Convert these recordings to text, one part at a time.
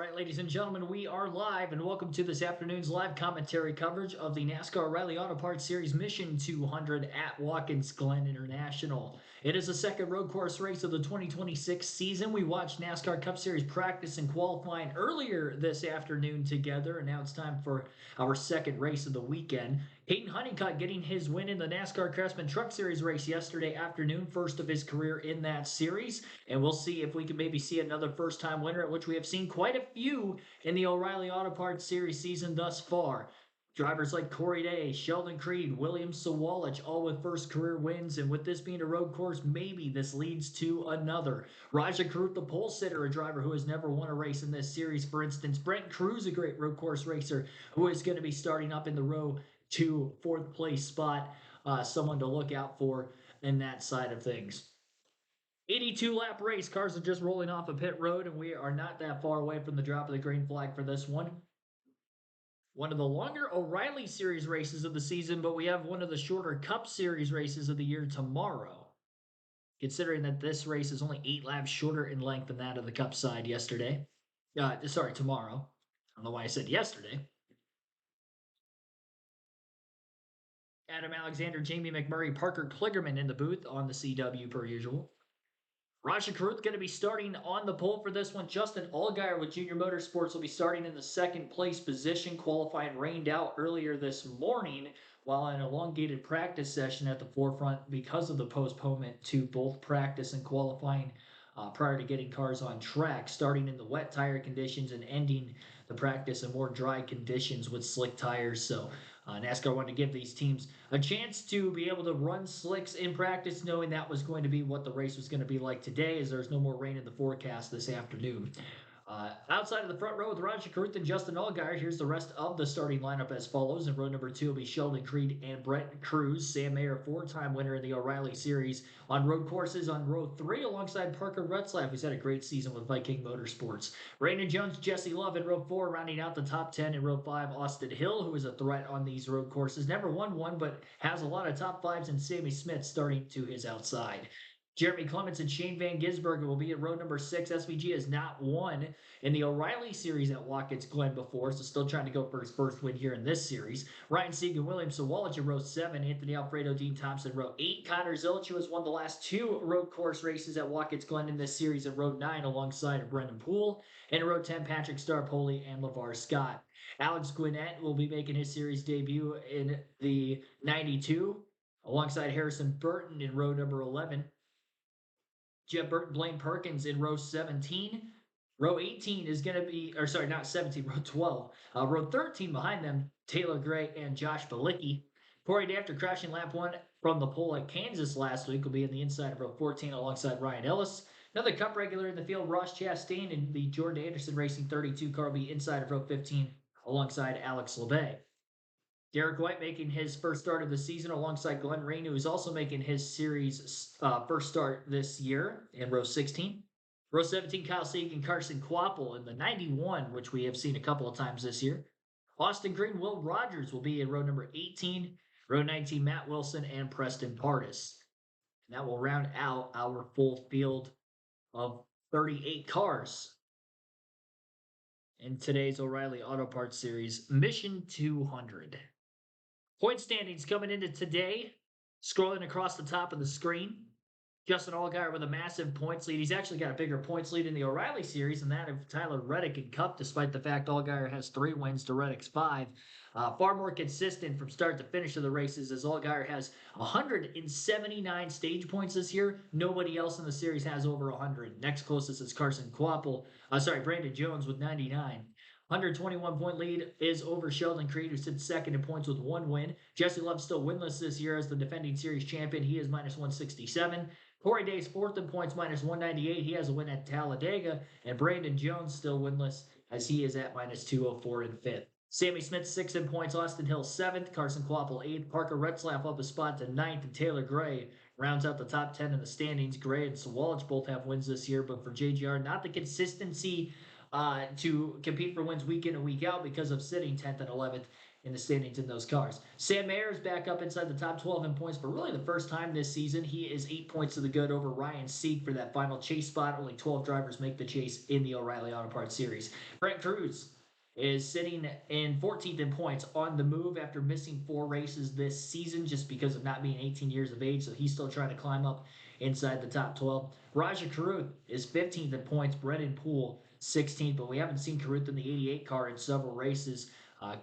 right, ladies and gentlemen, we are live, and welcome to this afternoon's live commentary coverage of the NASCAR O'Reilly Auto Parts Series Mission 200 at Watkins, Glen International. It is the second road course race of the 2026 season. We watched NASCAR Cup Series practice and qualifying earlier this afternoon together, and now it's time for our second race of the weekend. Hayden Honeycutt getting his win in the NASCAR Craftsman Truck Series race yesterday afternoon, first of his career in that series. And we'll see if we can maybe see another first-time winner, at which we have seen quite a few in the O'Reilly Auto Parts Series season thus far. Drivers like Corey Day, Sheldon Creed, William Sawalich, all with first career wins. And with this being a road course, maybe this leads to another. Raja Karut, the pole sitter, a driver who has never won a race in this series, for instance. Brent Cruz, a great road course racer, who is going to be starting up in the row to fourth place spot. Someone to look out for in that side of things. 82 lap race. Cars are just rolling off a pit road, and we are not that far away from the drop of the green flag for this one. One of the longer O'Reilly Series races of the season, but we have one of the shorter Cup Series races of the year tomorrow. Considering that this race is only 8 laps shorter in length than that of the Cup side yesterday. Tomorrow. I don't know why I said yesterday. Adam Alexander, Jamie McMurray, Parker Kligerman in the booth on the CW per usual. Raja Karut going to be starting on the pole for this one. Justin Allgaier with Junior Motorsports will be starting in the second place position. Qualifying rained out earlier this morning while an elongated practice session at the forefront because of the postponement to both practice and qualifying prior to getting cars on track, starting in the wet tire conditions and ending the practice in more dry conditions with slick tires. So NASCAR wanted to give these teams a chance to be able to run slicks in practice, knowing that was going to be what the race was going to be like today, as there's no more rain in the forecast this afternoon. Outside of the front row with Raja Karut and Justin Allgaier, here's the rest of the starting lineup as follows. In row number 2 will be Sheldon Creed and Brent Cruz. Sam Mayer, 4-time winner in the O'Reilly Series on road courses. On row 3 alongside Parker Retzlaff, who's had a great season with Viking Motorsports. Brandon Jones, Jesse Love in row 4, rounding out the top 10. In row 5, Austin Hill, who is a threat on these road courses. Never won one, but has a lot of top 5s, and Sammy Smith starting to his outside. Jeremy Clements and Shane Van Gisbergen will be at row number 6. SVG has not won in the O'Reilly Series at Watkins Glen before, so still trying to go for his first win here in this series. Ryan Sieg and William Sawalich in row 7. Anthony Alfredo, Dean Thompson, row 8. Connor Zilic, who has won the last 2 road course races at Watkins Glen in this series, in row 9 alongside of Brendan Poole. And in row 10, Patrick Starpoli and LeVar Scott. Alex Gwinnett will be making his series debut in the 92 alongside Harrison Burton in row number 11. Jeff Burton, Blaine Perkins in row 17. Row 18 is going to be, or sorry, not 17, row 12. Row 13 behind them, Taylor Gray and Josh Balicki. Corey Day, after crashing lap 1 from the pole at Kansas last week, will be in the inside of row 14 alongside Ryan Ellis. Another Cup regular in the field, Ross Chastain in the Jordan Anderson Racing 32 car, will be inside of row 15 alongside Alex LeBay. Derek White making his first start of the season alongside Glenn Rain, who is also making his series first start this year in row 16. Row 17, Kyle Sieg and Carson Kvapil in the 91, which we have seen a couple of times this year. Austin Green, Will Rogers will be in row number 18. Row 19, Matt Wilson and Preston Pardis. And that will round out our full field of 38 cars in today's O'Reilly Auto Parts Series Mission 200. Point standings coming into today, scrolling across the top of the screen. Justin Allgaier with a massive points lead. He's actually got a bigger points lead in the O'Reilly Series than that of Tyler Reddick in Cup, despite the fact Allgaier has 3 wins to Reddick's 5. Far more consistent from start to finish of the races, as Allgaier has 179 stage points this year. Nobody else in the series has over 100. Next closest is Brandon Jones with 99. 121-point lead is over Sheldon Creed, who sits second in points with 1 win. Jesse Love still winless this year as the defending series champion. He is minus 167. Corey Day's fourth in points, minus 198. He has a win at Talladega. And Brandon Jones still winless as he is at minus 204 in fifth. Sammy Smith, 6th in points. Austin Hill, 7th. Carson Kvapil, 8th. Parker Retzlaff up a spot to 9th. And Taylor Gray rounds out the top 10 in the standings. Gray and Sawalich both have wins this year, but for JGR, not the consistency to compete for wins week in and week out because of sitting 10th and 11th in the standings in those cars. Sam Mayer is back up inside the top 12 in points, but really the first time this season, he is 8 points to the good over Ryan Sieg for that final chase spot. Only 12 drivers make the chase in the O'Reilly Auto Parts Series. Brent Cruz is sitting in 14th in points on the move after missing 4 races this season just because of not being 18 years of age. So he's still trying to climb up inside the top 12. Raja Caruth is 15th in points. Brendan Poole 16th, but we haven't seen Caruth in the 88 car in several races.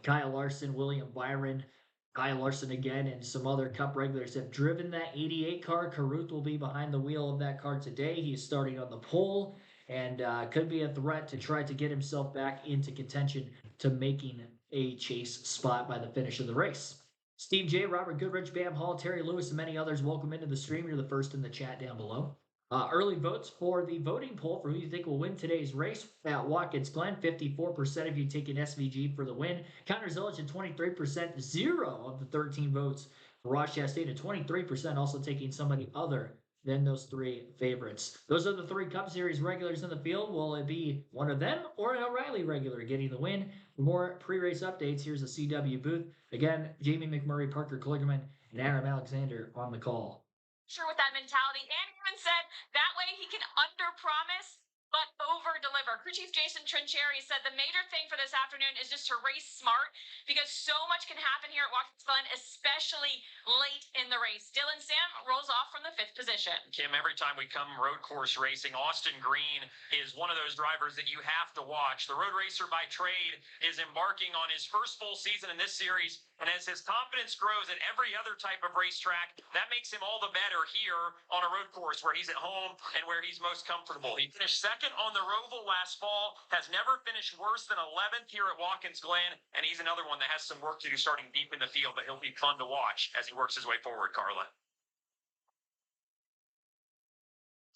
Kyle Larson, William Byron, Kyle Larson again, and some other Cup regulars have driven that 88 car. Caruth will be behind the wheel of that car today. He's starting on the pole and could be a threat to try to get himself back into contention to making a chase spot by the finish of the race. Steve J, Robert Goodrich, Bam Hall, Terry Lewis, and many others, welcome into the stream. You're the first in the chat down below. Early votes for the voting poll for who you think will win today's race at Watkins Glen. 54% of you taking SVG for the win. Connor Zilic at 23%. 0 of the 13 votes for Ross Chastain at 23%, also taking somebody other than those 3 favorites. Those are the 3 Cup Series regulars in the field. Will it be one of them or an O'Reilly regular getting the win? For more pre-race updates, here's the CW booth. Again, Jamie McMurray, Parker Kligerman, and Adam Alexander on the call. Sure, with that mentality, and even said that way he can under-promise but over-deliver. Crew Chief Jason Trincheri said the major thing for this afternoon is just to race smart because so much can happen here at Watkins Glen, especially late in the race. Dylan Sam rolls off from the 5th position. Kim, every time we come road course racing, Austin Green is one of those drivers that you have to watch. The road racer by trade is embarking on his first full season in this series, and as his confidence grows at every other type of racetrack, that makes him all the better here on a road course where he's at home and where he's most comfortable. He finished second on the Roval last fall, has never finished worse than 11th here at Watkins Glen, and he's another one that has some work to do starting deep in the field, but he'll be fun to watch as he works his way forward, Carla.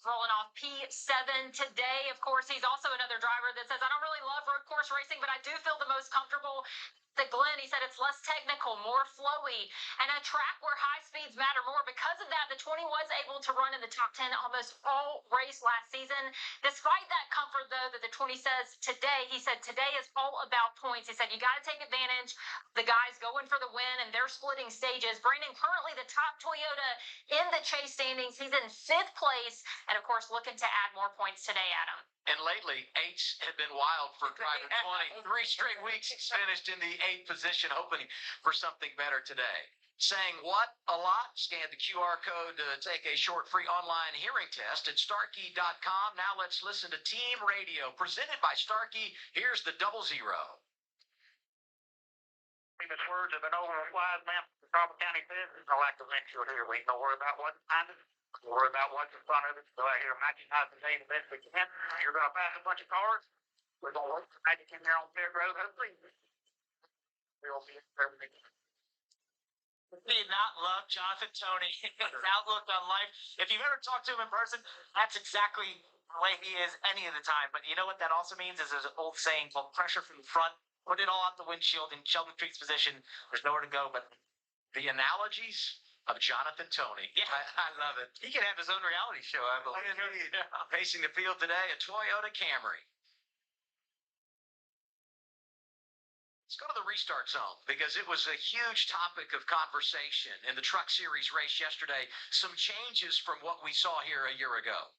Rolling off P7 today. Of course, he's also another driver that says, I don't really love road course racing, but I do feel the most comfortable. The Glen, he said it's less technical, more flowy, and a track where high speeds matter more. Because of that, the 20 was able to run in the top 10 almost all race last season. Despite that comfort, though, that the 20 says today, he said today is all about points. He said you got to take advantage. The guys going for the win, and they're splitting stages. Brandon currently the top Toyota in the chase standings. He's in 5th place, and of course looking to add more points today, Adam. And lately, 8s have been wild for driver 20. 3 straight weeks finished in the 8th position, hoping for something better today. Saying what a lot? Scan the QR code to take a short free online hearing test at Starkey.com. Now let's listen to Team Radio, presented by Starkey. Here's the 00. Famous words of an old wise man from Crawford County says, I like the windshield here. We ain't gonna worry about what's behind us. Don't worry about what's in front of us. Go out here and maximize the day the best we can. You're gonna pass a bunch of cars. We're gonna work to magic in there on pit road. Hopefully, we'll be perfect. Did not love Jonathan Toney, his outlook on life. If you've ever talked to him in person, that's exactly the way he is any of the time. But you know what that also means is there's an old saying called pressure from the front. Put it all out the windshield in Sheldon Creek's position. There's nowhere to go but the analogies of Jonathan Toney. Yeah. I love it. He can have his own reality show, I believe. Indeed. Pacing the field today, a Toyota Camry. Let's go to the restart zone because it was a huge topic of conversation in the Truck Series race yesterday. Some changes from what we saw here a year ago.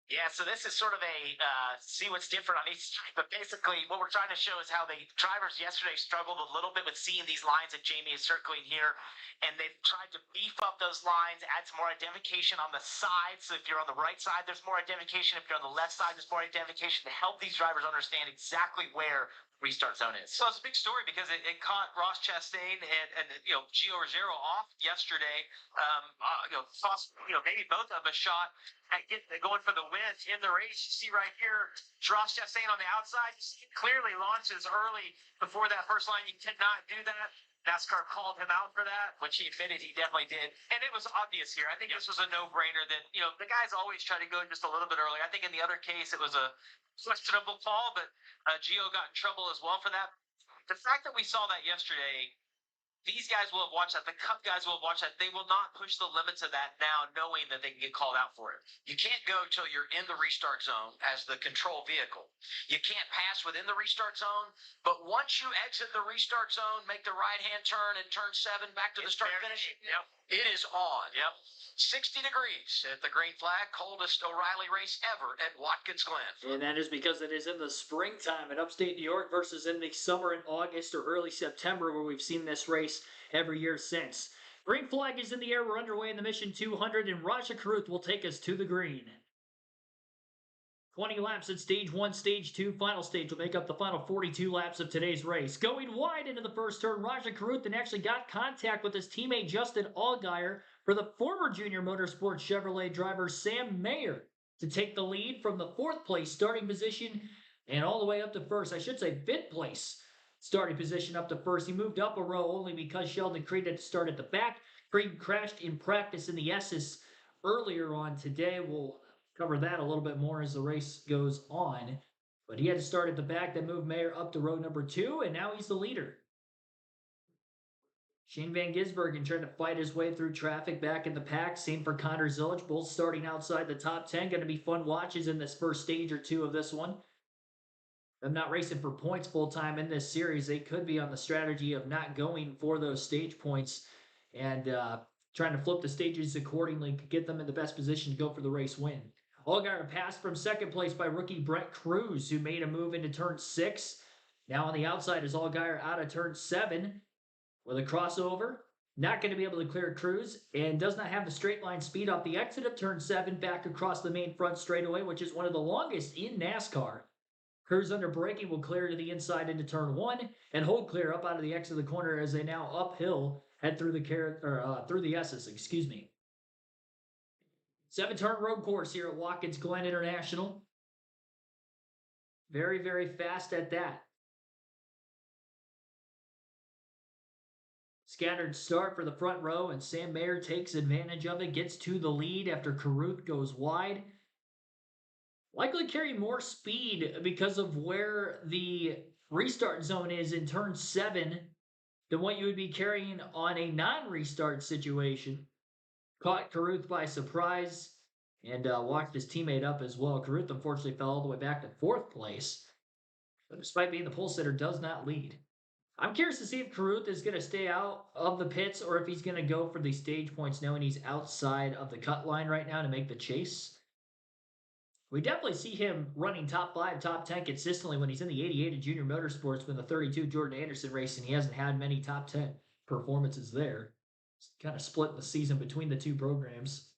Yeah, so this is sort of a see what's different on each side. But basically, what we're trying to show is how the drivers yesterday struggled a little bit with seeing these lines that Jamie is circling here. And they've tried to beef up those lines, add some more identification on the side. So if you're on the right side, there's more identification. If you're on the left side, there's more identification to help these drivers understand exactly where restart zone is. So it's a big story because it caught Ross Chastain and Gio Ruggiero off yesterday. Cost maybe both of a shot at going for the win in the race. You see right here, Ross Chastain on the outside. You see it clearly launches early before that first line. You did not do that. NASCAR called him out for that, Which he admitted he definitely did. and it was obvious here. I think this was a no-brainer that the guys always try to go just a little bit early. I think in the other case it was a questionable call, but Gio got in trouble as well for that. The fact that we saw that yesterday these guys will have watched that. The Cup guys will have watched that. They will not push the limits of that now, knowing that they can get called out for it. You can't go till you're in the restart zone as the control vehicle. You can't pass within the restart zone, but once you exit the restart zone, make the right-hand turn and turn 7 back to the start finish, it is on. 60 degrees at the green flag, coldest O'Reilly race ever at Watkins Glen. And that is because it is in the springtime in upstate New York versus in the summer in August or early September, where we've seen this race every year since. Green flag is in the air. We're underway in the Mission 200, and Raja Karuth will take us to the green. 20 laps at stage 1, stage 2. Final stage will make up the final 42 laps of today's race. Going wide into the first turn, Raja Karuth actually got contact with his teammate Justin Allgaier for the former Junior Motorsports Chevrolet driver Sam Mayer to take the lead from the 4th place starting position and all the way up to first. I should say 5th place starting position up to first. He moved up a row only because Sheldon Creed had to start at the back. Creed crashed in practice in the S's earlier on today. We'll cover that a little bit more as the race goes on. But he had to start at the back, then move Mayer up to row number 2, and now he's the leader. Shane Van Gisbergen trying to fight his way through traffic back in the pack. Same for Connor Zilic, both starting outside the top 10. Going to be fun watches in this first stage or two of this one. I'm not racing for points full-time in this series. They could be on the strategy of not going for those stage points and trying to flip the stages accordingly to get them in the best position to go for the race win. Allgaier passed from 2nd place by rookie Brett Cruz, who made a move into turn 6. Now on the outside is Allgaier out of turn 7 with a crossover. Not going to be able to clear Cruz and does not have the straight line speed off the exit of turn 7 back across the main front straightaway, which is one of the longest in NASCAR. Cruz under braking will clear to the inside into turn 1 and hold clear up out of the exit of the corner as they now uphill head through the S's, 7-turn road course here at Watkins Glen International. Very, very fast at that. Scattered start for the front row, and Sam Mayer takes advantage of it, gets to the lead after Karuth goes wide. Likely carry more speed because of where the restart zone is in turn 7 than what you would be carrying on a non-restart situation. Caught Karuth by surprise and walked his teammate up as well. Karuth unfortunately fell all the way back to 4th place, but despite being the pole sitter, does not lead. I'm curious to see if Karuth is going to stay out of the pits or if he's going to go for the stage points, knowing he's outside of the cut line right now to make the chase. We definitely see him running top 5, top 10 consistently when he's in the 88 at Junior Motorsports with the 32 Jordan Anderson race, and he hasn't had many top 10 performances there. It's kind of split the season between the two programs.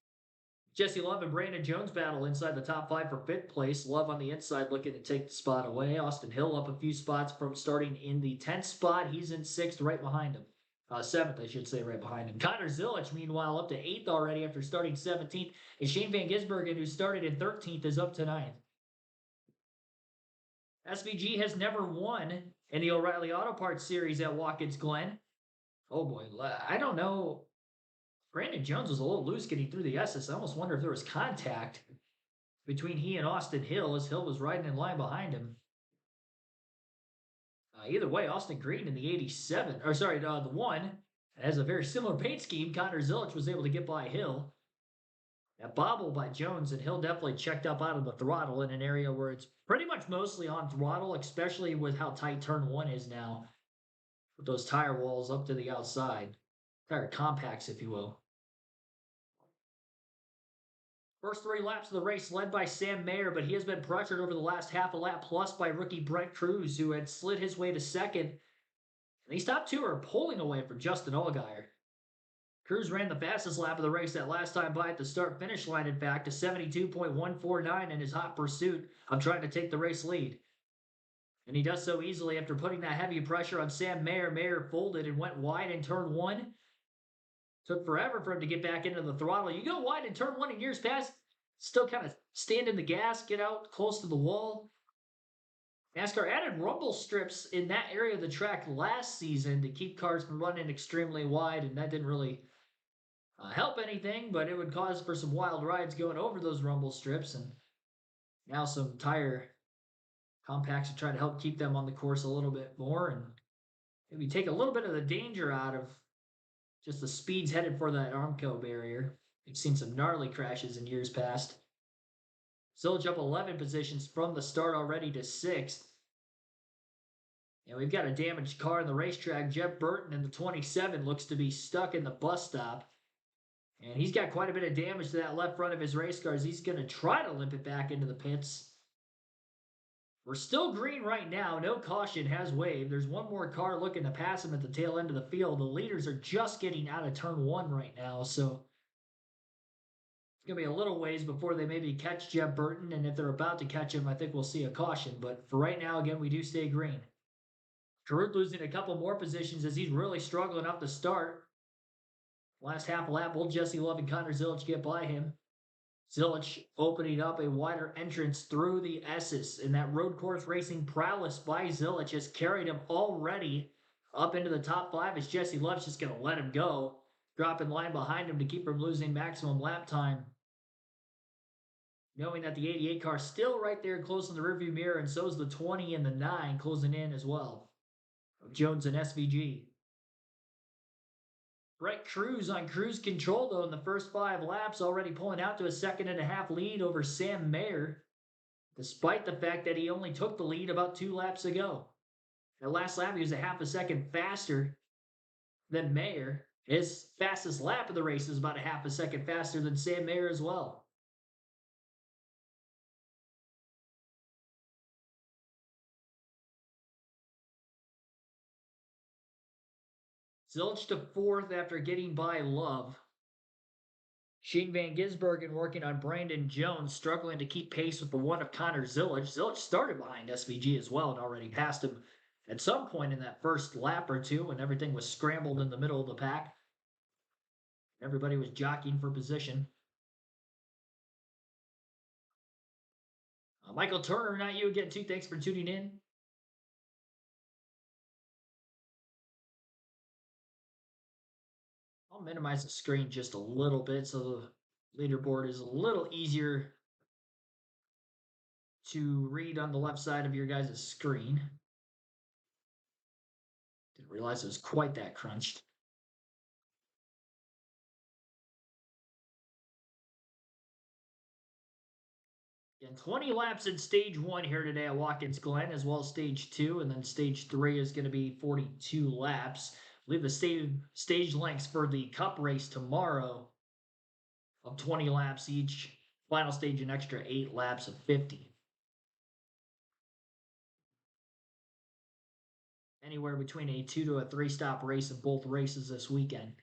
Jesse Love and Brandon Jones battle inside the top 5 for 5th place. Love on the inside looking to take the spot away. Austin Hill up a few spots from starting in the 10th spot. He's in 6th right behind him. 7th, I should say, right behind him. Connor Zilic, meanwhile, up to 8th already after starting 17th. And Shane Van Gisbergen, who started in 13th, is up to 9th. SVG has never won in the O'Reilly Auto Parts Series at Watkins Glen. Oh boy, I don't know. Brandon Jones was a little loose getting through the S's. I almost wonder if there was contact between he and Austin Hill as Hill was riding in line behind him. Either way, Austin Green in the the 1 has a very similar paint scheme. Connor Zilic was able to get by Hill. That bobble by Jones, and Hill definitely checked up out of the throttle in an area where it's pretty much mostly on throttle, especially with how tight turn 1 is now. With those tire walls up to the outside. Tire compacts, if you will. First 3 laps of the race led by Sam Mayer, but he has been pressured over the last half a lap plus by rookie Brent Cruz, who had slid his way to 2nd. And these top 2 are pulling away from Justin Allgaier. Cruz ran the fastest lap of the race that last time by at the start-finish line, in fact, to 72.149 in his hot pursuit of trying to take the race lead. And he does so easily after putting that heavy pressure on Sam Mayer. Mayer folded and went wide in turn 1. Took forever for him to get back into the throttle. You go wide in turn 1 in years past, still kind of stand in the gas, get out close to the wall. NASCAR added rumble strips in that area of the track last season to keep cars from running extremely wide, and that didn't really help anything, but it would cause for some wild rides going over those rumble strips, and now some tire compacts to try to help keep them on the course a little bit more, and maybe take a little bit of the danger out of just the speeds headed for that Armco barrier. We've seen some gnarly crashes in years past. Zilic up 11 positions from the start already to 6th. And we've got a damaged car in the racetrack. Jeb Burton in the 27 looks to be stuck in the bus stop. And he's got quite a bit of damage to that left front of his race car as he's going to try to limp it back into the pits. We're still green right now. No caution has waved. There's one more car looking to pass him at the tail end of the field. The leaders are just getting out of turn 1 right now, so it's going to be a little ways before they maybe catch Jeb Burton, and if they're about to catch him, I think we'll see a caution. But for right now, again, we do stay green. Giroux losing a couple more positions as he's really struggling up the start. Last half lap, both Jesse Love and Connor Zilic get by him. Zilic opening up a wider entrance through the S's, and that road course racing prowess by Zilic has carried him already up into the top 5 as Jesse Love's just going to let him go, dropping line behind him to keep him losing maximum lap time. Knowing that the 88 car still right there close in the rearview mirror, and so is the 20 and the 9 closing in as well. Jones and SVG. Brett Cruz on cruise control, though, in the first 5 laps, already pulling out to a 2.5 lead over Sam Mayer, despite the fact that he only took the lead about 2 laps ago. That last lap, he was a half a second faster than Mayer. His fastest lap of the race is about a half a second faster than Sam Mayer as well. Zilic to 4th after getting by Love. Shane Van Gisbergen working on Brandon Jones, struggling to keep pace with the one of Connor Zilic. Zilic started behind SVG as well and already passed him at some point in that first lap or two when everything was scrambled in the middle of the pack. Everybody was jockeying for position. Michael Turner, not you again, too. Thanks for tuning in. I'll minimize the screen just a little bit so the leaderboard is a little easier to read on the left side of your guys' screen. Didn't realize it was quite that crunched. And 20 laps in stage 1 here today at Watkins Glen, as well as stage 2, and then stage 3 is going to be 42 laps. I believe the stage lengths for the Cup race tomorrow of 20 laps each. Final stage an extra 8 laps of 50. Anywhere between a 2 to a 3 stop race in both races this weekend.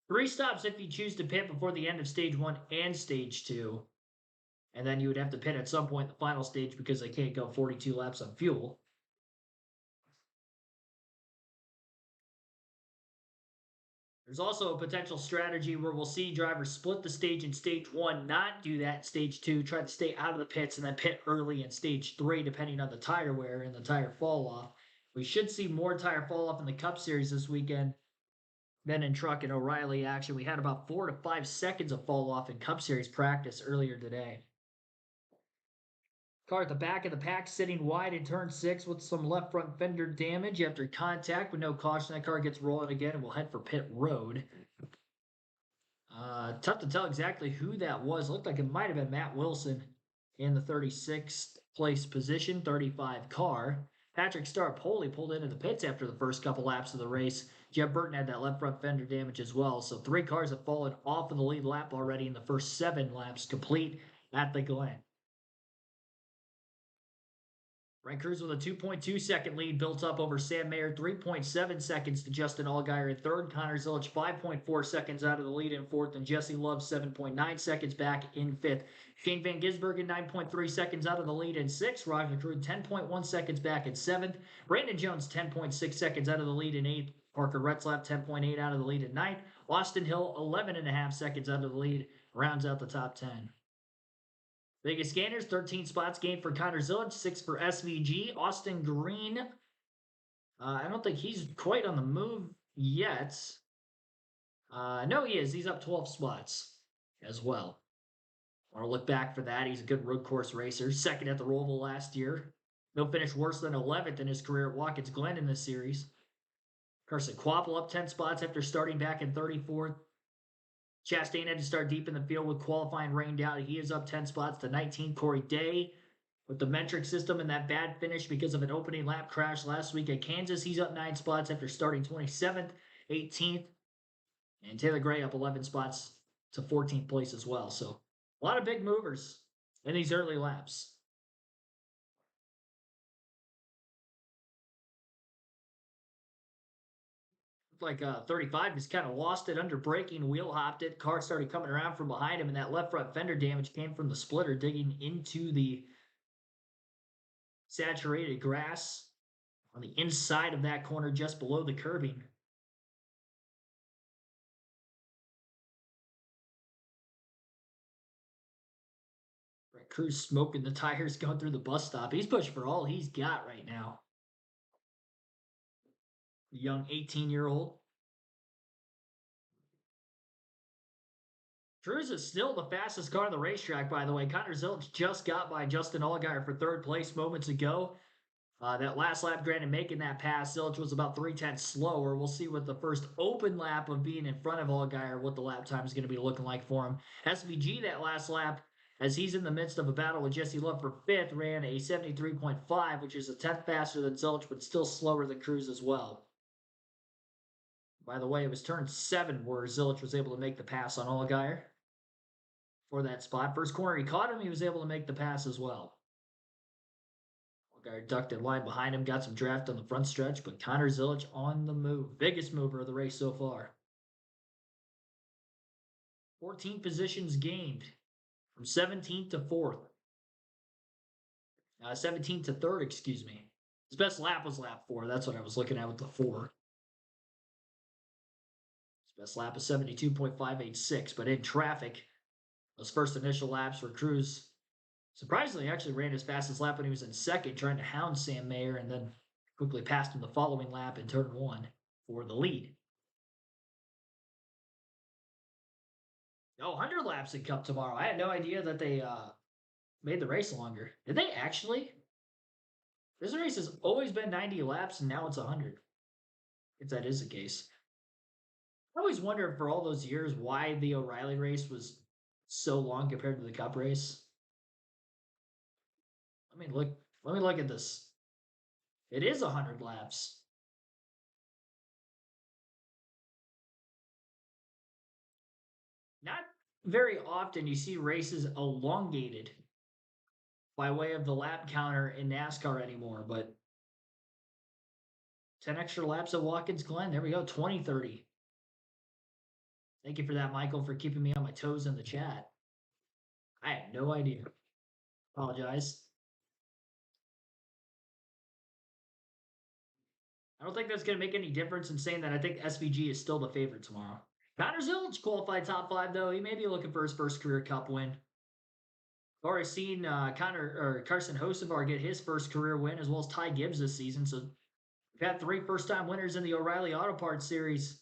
3 stops if you choose to pit before the end of stage 1 and stage 2. And then you would have to pit at some point in the final stage because they can't go 42 laps on fuel. There's also a potential strategy where we'll see drivers split the stage in stage 1, not do that in stage 2, try to stay out of the pits, and then pit early in stage 3, depending on the tire wear and the tire fall off. We should see more tire fall off in the Cup Series this weekend than in truck and O'Reilly action. We had about 4 to 5 seconds of fall off in Cup Series practice earlier today. Car at the back of the pack sitting wide in turn 6 with some left front fender damage after contact with no caution. That car gets rolling again and we'll head for pit road. Tough to tell exactly who that was. Looked like it might have been Matt Wilson in the 36th place position, 35 car. Patrick Starpoli pulled into the pits after the first couple laps of the race. Jeb Burton had that left front fender damage as well. So 3 cars have fallen off of the lead lap already in the first 7 laps complete at the Glen. Brent Cruz with a 2.2 second lead built up over Sam Mayer, 3.7 seconds to Justin Allgaier in 3rd. Connor Zilic 5.4 seconds out of the lead in 4th, and Jesse Love 7.9 seconds back in 5th. Shane Van Gisbergen 9.3 seconds out of the lead in 6th. Roger Crew 10.1 seconds back in 7th. Brandon Jones 10.6 seconds out of the lead in 8th. Parker Retzlaff 10.8 out of the lead in 9th. Austin Hill 11.5 seconds out of the lead, rounds out the top 10. Vegas Scanners, 13 spots gained for Connor Zilic, 6 for SVG. Austin Green, I don't think he's quite on the move yet. No, he is. He's up 12 spots as well. Want to look back for that. He's a good road course racer. 2nd at the Roval last year. No finish worse than 11th in his career at Watkins Glen in this series. Carson Kvapil up 10 spots after starting back in 34th. Chastain had to start deep in the field with qualifying rained out. He is up 10 spots to 19. Corey Day with the metric system and that bad finish because of an opening lap crash last week at Kansas. He's up 9 spots after starting 27th, 18th. And Taylor Gray up 11 spots to 14th place as well. So a lot of big movers in these early laps. Like 35 just kind of lost it under braking, wheel hopped it. Car started coming around from behind him, and that left front fender damage came from the splitter digging into the saturated grass on the inside of that corner just below the curbing. Brett Cruz smoking the tires going through the bus stop. He's pushing for all he's got right now. The young 18-year-old. Cruz is still the fastest car on the racetrack, by the way. Connor Zilch just got by Justin Allgaier for third place moments ago. That last lap, granted, making that pass, Zilch was about 3/10 slower. We'll see what the first open lap of being in front of Allgaier, what the lap time is going to be looking like for him. SVG, that last lap, as he's in the midst of a battle with Jesse Love for 5th, ran a 73.5, which is a 10th faster than Zilch, but still slower than Cruz as well. By the way, it was turn 7 where Zilch was able to make the pass on Allgaier for that spot. First corner he caught him, he was able to make the pass as well. Allgaier ducked in line behind him, got some draft on the front stretch, but Connor Zilch on the move. Biggest mover of the race so far. 14 positions gained from 17th to 4th. 17th to 3rd, excuse me. His best lap was lap 4. That's what I was looking at with the 4. His best lap is 72.586, but in traffic, those first initial laps where Cruz surprisingly actually ran his fastest lap when he was in 2nd, trying to hound Sam Mayer, and then quickly passed him the following lap in turn 1 for the lead. Oh, 100 laps in Cup tomorrow. I had no idea that they made the race longer. Did they actually? This race has always been 90 laps, and now it's 100. If that is the case. I always wondered for all those years why the O'Reilly race was so long compared to the Cup race. Let me look at this. It is 100 laps. Not very often you see races elongated by way of the lap counter in NASCAR anymore, but 10 extra laps at Watkins Glen. There we go, 2030. Thank you for that, Michael, for keeping me on my toes in the chat. I had no idea. Apologize. I don't think that's going to make any difference in saying that I think SVG is still the favorite tomorrow. Connor Zilch qualified top 5, though. He may be looking for his first career Cup win. Already seen Carson Hocevar get his first career win, as well as Ty Gibbs this season. So we've had 3 first-time winners in the O'Reilly Auto Parts Series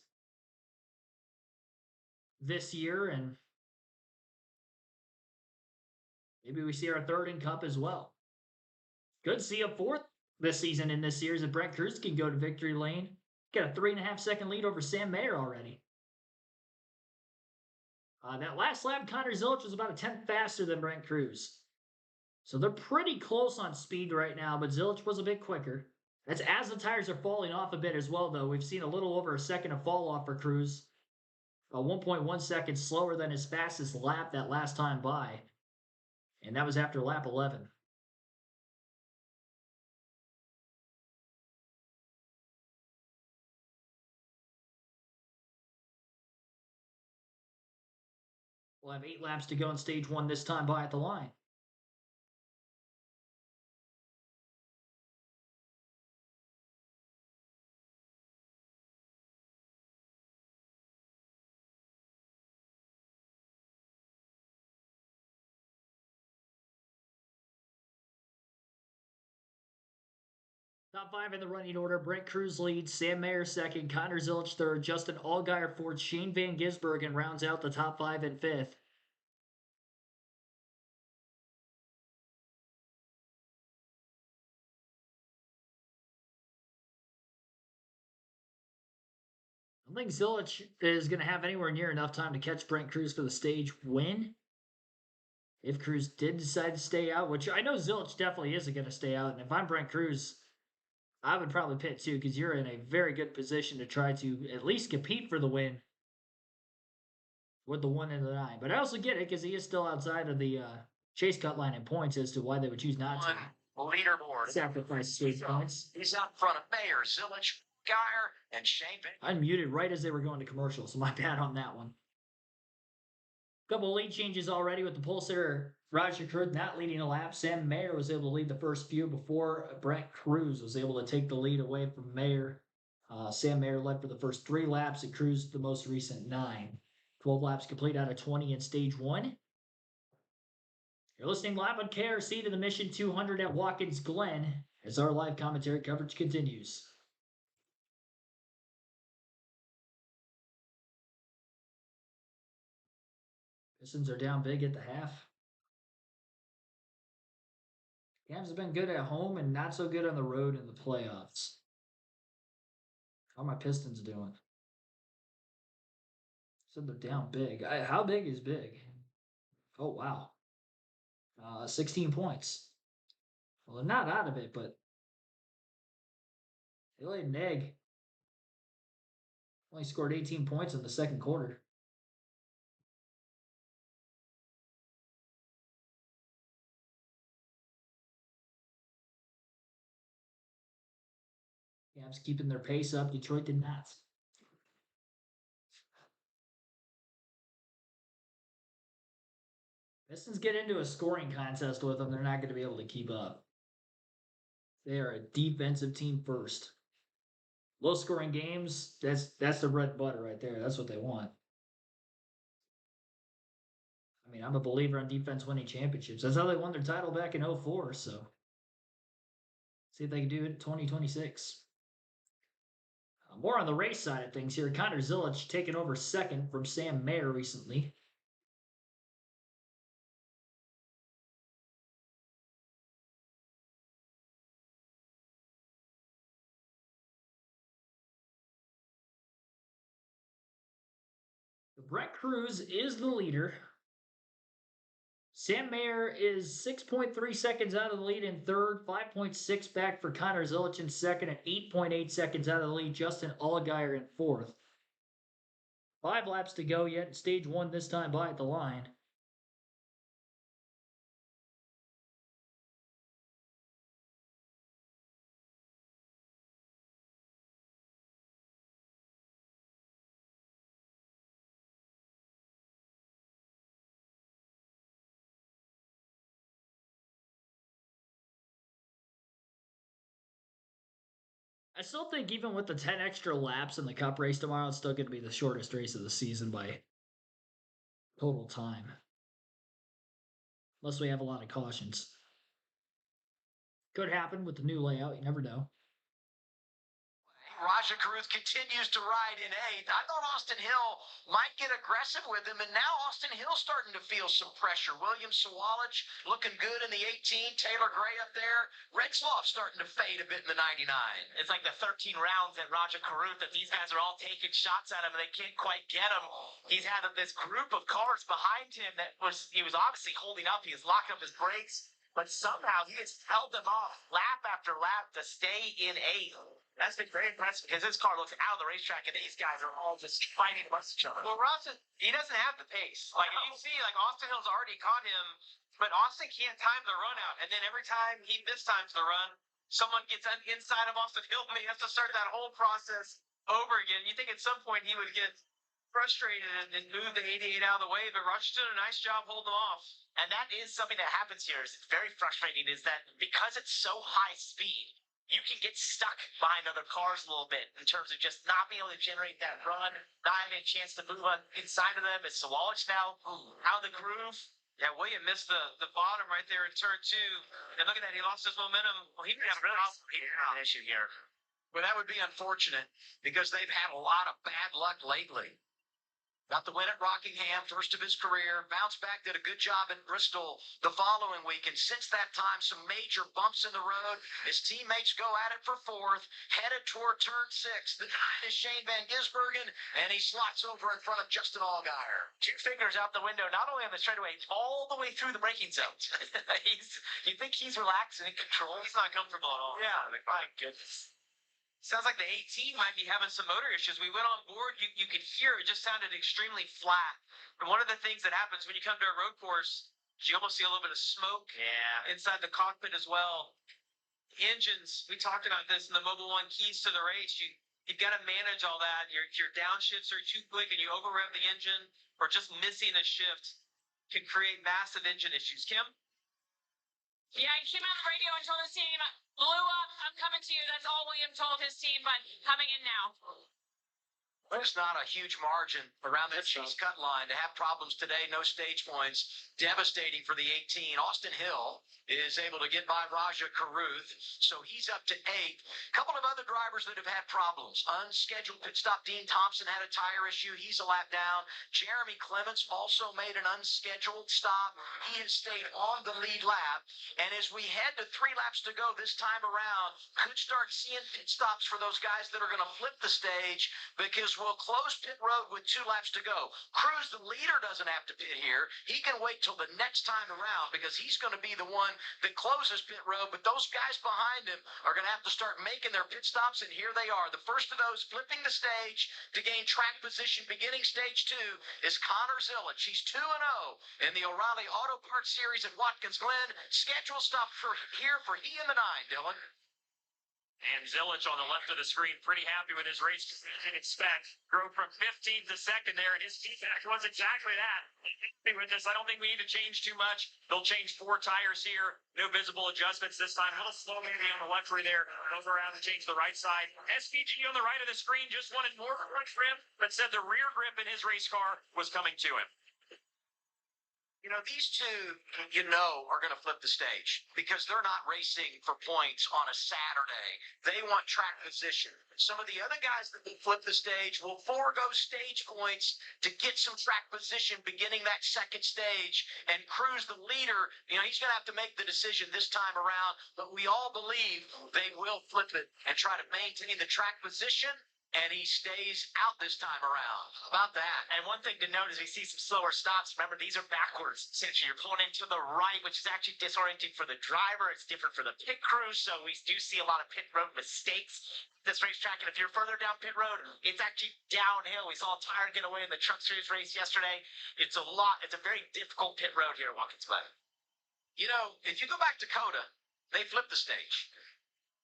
this year, and maybe we see our 3rd in Cup as well. Could see a 4th this season in this series if Brent Cruz can go to victory lane. Got a 3.5-second lead over Sam Mayer already. That last lap, Connor Zilch was about a 10th faster than Brent Cruz. So they're pretty close on speed right now, but Zilch was a bit quicker. That's as the tires are falling off a bit as well, though. We've seen a little over a second of fall off for Cruz. 1.1 seconds slower than his fastest lap that last time by. And that was after lap 11. We'll have 8 laps to go in stage 1 this time by at the line. Top 5 in the running order. Brent Cruz leads, Sam Mayer 2nd, Connor Zilch 3rd, Justin Allgaier 4th, Shane Van Gisbergen rounds out the top 5 in 5th. don't think Zilich is going to have anywhere near enough time to catch Brent Cruz for the stage win. If Cruz did decide to stay out, which I know Zilich definitely isn't going to stay out. And if I'm Brent Cruz, I would probably pit too, because you're in a very good position to try to at least compete for the win with the 1 and the 9. But I also get it because he is still outside of the chase cut line in points as to why they would choose not to Leaderboard. sacrifice stage points. He's out in front of Mayer, Zilich, Geyer, and Shane. Unmuted right as they were going to commercial, so my bad on that one. Couple lead changes already with the pulsator. Roger Cruz not leading a lap. Sam Mayer was able to lead the first few before Brent Cruz was able to take the lead away from Mayer. Sam Mayer led for the first 3 laps and Cruz the most recent 9. 12 laps complete out of 20 in stage 1. You're listening live on KRC to the Mission 200 at Watkins, Glen, as our live commentary coverage continues. Pistons are down big at the half. Cavs have been good at home and not so good on the road in the playoffs. How are my Pistons doing? Said they're down big. How big is big? Oh, wow. 16 points. Well, they're not out of it, but they laid an egg. Only scored 18 points in the second quarter. Cavs keeping their pace up. Detroit did not. Pistons get into a scoring contest with them, they're not going to be able to keep up. They are a defensive team first. Low scoring games, that's the bread and butter right there. That's what they want. I mean, I'm a believer in defense winning championships. That's how they won their title back in 04, so see if they can do it in 2026. More on the race side of things here. Connor Zilich taking over second from Sam Mayer recently. Brent Cruz is the leader. Sam Mayer is 6.3 seconds out of the lead in third, 5.6 back for Connor Zilich in second, and 8.8 seconds out of the lead, Justin Allgaier in fourth. 5 laps to go yet in stage 1 this time by at the line. I still think even with the 10 extra laps in the Cup race tomorrow, it's still going to be the shortest race of the season by total time. Unless we have a lot of cautions. Could happen with the new layout, you never know. Raja Cruz continues to ride in 8th. I thought Austin Hill might get aggressive with him, and now Austin Hill's starting to feel some pressure. William Sawalich looking good in the 18. Taylor Gray up there. Rexloff starting to fade a bit in the 99. It's like the 13 rounds at Raja Karut that these guys are all taking shots at him and they can't quite get him. He's had this group of cars behind him he was obviously holding up. He was locking up his brakes, but somehow he has held them off lap after lap to stay in 8th. That's been very impressive because his car looks out of the racetrack and these guys are all just fighting amongst each other. Well, Ross, he doesn't have the pace. Like, if you see, like, Austin Hill's already caught him, but Austin can't time the run out. And then every time he mistimes the run, someone gets inside of Austin Hill and he has to start that whole process over again. You think at some point he would get frustrated and move the 88 out of the way, but Ross did a nice job holding them off. And that is something that happens here. It's very frustrating is that because it's so high speed, you can get stuck behind other cars a little bit in terms of just not being able to generate that run, not having a chance to move on inside of them. It's Sawalich now out of the groove. Yeah, William missed the bottom right there in turn 2. And look at that, he lost his momentum. Well, he didn't have an issue here. Well, that would be unfortunate because they've had a lot of bad luck lately. Got the win at Rockingham, first of his career. Bounced back, did a good job in Bristol the following week. And since that time, some major bumps in the road. His teammates go at it for fourth, headed toward turn 6. The nine is Shane Van Gisbergen, and he slots over in front of Justin Allgaier. 2 fingers out the window, not only on the straightaway, all the way through the braking zone. You think he's relaxed and in control? He's not comfortable at all. Yeah, my goodness. Sounds like the 18 might be having some motor issues. We went on board, you could hear it just sounded extremely flat. And one of the things that happens when you come to a road course, you almost see a little bit of smoke inside the cockpit as well. Engines, we talked about this in the Mobile One keys to the race. You've got to manage all that. Your downshifts are too quick and you over rev the engine, or just missing a shift can create massive engine issues. Kim? Yeah, he came out on the radio and told his team, blew up, I'm coming to you. That's all William told his team, but coming in now. There's not a huge margin around that chase cut line to have problems today. No stage points. Devastating for the 18. Austin Hill is able to get by Raja Caruth, so he's up to 8. A couple of other drivers that have had problems. Unscheduled pit stop. Dean Thompson had a tire issue. He's a lap down. Jeremy Clements also made an unscheduled stop. He has stayed on the lead lap. And as we head to 3 laps to go this time around, could start seeing pit stops for those guys that are going to flip the stage, because we'll close pit road with 2 laps to go. Cruz, the leader, doesn't have to pit here. He can wait till the next time around, because he's going to be the one that closes pit road. But those guys behind him are going to have to start making their pit stops, and here they are. The first of those flipping the stage to gain track position beginning stage 2 is Connor Zilic. He's 2-0 in the O'Reilly Auto Parts Series at Watkins Glen. Schedule stop for here for he and the 9, Dylan. And Zilic on the left of the screen, pretty happy with his race. As you can expect, drove from 15th to 2nd there, and his feedback was exactly that. Happy with this. I don't think we need to change too much. They'll change 4 tires here. No visible adjustments this time. A little slow maybe on the left right there. Over around to change the right side. SVG on the right of the screen just wanted more front grip, but said the rear grip in his race car was coming to him. You know, these two, are going to flip the stage because they're not racing for points on a Saturday. They want track position. Some of the other guys that will flip the stage will forego stage points to get some track position beginning that second stage. And Cruz, the leader, he's going to have to make the decision this time around. But we all believe they will flip it and try to maintain the track position. And he stays out this time around. How about that? And one thing to note is we see some slower stops. Remember, these are backwards. Essentially, you're pulling into the right, which is actually disorienting for the driver. It's different for the pit crew, so we do see a lot of pit road mistakes this racetrack. And if you're further down pit road, it's actually downhill. We saw a tire get away in the Truck Series race yesterday. It's a very difficult pit road here at Watkins Glen. If you go back to Coda, they flipped the stage.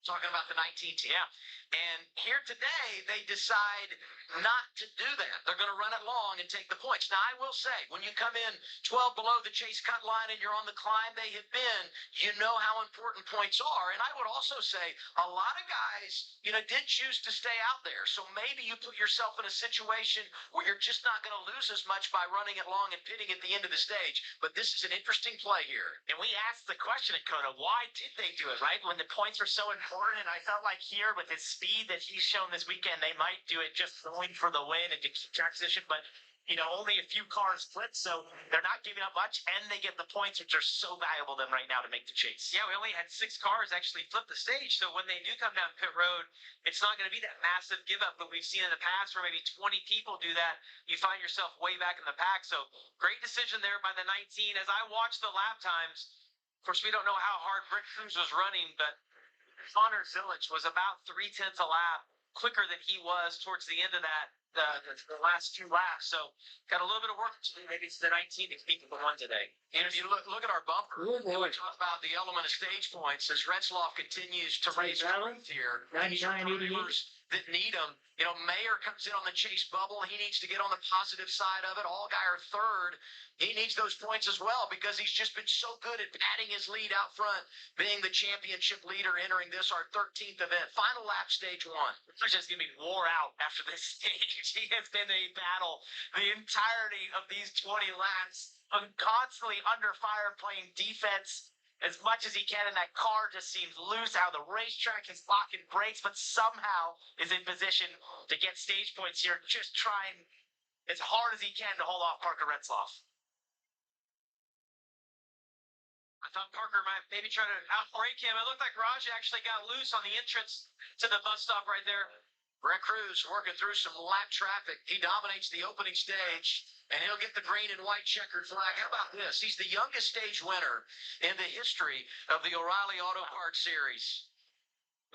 Talking about the 19 team. Yeah. And here today, they decide not to do that. They're going to run it long and take the points. Now, I will say, when you come in 12 below the chase cut line and you're on the climb they have been, you know how important points are. And I would also say a lot of guys, did choose to stay out there. So maybe you put yourself in a situation where you're just not going to lose as much by running it long and pitting at the end of the stage. But this is an interesting play here. And we asked the question at Coda, why did they do it, right? When the points are so important, and I felt like here with his speed that he's shown this weekend, they might do it just going for the win and to keep track position, but only a few cars flip, so they're not giving up much, and they get the points, which are so valuable to them right now to make the chase. Yeah, we only had 6 cars actually flip the stage, so when they do come down pit road, it's not going to be that massive give up that we've seen in the past where maybe 20 people do that. You find yourself way back in the pack, so great decision there by the 19. As I watched the lap times, of course, we don't know how hard Britt Cruz was running, but Connor Zilic was about 0.3 a lap quicker than he was towards the end of that, the last 2 laps. So got a little bit of work to do. Maybe it's the 19 to keep the 1 today. And if you look at our bumper, and we talk about the element of stage points as Retzloff continues to raise truth here. 99.88. That need them. Mayer comes in on the chase bubble. He needs to get on the positive side of it. Allgaier third. He needs those points as well because he's just been so good at padding his lead out front, being the championship leader entering this, our 13th event. Final lap, stage 1. He's just going to be wore out after this stage. He has been a battle the entirety of these 20 laps. Constantly under fire, playing defense as much as he can, and that car just seems loose out of the racetrack. He's locking brakes, but somehow is in position to get stage points here. Just trying as hard as he can to hold off Parker Retzloff. I thought Parker might maybe try to outbreak him. It looked like Raj actually got loose on the entrance to the bus stop right there. Brent Cruz working through some lap traffic. He dominates the opening stage, and he'll get the green and white checkered flag. How about this? He's the youngest stage winner in the history of the O'Reilly Auto Parts Series.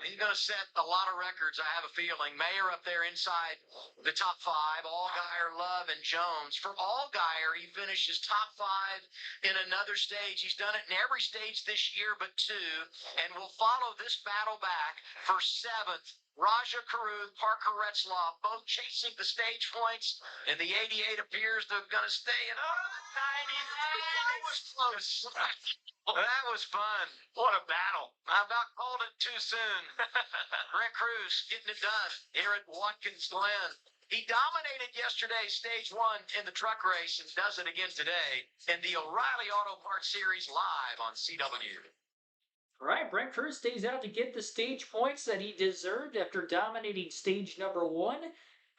He's going to set a lot of records, I have a feeling. Mayer up there inside the top five. Allgaier, Love, and Jones. For Allgaier, he finishes top five in another stage. He's done it in every stage this year but two, and will follow this battle back for seventh. Raja Caruth, Parker Retzloff, both chasing the stage points, and the 88 appears to going to stay in. Oh, 96! That was close. That was fun. What a battle. I about called it too soon. Brent Cruz getting it done here at Watkins, Glen. He dominated yesterday's stage one in the truck race and does it again today in the O'Reilly Auto Parts Series live on CW. All right, Brent Cruz stays out to get the stage points that he deserved after dominating stage number one.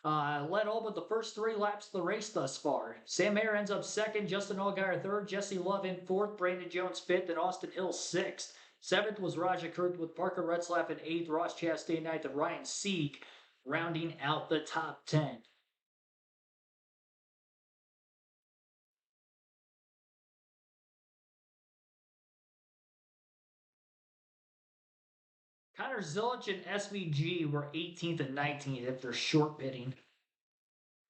Led all but the first 3 laps of the race thus far. Sam Mayer ends up second, Justin Allgaier third, Jesse Love in fourth, Brandon Jones fifth, and Austin Hill sixth. Seventh was Raja Caruth with Parker Retzloff in eighth, Ross Chastain ninth, and Ryan Sieg rounding out the top 10. Connor Zilic and SVG were 18th and 19th after short pitting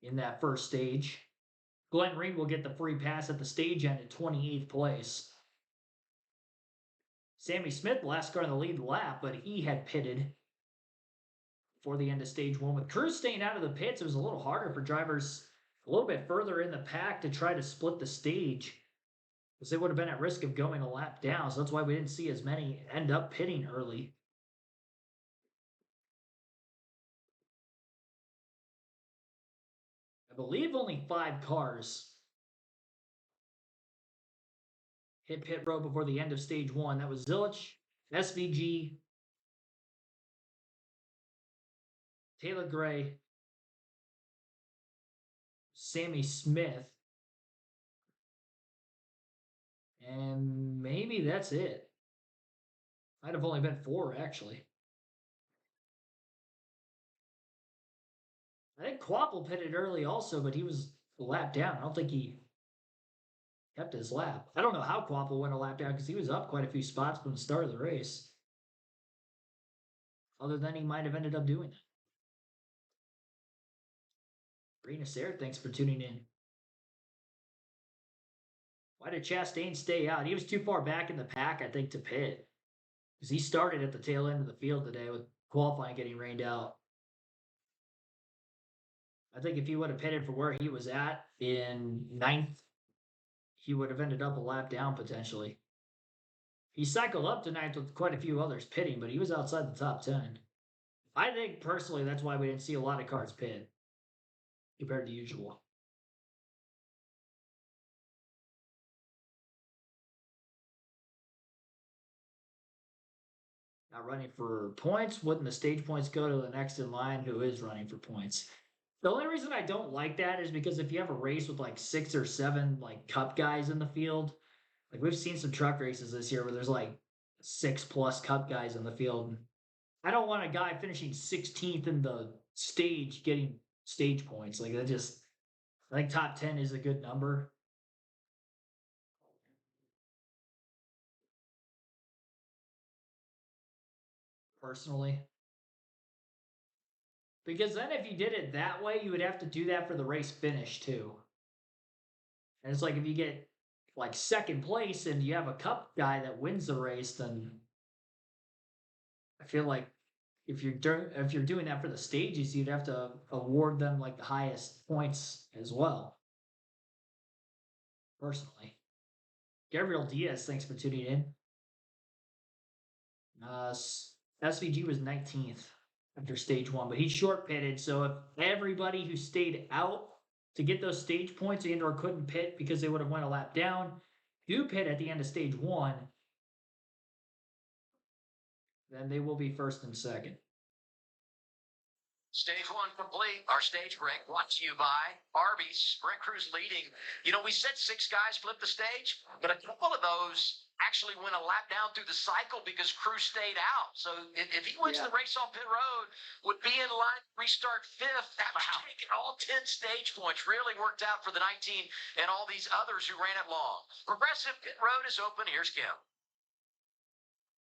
in that first stage. Glen Reed will get the free pass at the stage end in 28th place. Sammy Smith, last car in the lead lap, but he had pitted before the end of stage one. With Cruz staying out of the pits, it was a little harder for drivers a little bit further in the pack to try to split the stage, because they would have been at risk of going a lap down. So that's why we didn't see as many end up pitting early. I believe only 5 cars hit pit road before the end of stage one. That was Zilic, SVG, Taylor Gray, Sammy Smith, and maybe that's it. Might have only been 4, actually. I think Quapple pitted early also, but he was a lap down. I don't think he kept his lap. I don't know how Quapple went a lap down, because he was up quite a few spots from the start of the race. Other than he might have ended up doing that. Rena Sayre, thanks for tuning in. Why did Chastain stay out? He was too far back in the pack, I think, to pit. Because he started at the tail end of the field today with qualifying getting rained out. I think if he would have pitted for where he was at in 9th, he would have ended up a lap down potentially. He cycled up to 9th with quite a few others pitting, but he was outside the top 10. I think personally that's why we didn't see a lot of cars pit compared to usual. Not running for points. Wouldn't the stage points go to the next in line who is running for points? The only reason I don't like that is because if you have a race with like 6 or 7 like cup guys in the field, like we've seen some truck races this year where there's like 6+ cup guys in the field. I don't want a guy finishing 16th in the stage getting stage points. Like that just, I think top 10 is a good number. Personally. Because then if you did it that way, you would have to do that for the race finish too. And it's like if you get like 2nd place and you have a cup guy that wins the race, then I feel like if you're doing that for the stages, you'd have to award them like the highest points as well. Personally. Gabriel Diaz, thanks for tuning in. SVG was 19th. After stage one, but he short pitted. So if everybody who stayed out to get those stage points and or couldn't pit because they would have went a lap down, do pit at the end of stage one, then they will be 1st and 2nd. Stage one complete. Our stage break brought to you by Arby's. Sprint Crew's leading. You know, we said 6 guys flipped the stage, but a couple of those actually went a lap down through the cycle because Crew stayed out. So if he wins the race on pit road, would be in line to restart 5th after taking all 10 stage points. Really worked out for the 19 and all these others who ran it long. Progressive pit road is open. Here's Kim.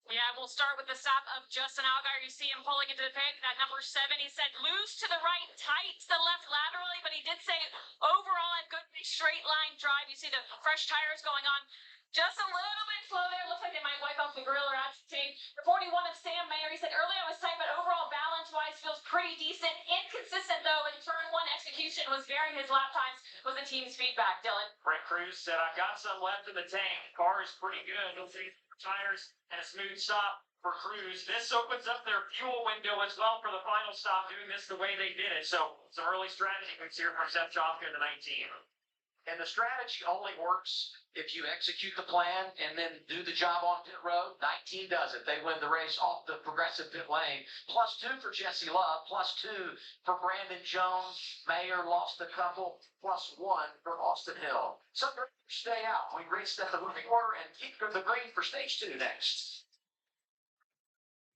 Yeah, we'll start with the stop of Justin Allgaier. You see him pulling into the pit. That number 7, he said, loose to the right, tight to the left laterally, but he did say overall a good straight line drive. You see the fresh tires going on. Just a little bit slow there. Looks like they might wipe off the grill or acetate. The 41 of Sam Mayer, he said earlier it was tight, but overall balance-wise feels pretty decent. Inconsistent, though, in turn 1 execution was varying his lap times was the team's feedback. Dylan. Brent Cruz said, I've got some left in the tank. Car is pretty good. He'll see tires and a smooth stop for Cruz. This opens up their fuel window as well for the final stop, doing this the way they did it. So some early strategy moves here from Seth Jofka in the 19. And the strategy only works if you execute the plan and then do the job on pit road. 19 does it. They win the race off the progressive pit lane. +2 for Jesse Love, +2 for Brandon Jones. Mayer lost a couple, +1 for Austin Hill. Some drivers stay out. We race at the moving order and keep the green for stage 2 next.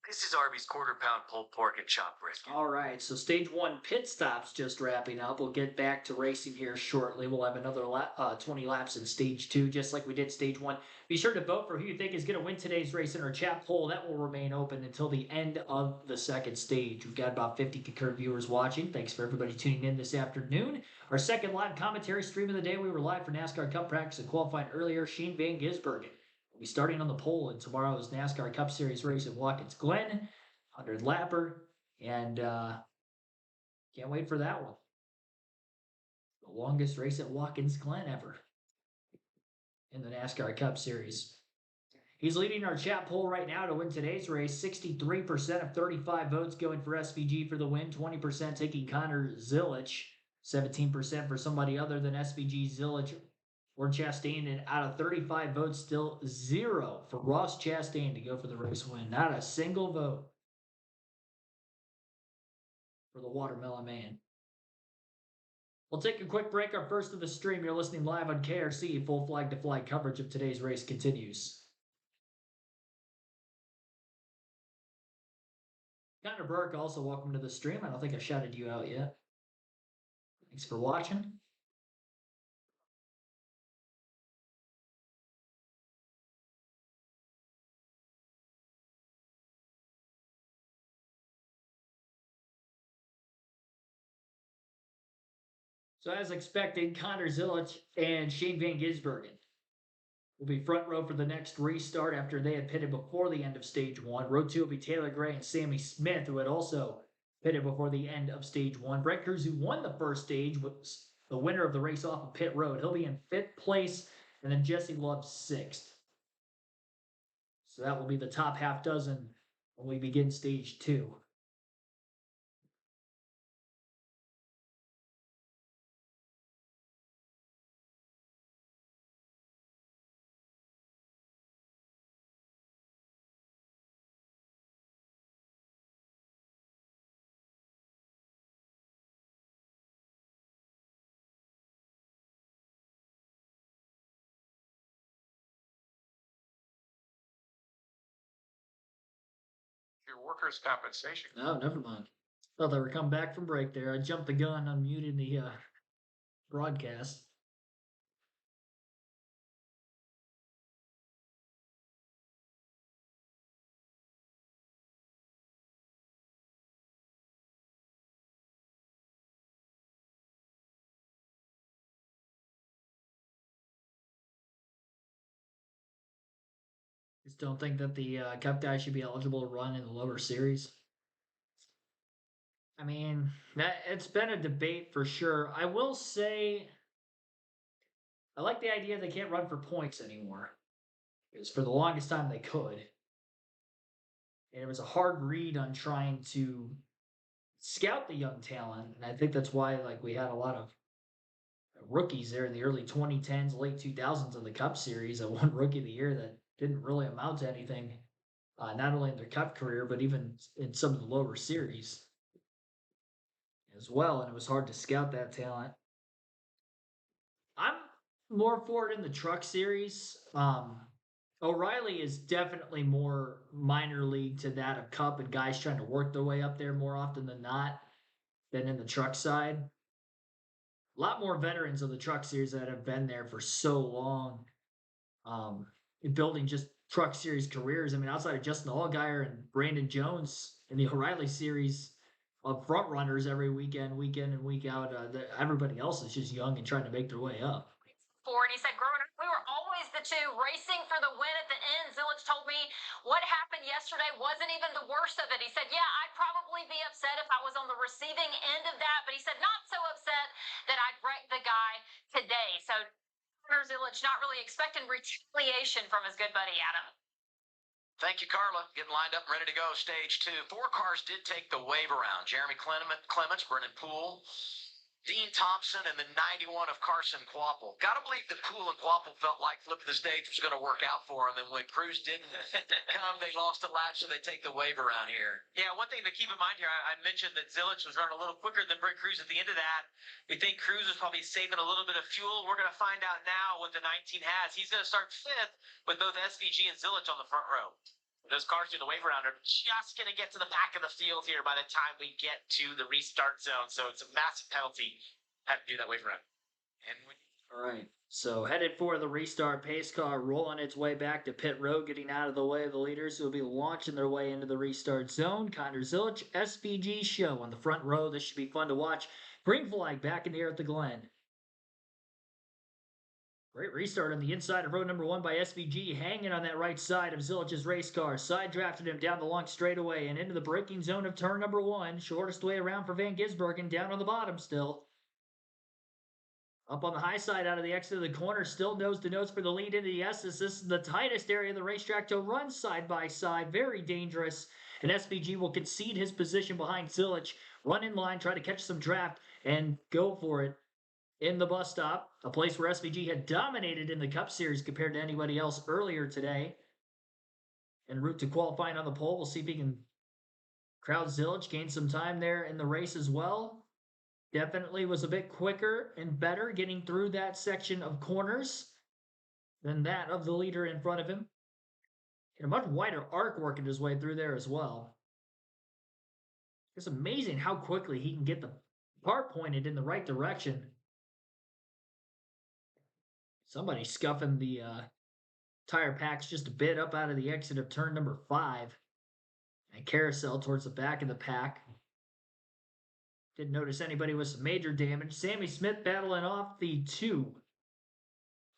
This is Arby's quarter-pound pulled pork and chopped brisket. All right, so stage 1 pit stops just wrapping up. We'll get back to racing here shortly. We'll have another 20 laps in stage 2, just like we did stage 1. Be sure to vote for who you think is going to win today's race in our chat poll. That will remain open until the end of the second stage. We've got about 50 concurrent viewers watching. Thanks for everybody tuning in this afternoon. Our second live commentary stream of the day. We were live for NASCAR Cup practice and qualifying earlier. Shane Van Gisbergen will be starting on the pole in tomorrow's NASCAR Cup Series race at Watkins Glen. 100 lapper, and can't wait for that one. The longest race at Watkins Glen ever in the NASCAR Cup Series. He's leading our chat poll right now to win today's race. 63% of 35 votes going for SVG for the win. 20% taking Connor Zilic. 17% for somebody other than SVG, Zilic, or Chastain. And out of 35 votes, still 0 for Ross Chastain to go for the race win. Not a single vote for the Watermelon Man. We'll take a quick break. Our first of the stream. You're listening live on KRC. Full flag-to-flag coverage of today's race continues. Connor Burke, also welcome to the stream. I don't think I shouted you out yet. Thanks for watching. So as expected, Connor Zilic and Shane Van Gisbergen will be front row for the next restart after they had pitted before the end of stage 1. Row 2 will be Taylor Gray and Sammy Smith, who had also pitted before the end of stage 1. Brett Cruz, who won the first stage, was the winner of the race off of pit road. He'll be in 5th place, and then Jesse Love 6th. So that will be the top half dozen when we begin stage 2. Your workers' compensation. Oh, never mind. Thought they were coming back from break there. I jumped the gun, unmuted the broadcast. Just don't think that the Cup guys should be eligible to run in the lower series. I mean, it's been a debate for sure. I will say, I like the idea they can't run for points anymore. Because for the longest time they could. And it was a hard read on trying to scout the young talent. And I think that's why we had a lot of rookies there in the early 2010s, late 2000s of the Cup Series. I won Rookie of the Year that didn't really amount to anything, not only in their Cup career, but even in some of the lower series. as well, and it was hard to scout that talent. I'm more for it in the truck series. O'Reilly is definitely more minor league to that of Cup and guys trying to work their way up there more often than not than in the truck side. A lot more veterans of the truck series that have been there for so long, in building just truck series careers. I mean, outside of Justin Allgaier and Brandon Jones in the O'Reilly series of front runners every weekend, week in and week out, everybody else is just young and trying to make their way up. And he said, growing up, we were always the two racing for the win at the end. Zilich told me what happened yesterday wasn't even the worst of it. He said, yeah, I'd probably be upset if I was on the receiving end of that, but he said, not so upset that I'd wreck the guy today. So Zilich not really expecting retaliation from his good buddy Adam. Thank you, Carla. Getting lined up and ready to go. Stage 2. 4 cars did take the wave around. Jeremy Clements, Brennan Poole, Dean Thompson, and the 91 of Carson Quapple. Gotta believe that Poole and Quapple felt like flipping the stage was going to work out for them, and when Cruz didn't come, they lost a lap, so they take the wave around here. Yeah, one thing to keep in mind here, I mentioned that Zilich was running a little quicker than Brent Cruz at the end of that. We think Cruz is probably saving a little bit of fuel. We're going to find out now what the 19 has. He's going to start 5th with both SVG and Zilich on the front row. Those cars through the wave around are just going to get to the back of the field here by the time we get to the restart zone. So it's a massive penalty. Have to do that wave around. All right. So headed for the restart. Pace car rolling its way back to pit road, getting out of the way of the leaders who will be launching their way into the restart zone. Connor Zilich, SVG show on the front row. This should be fun to watch. Green flag back in the air at the Glen. Great restart on the inside of row number 1 by SVG, hanging on that right side of Zilich's race car. Side drafted him down the long straightaway and into the braking zone of turn number 1. Shortest way around for Van Gisbergen, down on the bottom still. Up on the high side out of the exit of the corner, still nose to nose for the lead into the S's. This is the tightest area of the racetrack to run side by side. Very dangerous. And SVG will concede his position behind Zilich, run in line, try to catch some draft, and go for it in the bus stop. A place where SVG had dominated in the Cup Series compared to anybody else earlier today. En route to qualifying on the pole, we'll see if he can crowd Zilich, gain some time there in the race as well. Definitely was a bit quicker and better getting through that section of corners than that of the leader in front of him. And a much wider arc working his way through there as well. It's amazing how quickly he can get the car pointed in the right direction. Somebody scuffing the tire packs just a bit up out of the exit of turn number 5. And carousel towards the back of the pack. Didn't notice anybody with some major damage. Sammy Smith battling off the 2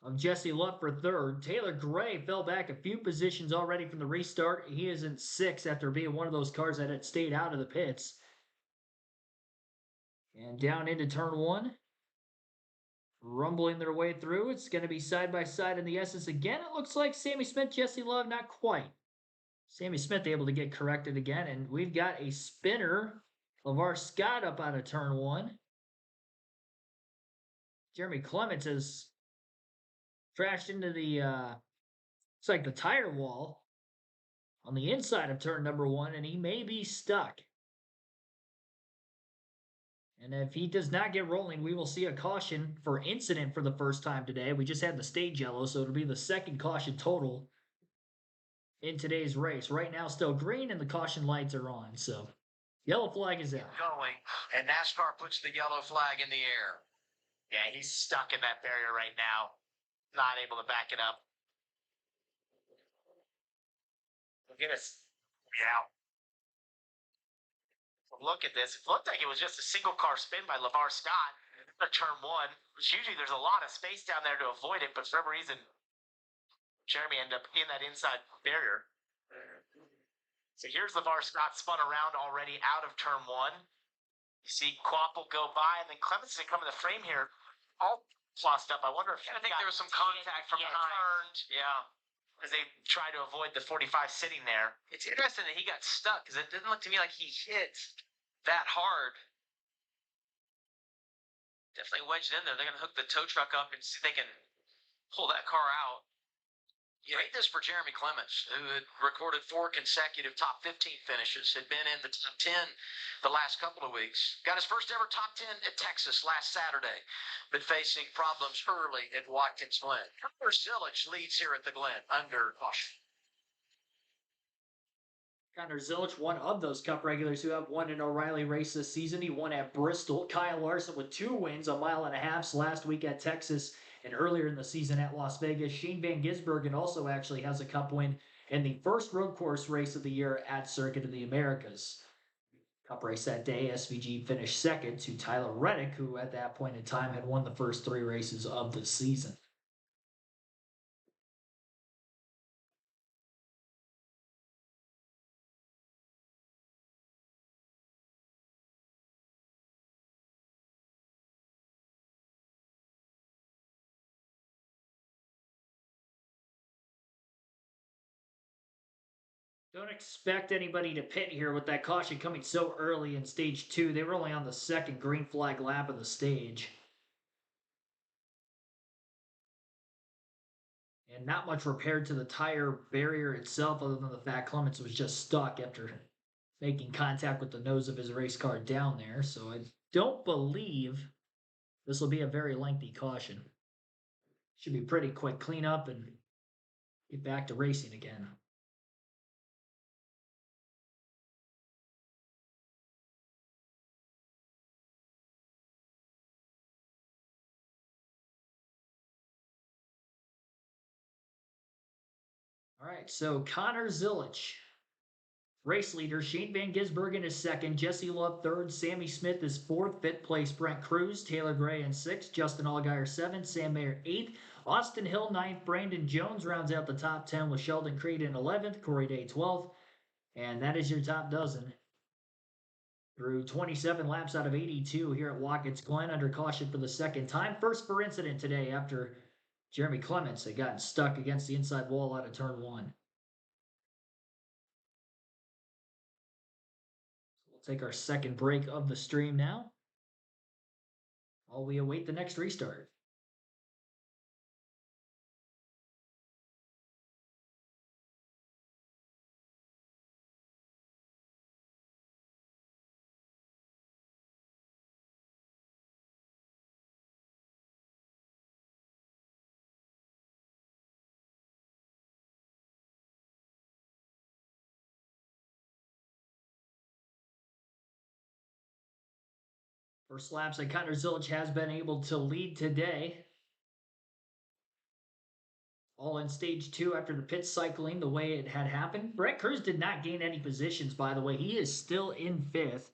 of Jesse Luff for 3rd. Taylor Gray fell back a few positions already from the restart. He is in 6th after being one of those cars that had stayed out of the pits. And down into turn 1. Rumbling their way through. It's going to be side by side in the S's again. It looks like Sammy Smith, Jesse Love, not quite. Sammy Smith able to get corrected again. And we've got a spinner. LeVar Scott up out of turn 1. Jeremy Clements has trashed into the, it's like the tire wall on the inside of turn number 1, and he may be stuck. And if he does not get rolling, we will see a caution for incident for the first time today. We just had the stage yellow, so it'll be the 2nd caution total in today's race. Right now, still green, and the caution lights are on, so yellow flag is out. Going, and NASCAR puts the yellow flag in the air. Yeah, he's stuck in that barrier right now. Not able to back it up. Look at us. Yeah. Look at this. It looked like it was just a single car spin by LeVar Scott at turn 1. Usually there's a lot of space down there to avoid it, but for some reason, Jeremy ended up in that inside barrier. So here's LeVar Scott spun around already out of turn 1. You see Quapple go by, and then Clemens come in the frame here, all flossed up. I wonder if I think there was some contact from behind. Yeah, as they try to avoid the 45 sitting there. It's interesting that he got stuck because it didn't look to me like he hit that hard. Definitely wedged in there. They're going to hook the tow truck up and see if they can pull that car out. You hate this for Jeremy Clements, who had recorded 4 consecutive top 15 finishes, had been in the top 10 the last couple of weeks. Got his first ever top 10 at Texas last Saturday, but facing problems early at Watkins Glen. Connor Zilic leads here at the Glen under caution. Connor Zilic, one of those Cup regulars who have won an O'Reilly race this season. He won at Bristol. Kyle Larson with 2 wins, a mile and a half last week at Texas and earlier in the season at Las Vegas. Shane Van Gisbergen also actually has a Cup win in the first road course race of the year at Circuit of the Americas. Cup race that day, SVG finished second to Tyler Reddick, who at that point in time had won the first 3 races of the season. Don't expect anybody to pit here with that caution coming so early in stage 2. They were only on the second green flag lap of the stage. And not much repaired to the tire barrier itself, other than the fact Clements was just stuck after making contact with the nose of his race car down there. So I don't believe this will be a very lengthy caution. Should be pretty quick cleanup and get back to racing again. All right, so Connor Zilic, race leader. Shane Van Gisbergen is second. Jesse Love third. Sammy Smith is fourth. Fifth place, Brent Cruz. Taylor Gray in sixth. Justin Allgaier seventh. Sam Mayer eighth. Austin Hill ninth. Brandon Jones rounds out the top 10 with Sheldon Creed in 11th. Corey Day 12th. And that is your top dozen. Through 27 laps out of 82 here at Watkins Glen under caution for the second time. First for incident today after Jeremy Clements had gotten stuck against the inside wall out of turn 1. We'll take our second break of the stream now, while we await the next restart. First laps that Connor Zilic has been able to lead today. All in stage 2 after the pit cycling the way it had happened. Brent Cruz did not gain any positions, by the way. He is still in 5th.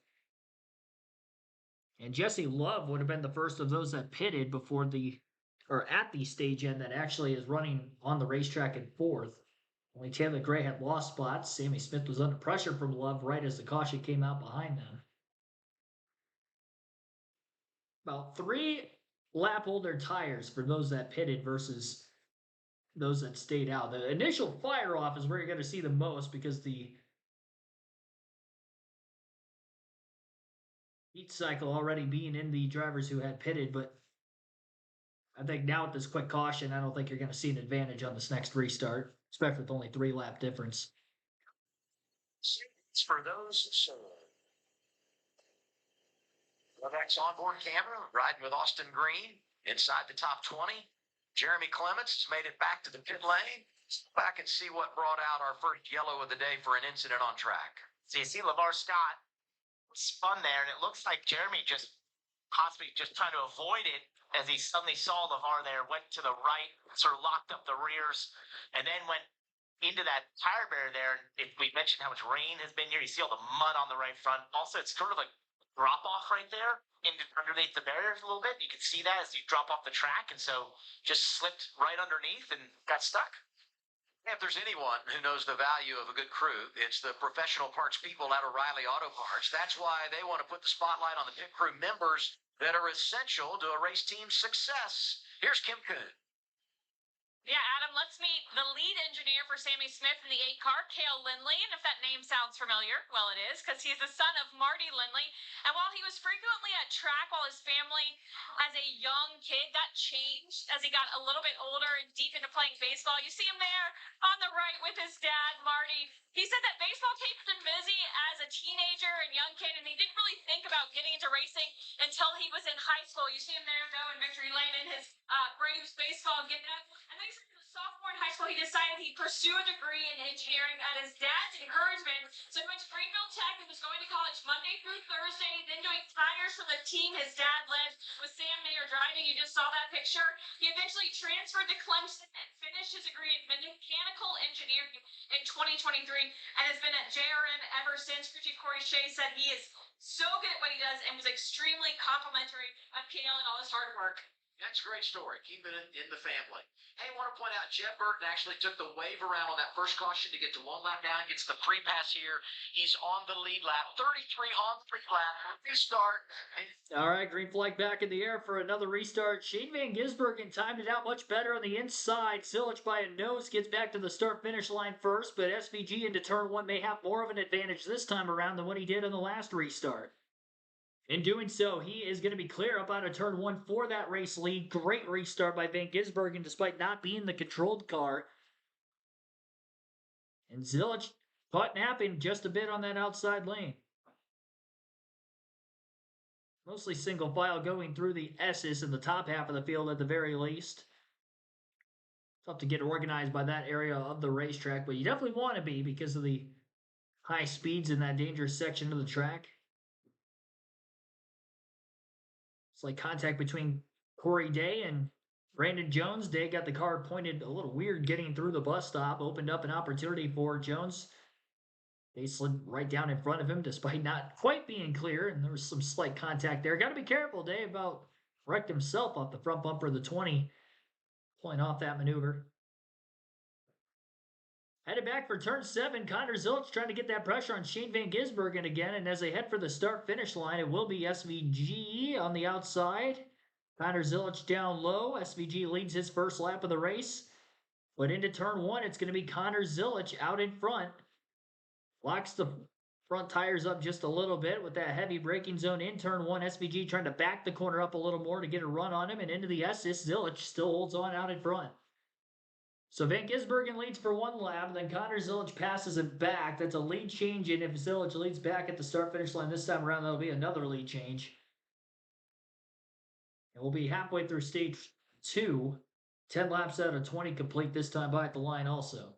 And Jesse Love would have been the first of those that pitted before at the stage end that actually is running on the racetrack in 4th. Only Taylor Gray had lost spots. Sammy Smith was under pressure from Love right as the caution came out behind them. About 3 lap holder tires for those that pitted versus those that stayed out. The initial fire off is where you're going to see the most because the heat cycle already being in the drivers who had pitted, but I think now with this quick caution, I don't think you're going to see an advantage on this next restart, especially with only 3 lap difference. It's for those WebEx onboard camera riding with Austin Green inside the top 20. Jeremy Clements has made it back to the pit lane. Let's go back and see what brought out our first yellow of the day for an incident on track. So you see LeVar Scott spun there, and it looks like Jeremy just possibly just trying to avoid it as he suddenly saw LeVar there, went to the right, sort of locked up the rears, and then went into that tire barrier there. If we mentioned how much rain has been here, you see all the mud on the right front. Also, it's sort of a drop off right there underneath the barriers a little bit. You can see that as you drop off the track, and so just slipped right underneath and got stuck. If there's anyone who knows the value of a good crew, it's the professional parts people at O'Reilly Auto Parts. That's why they want to put the spotlight on the pit crew members that are essential to a race team's success. Here's Kim Kuhn. Yeah, Adam, let's meet the lead engineer for Sammy Smith in the 8 car, Cale Lindley. And if that name sounds familiar, well, it is, because he's the son of Marty Lindley. And while he was frequently at track while his family, as a young kid, that changed as he got a little bit older and deep into playing baseball. You see him there on the right with his dad, Marty. He said that baseball kept him busy as a teenager and young kid, and he didn't really think about getting into racing until he was in high school. You see him there, though, in Victory Lane in his Braves baseball getup. And then he said he was a sophomore in high school, he decided he'd pursue a degree in engineering at his dad's encouragement. So he went to Greenville Tech and was going to college Monday through Thursday, then doing tires for the team his dad led with Sam Mayer driving. You just saw that picture. He eventually transferred to Clemson and finished his degree in mechanical engineering in 2023 and has been at JRM ever since. Crew Chief Corey Shea said he is so good at what he does and was extremely complimentary of Cale and all his hard work. That's a great story. Keeping it in the family. Hey, I want to point out, Jeff Burton actually took the wave around on that first caution to get to 1 lap down, gets the free pass here. He's on the lead lap, 33 on the free lap. Restart. All right, green flag back in the air for another restart. Shane Van Gisbergen timed it out much better on the inside. Silich by a nose gets back to the start-finish line first, but SVG into turn 1 may have more of an advantage this time around than what he did on the last restart. In doing so, he is going to be clear up out of turn 1 for that race lead. Great restart by Van Gisbergen despite not being the controlled car. And Zilich caught napping just a bit on that outside lane. Mostly single file going through the S's in the top half of the field at the very least. Tough to get organized by that area of the racetrack, but you definitely want to be because of the high speeds in that dangerous section of the track. It's like contact between Corey Day and Brandon Jones. Day got the car pointed a little weird getting through the bus stop, opened up an opportunity for Jones. They slid right down in front of him despite not quite being clear, and there was some slight contact there. Got to be careful, Day, about wrecked himself off the front bumper of the 20, pulling off that maneuver. Headed back for turn 7, Connor Zilich trying to get that pressure on Shane Van Gisbergen again, and as they head for the start-finish line, it will be SVG on the outside. Connor Zilich down low. SVG leads his first lap of the race, but into turn 1, it's going to be Connor Zilich out in front. Locks the front tires up just a little bit with that heavy braking zone in turn 1. SVG trying to back the corner up a little more to get a run on him, and into the S's, Zilich still holds on out in front. So Van Gisbergen leads for 1 lap, and then Connor Zilich passes him back. That's a lead change, and if Zilich leads back at the start-finish line this time around, that'll be another lead change. And we'll be halfway through stage 2. 10 laps out of 20 complete this time by at the line also.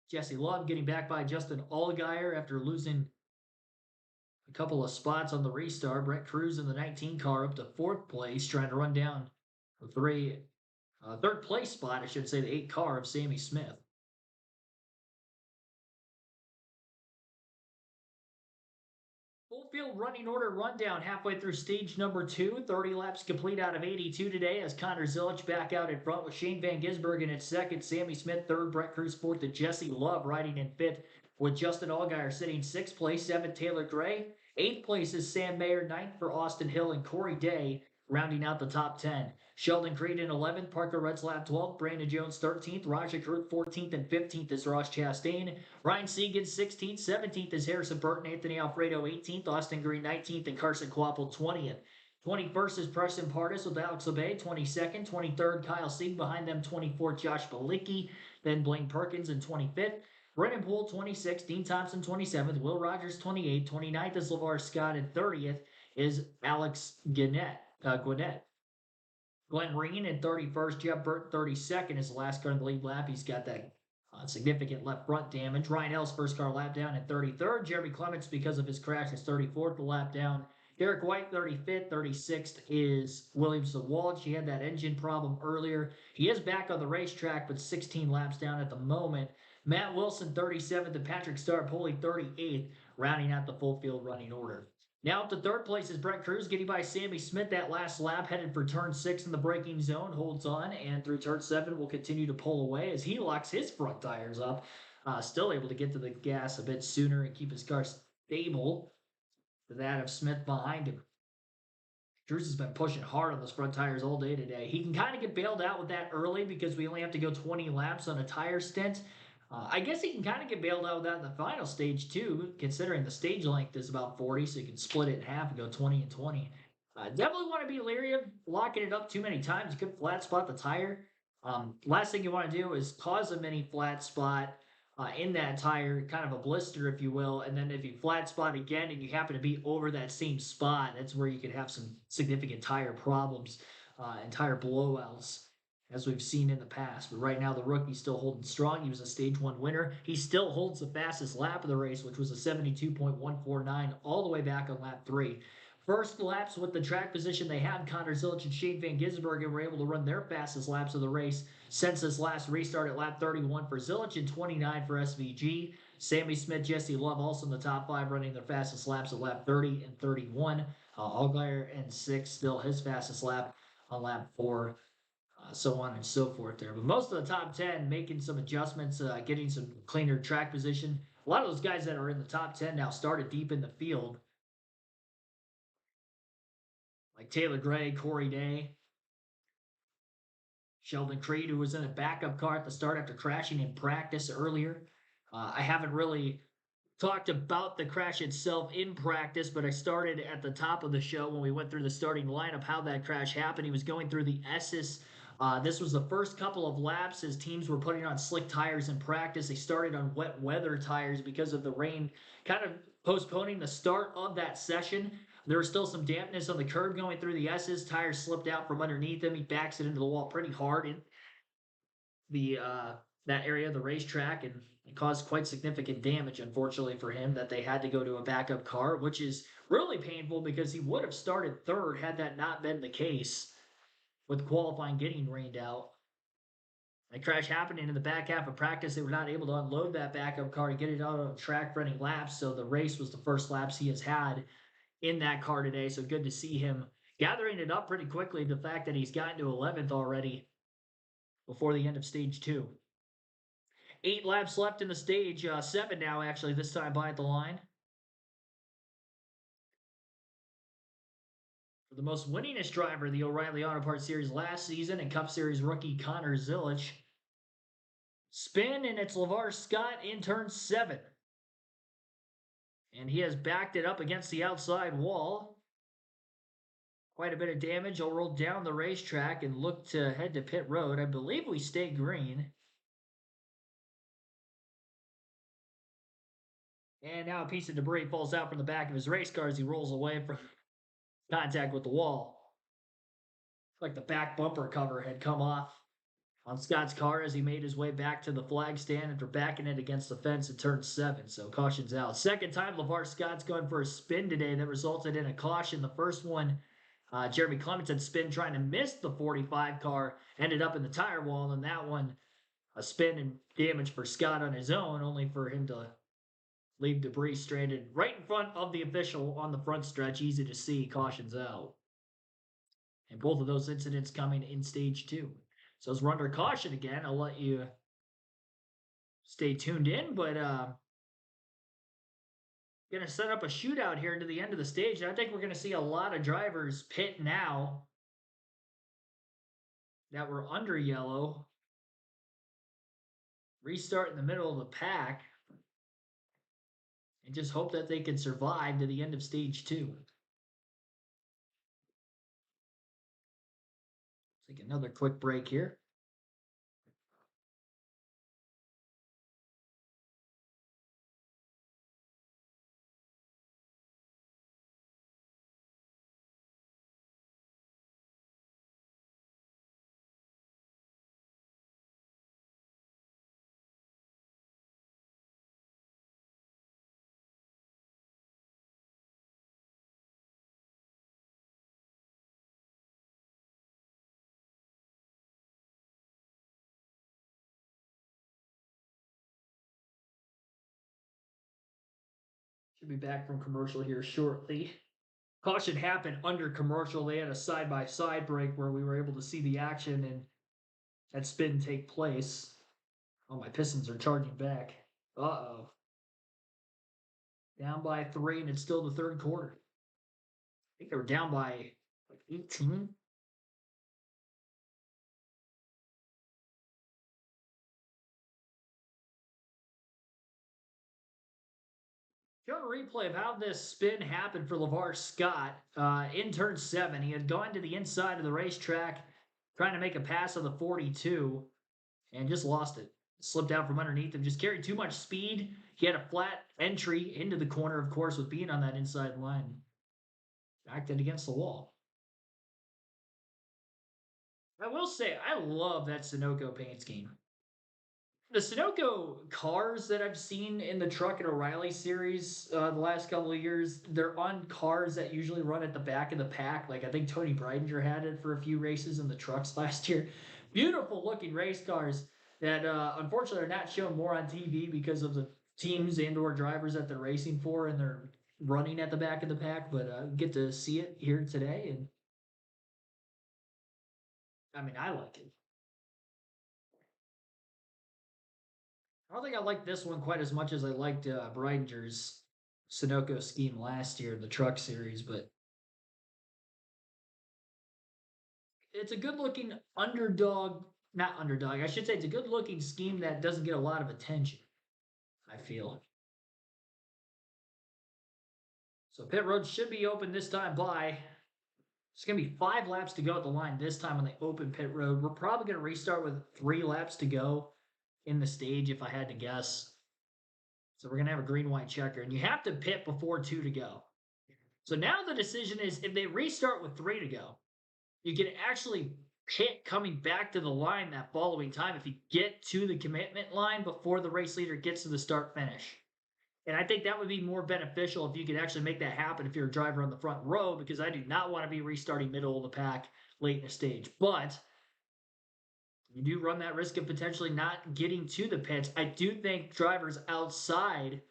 Jesse Love getting back by Justin Allgaier after losing a couple of spots on the restart. Brett Cruz in the 19 car up to 4th place, trying to run down the third place spot, I should say, the 8 car of Sammy Smith. Full field running order rundown halfway through stage number 2. 30 laps complete out of 82 today as Connor Zilich back out in front with Shane Van Gisbergen in 2nd, Sammy Smith 3rd, Brett Cruz 4th, and Jesse Love riding in 5th with Justin Allgaier sitting 6th place, 7th Taylor Gray. 8th place is Sam Mayer, 9th for Austin Hill, and Corey Day rounding out the top 10. Sheldon Creed in 11th, Parker Retzlaff 12th, Brandon Jones 13th, Raja Krut 14th, and 15th is Ross Chastain. Ryan Segan 16th, 17th is Harrison Burton, Anthony Alfredo 18th, Austin Green 19th, and Carson Kvapil 20th. 21st is Preston Pardis with Alex LeBay, 22nd, 23rd, Kyle Sieg, behind them 24th, Josh Balicki, then Blaine Perkins in 25th. Brennan Poole 26th, Dean Thompson 27th, Will Rogers 28th, 29th is LeVar Scott, and 30th is Alex Gwinnett. Glen Reen in 31st, Jeff Burton 32nd is the last car in the lead lap. He's got that significant left front damage. Ryan Ellis first car lap down in 33rd. Jeremy Clements, because of his crash, is 34th the lap down. Derek White 35th. 36th is Williamson Walsh. He had that engine problem earlier. He is back on the racetrack, but 16 laps down at the moment. Matt Wilson 37th and Patrick Starpoli 38th, rounding out the full field running order. Now up to 3rd place is Brett Cruz, getting by Sammy Smith that last lap, headed for turn 6 in the braking zone, holds on, and through turn 7 will continue to pull away as he locks his front tires up. Still able to get to the gas a bit sooner and keep his car stable to that of Smith behind him. Drews has been pushing hard on those front tires all day today. He can kind of get bailed out with that early because we only have to go 20 laps on a tire stint. I guess he can kind of get bailed out with that in the final stage too, considering the stage length is about 40, so you can split it in half and go 20 and 20. Definitely want to be leery of locking it up too many times. You could flat spot the tire. Last thing you want to do is cause a mini flat spot in that tire, kind of a blister, if you will. And then if you flat spot again and you happen to be over that same spot, that's where you could have some significant tire problems and tire blowouts, as we've seen in the past. But right now, the rookie's still holding strong. He was a stage 1 winner. He still holds the fastest lap of the race, which was a 72.149 all the way back on lap 3. First laps with the track position they had, Connor Zilic and Shane Van Gisbergen were able to run their fastest laps of the race since this last restart at lap 31 for Zilic and 29 for SVG. Sammy Smith, Jesse Love also in the top 5 running their fastest laps at lap 30 and 31. Allgaier in 6, still his fastest lap on lap 4. So on and so forth there. But most of the top 10 making some adjustments, getting some cleaner track position. A lot of those guys that are in the top 10 now started deep in the field, like Taylor Gray, Corey Day, Sheldon Creed, who was in a backup car at the start after crashing in practice earlier. I haven't really talked about the crash itself in practice, but I started at the top of the show when we went through the starting lineup, how that crash happened. He was going through the S's. This was the first couple of laps as teams were putting on slick tires in practice. They started on wet weather tires because of the rain, kind of postponing the start of that session. There was still some dampness on the curb going through the S's. Tires slipped out from underneath him. He backs it into the wall pretty hard in the that area of the racetrack, and it caused quite significant damage, unfortunately for him, that they had to go to a backup car, which is really painful because he would have started third had that not been the case, with qualifying getting rained out. That crash happening in the back half of practice. They were not able to unload that backup car and get it out on the track for any laps, so the race was the first laps he has had in that car today. So good to see him gathering it up pretty quickly. The fact that he's gotten to 11th already before the end of stage 2. 8 laps left in the stage, 7 now actually, this time by the line. For the most winningest driver of the O'Reilly Auto Parts Series last season and Cup Series rookie Connor Zilic. Spin, and it's LeVar Scott in turn 7. And he has backed it up against the outside wall. Quite a bit of damage. He'll roll down the racetrack and look to head to pit road. I believe we stay green. And now a piece of debris falls out from the back of his race car as he rolls away from contact with the wall. It's like the back bumper cover had come off on Scott's car as he made his way back to the flag stand after backing it against the fence in turn 7. So caution's out. Second time LeVar Scott's going for a spin today that resulted in a caution. The first one, Jeremy Clementon's spin trying to miss the 45 car, ended up in the tire wall. And that one, a spin and damage for Scott on his own, only for him to leave debris stranded right in front of the official on the front stretch. Easy to see. Caution's out. And both of those incidents coming in stage 2. So as we're under caution again, I'll let you stay tuned in, but going to set up a shootout here into the end of the stage. And I think we're going to see a lot of drivers pit now that were under yellow. Restart in the middle of the pack. And just hope that they can survive to the end of stage 2. Take another quick break here. Should be back from commercial here shortly. Caution happened under commercial. They had a side-by-side break where we were able to see the action and that spin take place. Oh, my Pistons are charging back. Uh-oh. Down by 3, and it's still the third quarter. I think they were down by 18. Showing a replay of how this spin happened for LeVar Scott in turn 7. He had gone to the inside of the racetrack trying to make a pass on the 42 and just lost it. Slipped out from underneath him, just carried too much speed. He had a flat entry into the corner, of course, with being on that inside line. Backed it against the wall. I will say, I love that Sunoco paint scheme. The Sunoco cars that I've seen in the Truck and O'Reilly series the last couple of years, they're on cars that usually run at the back of the pack. Like I think Tony Breidinger had it for a few races in the trucks last year. Beautiful looking race cars that unfortunately are not shown more on TV because of the teams and or drivers that they're racing for, and they're running at the back of the pack. But get to see it here today, and I mean, I like it. I don't think I like this one quite as much as I liked Breidinger's Sunoco scheme last year in the Truck Series, but it's a good looking underdog, not underdog, I should say it's a good looking scheme that doesn't get a lot of attention, I feel. So pit road should be open this time by, it's going to be 5 laps to go at the line this time when they open pit road. We're probably going to restart with 3 laps to go in the stage if I had to guess. So we're going to have a green-white checker, and you have to pit before 2 to go. So now the decision is if they restart with 3 to go, you can actually pit coming back to the line that following time if you get to the commitment line before the race leader gets to the start finish. And I think that would be more beneficial if you could actually make that happen if you're a driver on the front row, because I do not want to be restarting middle of the pack late in the stage. But you do run that risk of potentially not getting to the pits. I do think drivers outside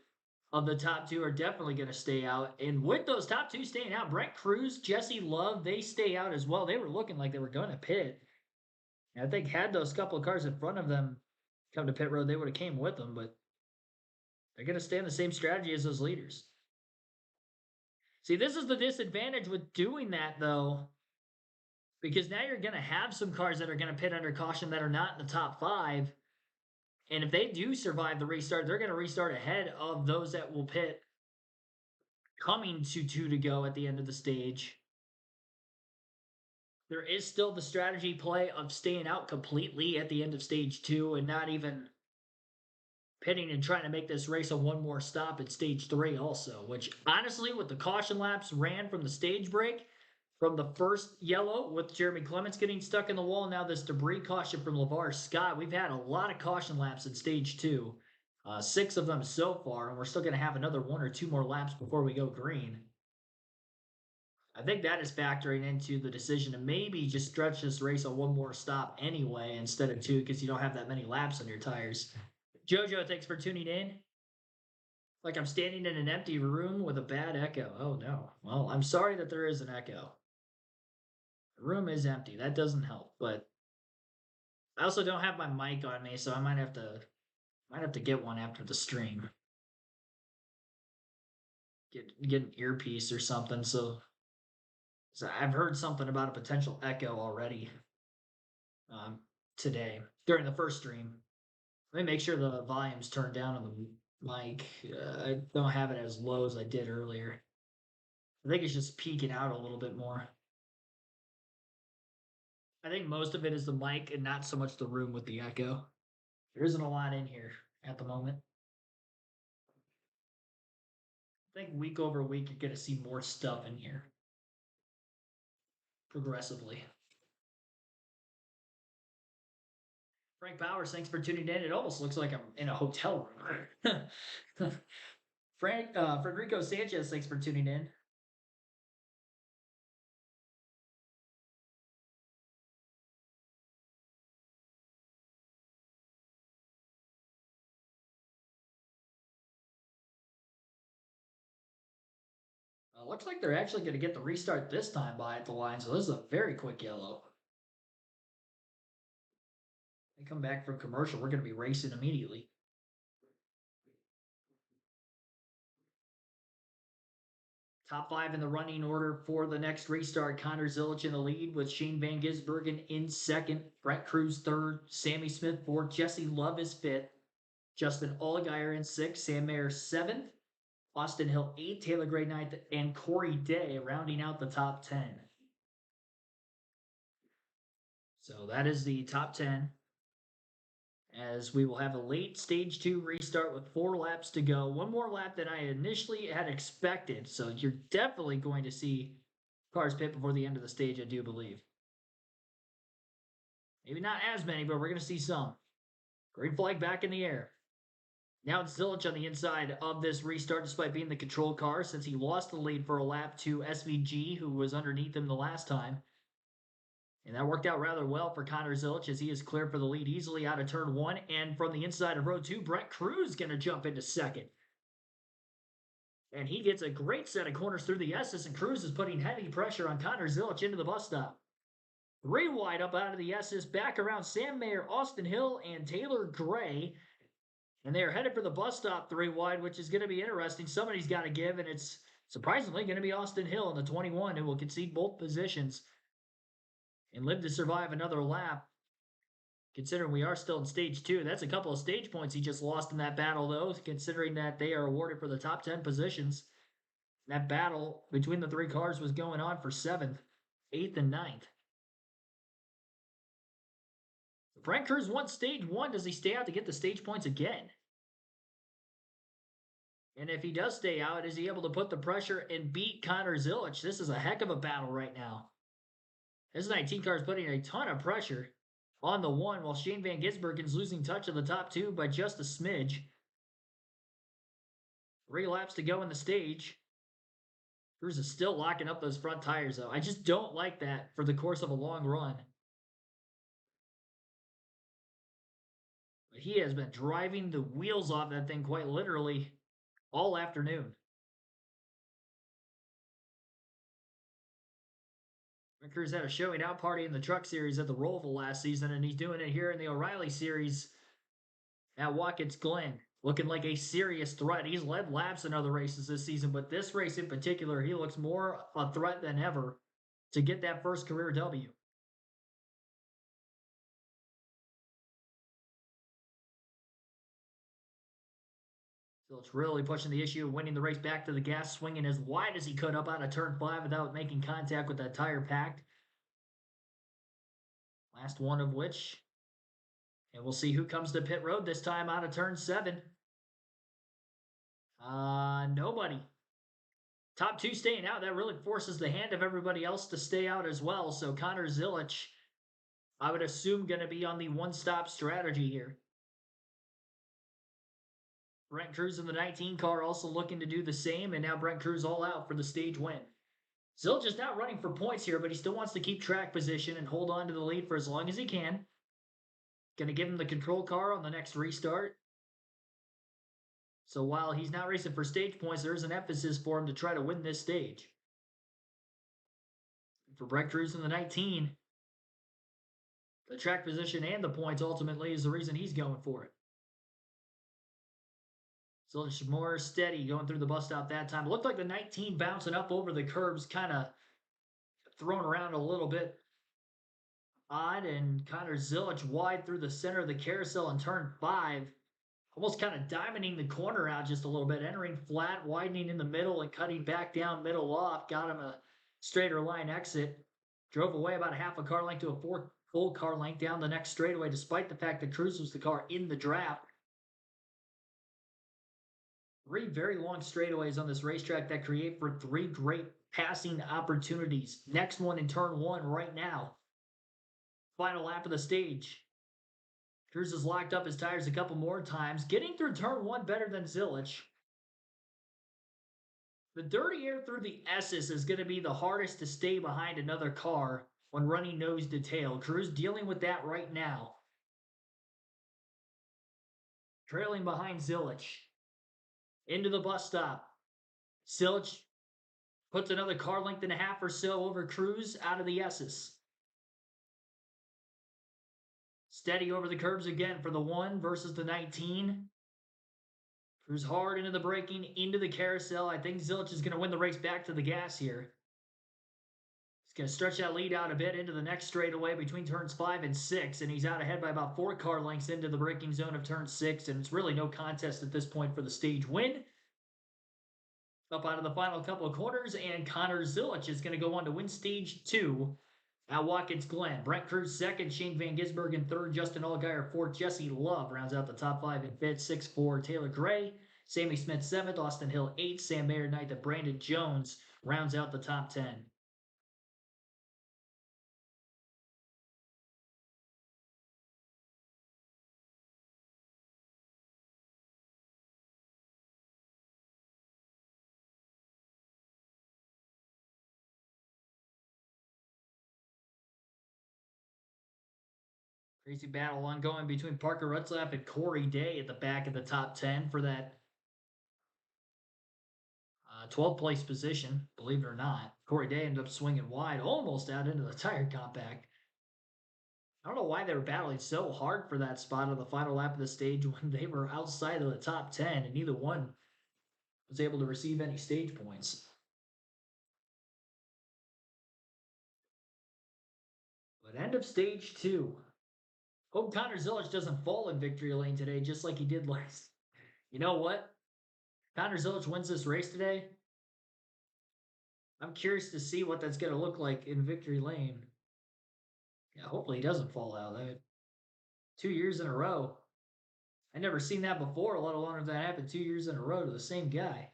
of the top 2 are definitely going to stay out. And with those top 2 staying out, Brent Cruz, Jesse Love, they stay out as well. They were looking like they were going to pit. And I think had those couple of cars in front of them come to pit road, they would have came with them. But they're going to stay on the same strategy as those leaders. See, this is the disadvantage with doing that, though, because now you're going to have some cars that are going to pit under caution that are not in the top 5. And if they do survive the restart, they're going to restart ahead of those that will pit coming to 2 to go at the end of the stage. There is still the strategy play of staying out completely at the end of stage 2 and not even pitting and trying to make this race a one more stop at stage 3 also, which honestly, with the caution laps ran from the stage break, from the first yellow with Jeremy Clements getting stuck in the wall, now this debris caution from LeVar Scott, we've had a lot of caution laps in stage 2, 6 of them so far, and we're still going to have another 1 or 2 more laps before we go green. I think that is factoring into the decision to maybe just stretch this race on one more stop anyway instead of 2, because you don't have that many laps on your tires. Jojo, thanks for tuning in. Like I'm standing in an empty room with a bad echo. Oh no. Well, I'm sorry that there is an echo. The room is empty. That doesn't help, but I also don't have my mic on me, so I might have to get one after the stream. Get an earpiece or something. So I've heard something about a potential echo already today during the first stream. Let me make sure the volume's turned down on the mic. I don't have it as low as I did earlier. I think it's just peaking out a little bit more. I think most of it is the mic and not so much the room with the echo. There isn't a lot in here at the moment. I think week over week, you're going to see more stuff in here. Progressively. Frank Powers, thanks for tuning in. It almost looks like I'm in a hotel room. Federico Sanchez, thanks for tuning in. Looks like they're actually going to get the restart this time by at the line, so this is a very quick yellow. They come back from commercial, we're going to be racing immediately. Top 5 in the running order for the next restart. Connor Zilisch in the lead with Shane Van Gisbergen in second. Brent Cruz third. Sammy Smith fourth. Jesse Love is fifth. Justin Allgaier in sixth. Sam Mayer seventh. Austin Hill eighth. Taylor Gray ninth. And Corey Day rounding out the top 10. So that is the top 10. As we will have a late stage 2 restart with 4 laps to go. One more lap than I initially had expected. So you're definitely going to see cars pit before the end of the stage, I do believe. Maybe not as many, but we're going to see some. Green flag back in the air. Now it's Zilisch on the inside of this restart despite being the control car since he lost the lead for a lap to SVG, who was underneath him the last time. And that worked out rather well for Connor Zilisch as he is clear for the lead easily out of turn 1. And from the inside of row 2, Brent Cruz going to jump into second. And he gets a great set of corners through the S's, and Cruz is putting heavy pressure on Connor Zilisch into the bus stop. 3 wide up out of the S's, back around Sam Mayer, Austin Hill, and Taylor Gray. And they are headed for the bus stop 3 wide, which is going to be interesting. Somebody's got to give, and it's surprisingly going to be Austin Hill in the 21 who will concede both positions and live to survive another lap. Considering we are still in stage 2, that's a couple of stage points he just lost in that battle, though, considering that they are awarded for the top 10 positions. That battle between the 3 cars was going on for 7th, 8th, and 9th. Brent Cruz won stage 1. Does he stay out to get the stage points again? And if he does stay out, is he able to put the pressure and beat Connor Zilisch? This is a heck of a battle right now. This 19 car is putting a ton of pressure on the 1, while Shane Van Gisbergen's losing touch of the top 2 by just a smidge. 3 laps to go in the stage. Cruz is still locking up those front tires, though. I just don't like that for the course of a long run. But he has been driving the wheels off that thing quite literally all afternoon. Cruz had a showing out party in the Truck Series at the Roval last season, and he's doing it here in the O'Reilly Series at Watkins Glen. Looking like a serious threat. He's led laps in other races this season, but this race in particular, he looks more a threat than ever to get that first career W. So it's really pushing the issue of winning the race back to the gas, swinging as wide as he could up out of turn 5 without making contact with that tire pack. Last one of which, and we'll see who comes to pit road this time out of turn 7. Nobody. Top 2 staying out. That really forces the hand of everybody else to stay out as well. So Connor Zilisch, I would assume, going to be on the one-stop strategy here. Brent Cruz in the 19 car also looking to do the same, and now Brent Cruz all out for the stage win. Zilisch is not running for points here, but he still wants to keep track position and hold on to the lead for as long as he can. Going to give him the control car on the next restart. So while he's not racing for stage points, there is an emphasis for him to try to win this stage. For Brent Cruz in the 19, the track position and the points ultimately is the reason he's going for it. So it's more steady going through the bus stop that time. It looked like the 19 bouncing up over the curbs, kind of thrown around a little bit odd, and Connor Zilisch wide through the center of the carousel in turn 5. Almost kind of diamonding the corner out just a little bit, entering flat, widening in the middle, and cutting back down middle off. Got him a straighter line exit. Drove away about a half a car length to a full car length down the next straightaway, despite the fact that Cruz was the car in the draft. 3 very long straightaways on this racetrack that create for 3 great passing opportunities. Next one in turn 1 right now. Final lap of the stage. Cruz has locked up his tires a couple more times, getting through turn 1 better than Zilisch. The dirty air through the S's is going to be the hardest to stay behind another car when running nose to tail. Cruz dealing with that right now. Trailing behind Zilisch. Into the bus stop. Zilisch puts another car length and a half or so over Cruz out of the S's. Steady over the curbs again for the 1 versus the 19. Cruise hard into the braking, into the carousel. I think Zilich is going to win the race back to the gas here. He's going to stretch that lead out a bit into the next straightaway between turns 5 and 6, and he's out ahead by about 4 car lengths into the braking zone of turn 6, and it's really no contest at this point for the stage win. Up out of the final couple of corners, and Connor Zilich is going to go on to win stage 2 at Watkins Glen. Brent Cruz second, Shane Van Gisbergen in third, Justin Allgaier fourth, Jesse Love rounds out the top 5 in fifth, 6 for Taylor Gray, Sammy Smith seventh, Austin Hill eighth, Sam Mayer ninth, and Brandon Jones rounds out the top 10. Crazy battle ongoing between Parker Rutzlaff and Corey Day at the back of the top 10 for that 12th place position, believe it or not. Corey Day ended up swinging wide, almost out into the tire compact. I don't know why they were battling so hard for that spot on the final lap of the stage when they were outside of the top 10, and neither one was able to receive any stage points. But end of stage 2. Hope Connor Zilich doesn't fall in victory lane today, just like he did last. You know what? Connor Zilich wins this race today. I'm curious to see what that's going to look like in victory lane. Yeah, hopefully he doesn't fall out. 2 years in a row. I never seen that before, let alone if that happened 2 years in a row to the same guy.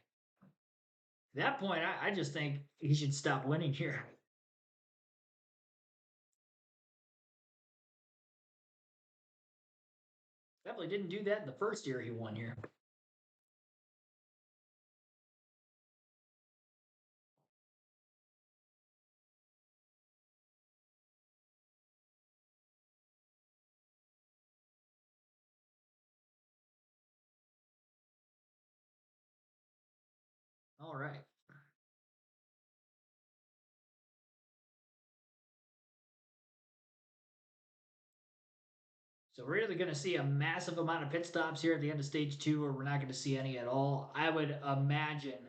At that point, I just think he should stop winning here. Definitely didn't do that in the first year he won here. All right. So we're either going to see a massive amount of pit stops here at the end of stage 2, or we're not going to see any at all. I would imagine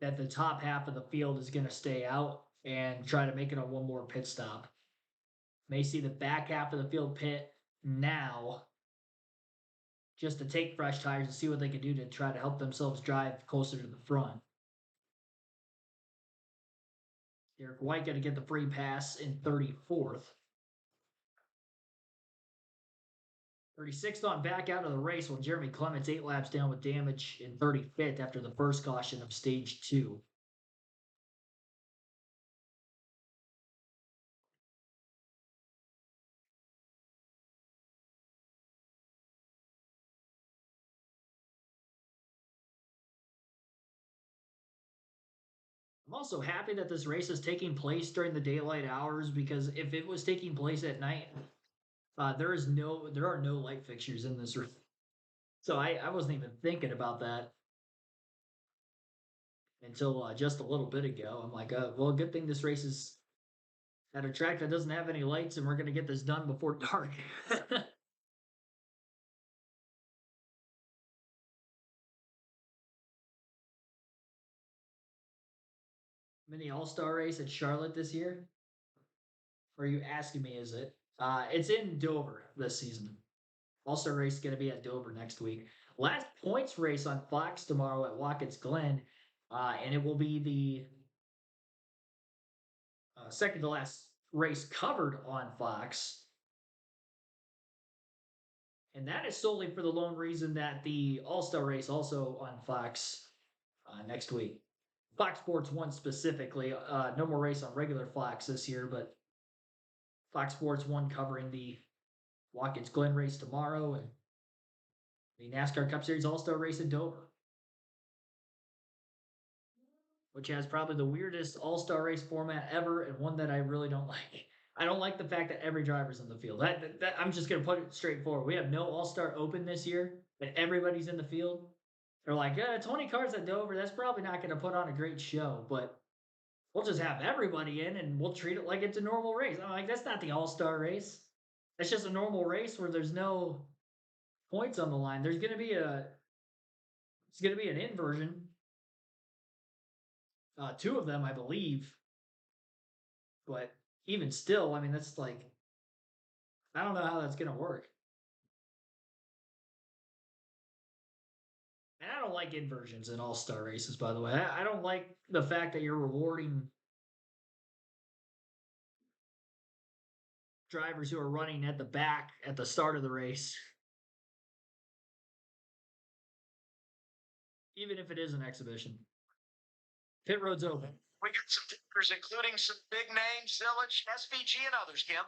that the top half of the field is going to stay out and try to make it on one more pit stop. May see the back half of the field pit now just to take fresh tires and see what they can do to try to help themselves drive closer to the front. Derek White going to get the free pass in 34th. 36th on back out of the race, while Jeremy Clements 8 laps down with damage in 35th after the first caution of stage 2. I'm also happy that this race is taking place during the daylight hours, because if it was taking place at night, there are no light fixtures in this room. So I wasn't even thinking about that until just a little bit ago. I'm like, well, good thing this race is at a track that doesn't have any lights, and we're going to get this done before dark. Mini All-Star race at Charlotte this year? Or are you asking me, is it? It's in Dover this season. All-Star race is going to be at Dover next week. Last points race on Fox tomorrow at Watkins Glen, and it will be the second to last race covered on Fox. And that is solely for the lone reason that the All-Star race also on Fox next week. Fox Sports 1 specifically. No more race on regular Fox this year, but Fox Sports 1 covering the Watkins Glen race tomorrow and the NASCAR Cup Series All-Star race in Dover, which has probably the weirdest All-Star race format ever, and one that I really don't like. I don't like the fact that every driver's in the field. I'm just going to put it straightforward. We have no All-Star Open this year, and everybody's in the field. They're like, 20 cars at Dover, that's probably not going to put on a great show, but we'll just have everybody in, and we'll treat it like it's a normal race. I'm like, that's not the All-Star race. That's just a normal race where there's no points on the line. There's going to be It's going to be an inversion. Two of them, I believe. But even still, I mean, that's like, I don't know how that's going to work. And I don't like inversions in all-star races, by the way. I don't like the fact that you're rewarding drivers who are running at the back at the start of the race. Even if it is an exhibition. Pit road's open. We got some drivers, including some big names, Zillage, SVG, and others, Kim.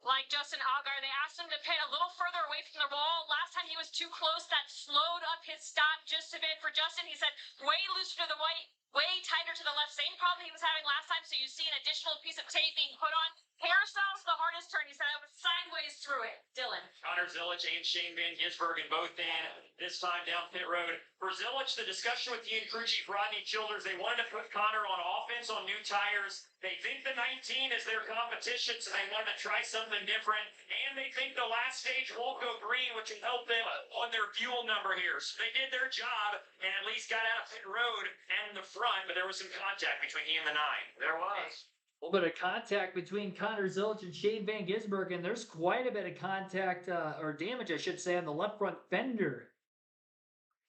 Like Justin Allgaier, they asked him to pit a little further away from the wall. Last time he was too close, that slowed up his stop just a bit. For Justin, he said way looser to the right, way tighter to the left. Same problem he was having last time, so you see an additional piece of tape being put on. Hairstyle's the hardest turn. He said I was sideways through it. Dylan. Connor Zilic and Shane Van Gisbergen both in, this time down pit road. For Zilic, the discussion with Ian crew chief Rodney Childers, they wanted to put Connor on offense on new tires. They think the 19 is their competition, so they wanted to try something different. And they think the last stage won't go green, which will help them on their fuel number here. So they did their job and at least got out of pit road and in the front, but there was some contact between he and the 9. There was. A little bit of contact between Connor Zilic and Shane Van Gisbergen. There's quite a bit of contact, or damage, I should say, on the left front fender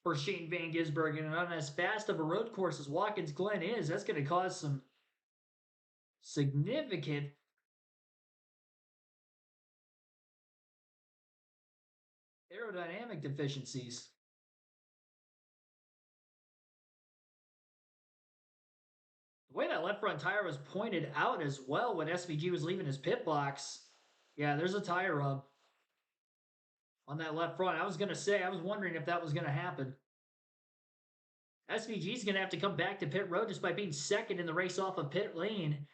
for Shane Van Gisbergen. And on as fast of a road course as Watkins Glen is, that's going to cause some significant aerodynamic deficiencies. The way that left front tire was pointed out as well when SVG was leaving his pit box. Yeah, there's a tire rub on that left front. I was going to say, I was wondering if that was going to happen. SVG's going to have to come back to pit road just by being second in the race off of pit lane.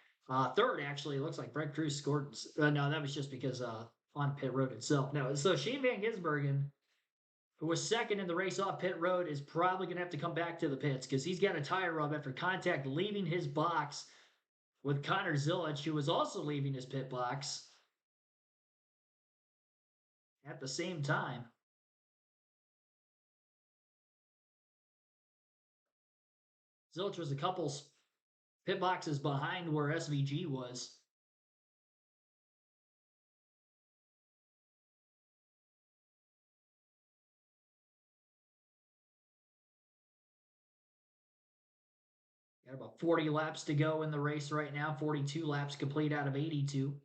Third, actually. It looks like Brett Cruz scored. No, that was just because on pit road itself. No, so Shane Van Gisbergen, who was second in the race off pit road, is probably going to have to come back to the pits because he's got a tire rub after contact leaving his box with Connor Zilic, who was also leaving his pit box at the same time. Zilic was a couple pit boxes behind where SVG was. Got about 40 laps to go in the race right now. 42 laps complete out of 82.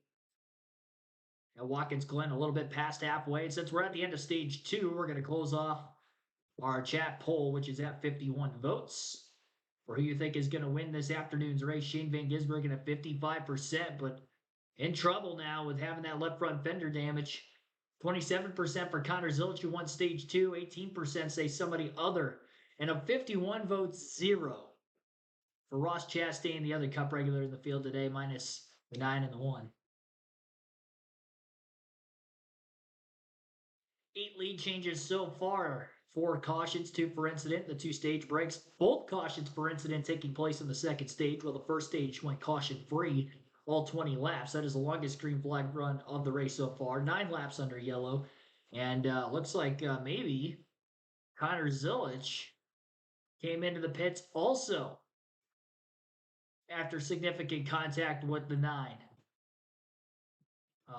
Now Watkins Glen a little bit past halfway. And since we're at the end of stage 2, we're going to close off our chat poll, which is at 51 votes. For who you think is going to win this afternoon's race. Shane Van Gisbergen at 55%, but in trouble now with having that left front fender damage. 27% for Connor Zilic, who won stage 2. 18% say somebody other. And of 51 votes, 0 for Ross Chastain, the other Cup regular in the field today, minus the 9 and the 1. 8 lead changes so far. 4 cautions, 2 for incident, the 2 stage breaks. Both cautions for incident taking place in the second stage, while the first stage went caution-free all 20 laps. That is the longest green flag run of the race so far. 9 laps under yellow. And looks like maybe Connor Zilic came into the pits also after significant contact with the 9.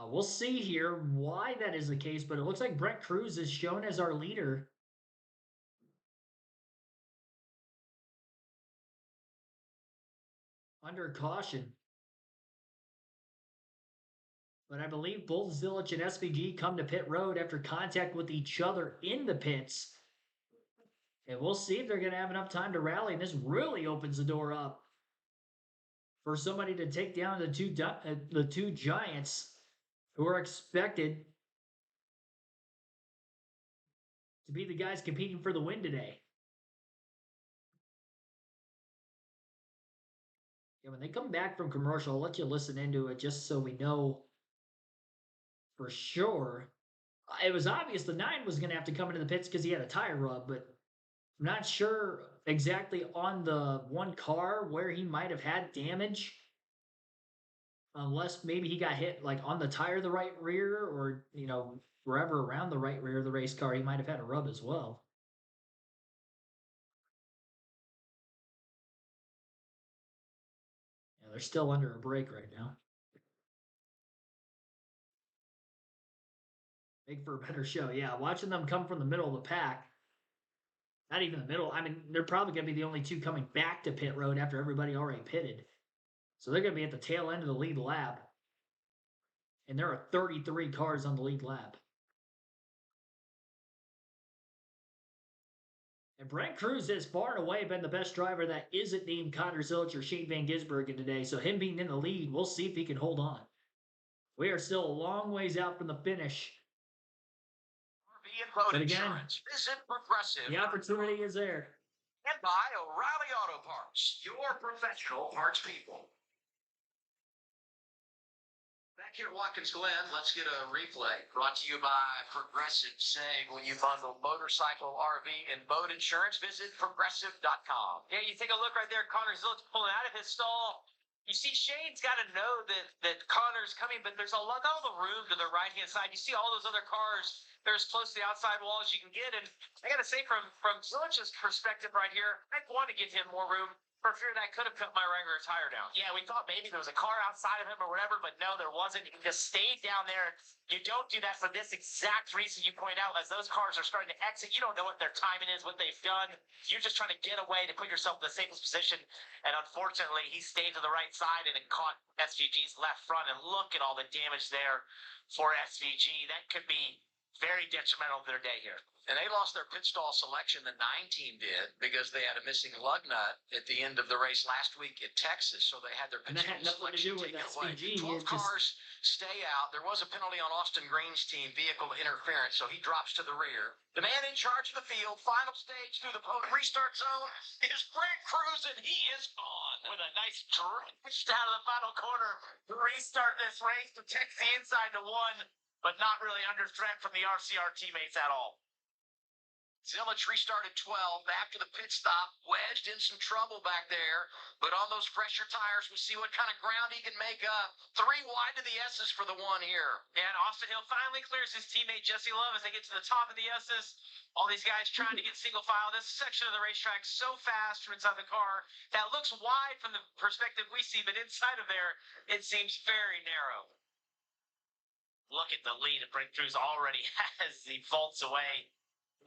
We'll see here why that is the case, but it looks like Brett Cruz is shown as our leader. Under caution. But I believe both Zilic and SVG come to pit road after contact with each other in the pits. And we'll see if they're going to have enough time to rally. And this really opens the door up for somebody to take down the two giants who are expected to be the guys competing for the win today. Yeah, when they come back from commercial, I'll let you listen into it just so we know for sure. It was obvious the 9 was going to have to come into the pits because he had a tire rub, but I'm not sure exactly on the one car where he might have had damage. Unless maybe he got hit like on the tire of the right rear or, wherever around the right rear of the race car, he might have had a rub as well. They're still under a break right now. Make for a better show. Yeah, watching them come from the middle of the pack. Not even the middle. I mean, they're probably going to be the only two coming back to pit road after everybody already pitted. So they're going to be at the tail end of the lead lap. And there are 33 cars on the lead lap. And Brent Cruz has far and away been the best driver that isn't named Connor Zilisch or Shane Van Gisbergen today. So him being in the lead, we'll see if he can hold on. We are still a long ways out from the finish. But again, Visit Progressive. the opportunity is there. And by O'Reilly Auto Parts, your professional parts people. Back here at Watkins, Glen, let's get a replay. Brought to you by Progressive. Saying when you bundle motorcycle, RV, and boat insurance, visit progressive.com. Yeah, you take a look right there. Connor Zilisch pulling out of his stall. You see Shane's got to know that Connor's coming, but there's all the room to the right-hand side. You see all those other cars. They're as close to the outside wall as you can get. And I got to say, from Zilich's perspective right here, I'd want to give him more room for fear that I could have cut my regular tire down. Yeah, we thought maybe there was a car outside of him or whatever, but no, there wasn't. He just stayed down there. You don't do that for this exact reason you point out. As those cars are starting to exit, you don't know what their timing is, what they've done. You're just trying to get away to put yourself in the safest position. And unfortunately, he stayed to the right side and it caught SVG's left front. And look at all the damage there for SVG. That could be very detrimental to their day here. And they lost their pit stall selection, the 9 team did, because they had a missing lug nut at the end of the race last week in Texas. So they had their pit stall selection taken away. 12 cars stay out. There was a penalty on Austin Green's team, vehicle interference, so he drops to the rear. The man in charge of the field, final stage through the restart zone, is Brent Cruz, and he is gone. With a nice drift down to the final corner to restart this race, protects the inside to one, but not really under threat from the RCR teammates at all. Zilisch restarted 12 after the pit stop, wedged in some trouble back there, but on those fresher tires, we'll see what kind of ground he can make up. 3 wide to the S's for the one here. And Austin Hill finally clears his teammate Jesse Love as they get to the top of the S's. All these guys trying to get single file. This section of the racetrack so fast from inside the car that looks wide from the perspective we see, but inside of there, it seems very narrow. Look at the lead that Brent Cruz already has. He vaults away.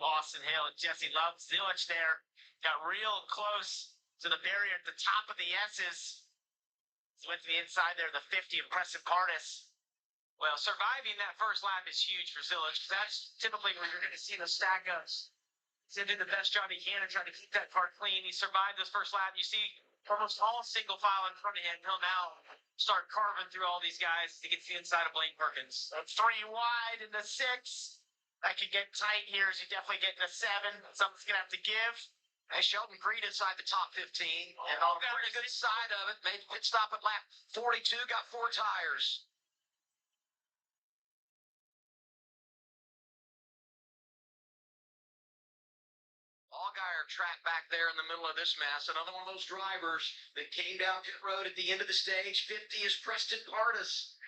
Austin Hill and Jesse Love. Zilisch there got real close to the barrier at the top of the S's. So went to the inside there, the 50, impressive Cardis. Well, surviving that first lap is huge for Zilisch. That's typically where you're going to see the stack ups. He did the best job he can and tried to keep that car clean. He survived this first lap. You see almost all single file in front of him. He'll now start carving through all these guys to get to the inside of Blaine Perkins. So 3 wide into 6. That could get tight here as you definitely get to 7. Something's going to have to give. Hey, Sheldon Creed inside the top 15. And on the pretty good side of it, made pit stop at lap 42, got 4 tires. Allgaier trapped back there in the middle of this mess. Another one of those drivers that came down pit road at the end of the stage. 50 is Preston Pardis.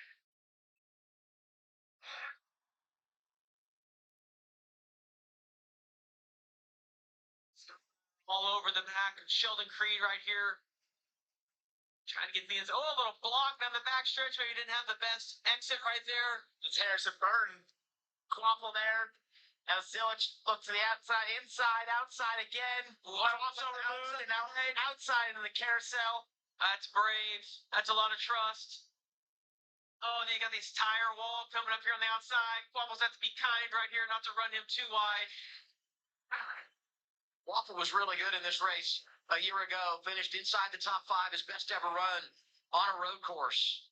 All over the back of Sheldon Creed right here. Trying to get the inside. Oh, a little block down the back stretch. Maybe didn't have the best exit right there. It's Harrison Burton. Quaffle there. Now Zilisch looks to the outside, inside, outside again. Crossover move, and now outside into the carousel. That's brave. That's a lot of trust. Oh, and you got these tire wall coming up here on the outside. Quaffles have to be kind right here, not to run him too wide. Waffle was really good in this race a year ago. Finished inside the top 5, his best ever run on a road course.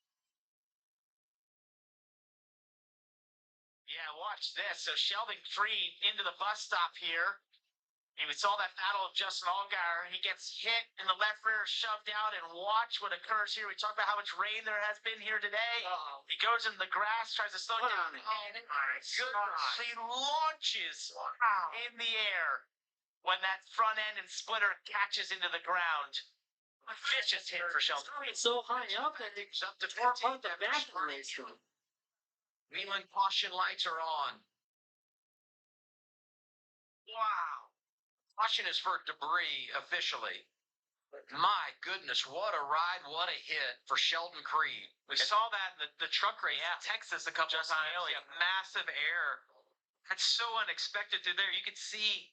Yeah, watch this. So Sheldon Creed into the bus stop here. And we saw that battle of Justin Allgaier. He gets hit in the left rear, shoved out, and watch what occurs here. We talked about how much rain there has been here today. He goes in the grass, tries to slow it down. And he launches in the air when that front end and splitter catches into the ground. A vicious hit for Sheldon. It's so high up that it's Up to far 15. the back of the racetrack. Wheeling caution lights are on. Wow. Caution is for debris officially. My goodness, what a ride, what a hit for Sheldon Creed. We saw that in the truck race in Texas a couple Justin times. Haley. Massive air. That's so unexpected through there. You could see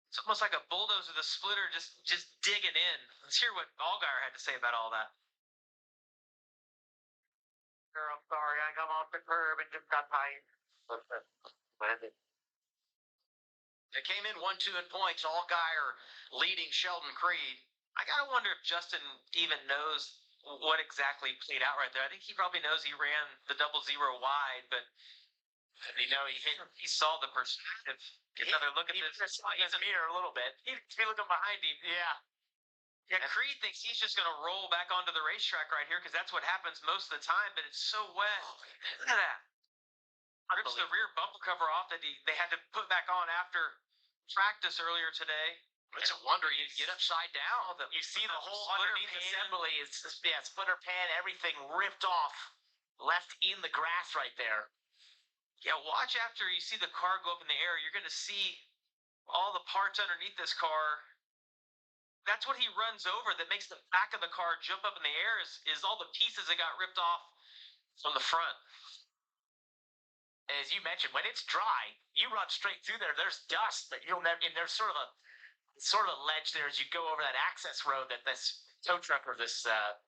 it's almost like a bulldozer, the splitter just digging in. Let's hear what Allgaier had to say about all that. Sir, I'm sorry. I come off the curb and just got tight. They came in 1-2 in points, Allgaier leading Sheldon Creed. I gotta wonder if Justin even knows what exactly played out right there. I think he probably knows he ran the 0-0 wide, but he saw the perspective. Get another look at this. He's a mirror a little bit. He'd be looking behind him. Yeah. Yeah, Creed thinks he's just going to roll back onto the racetrack right here because that's what happens most of the time, but it's so wet. Look at that. Rips the rear bumper cover off that they had to put back on after practice earlier today. It's a wonder you get upside down. You see the whole underneath assembly is splitter pan, everything ripped off, left in the grass right there. Yeah, watch after you see the car go up in the air. You're going to see all the parts underneath this car. That's what he runs over that makes the back of the car jump up in the air is all the pieces that got ripped off from the front. As you mentioned, when it's dry, you run straight through there. There's dust that you'll never. And there's sort of a ledge there as you go over that access road that this tow truck or this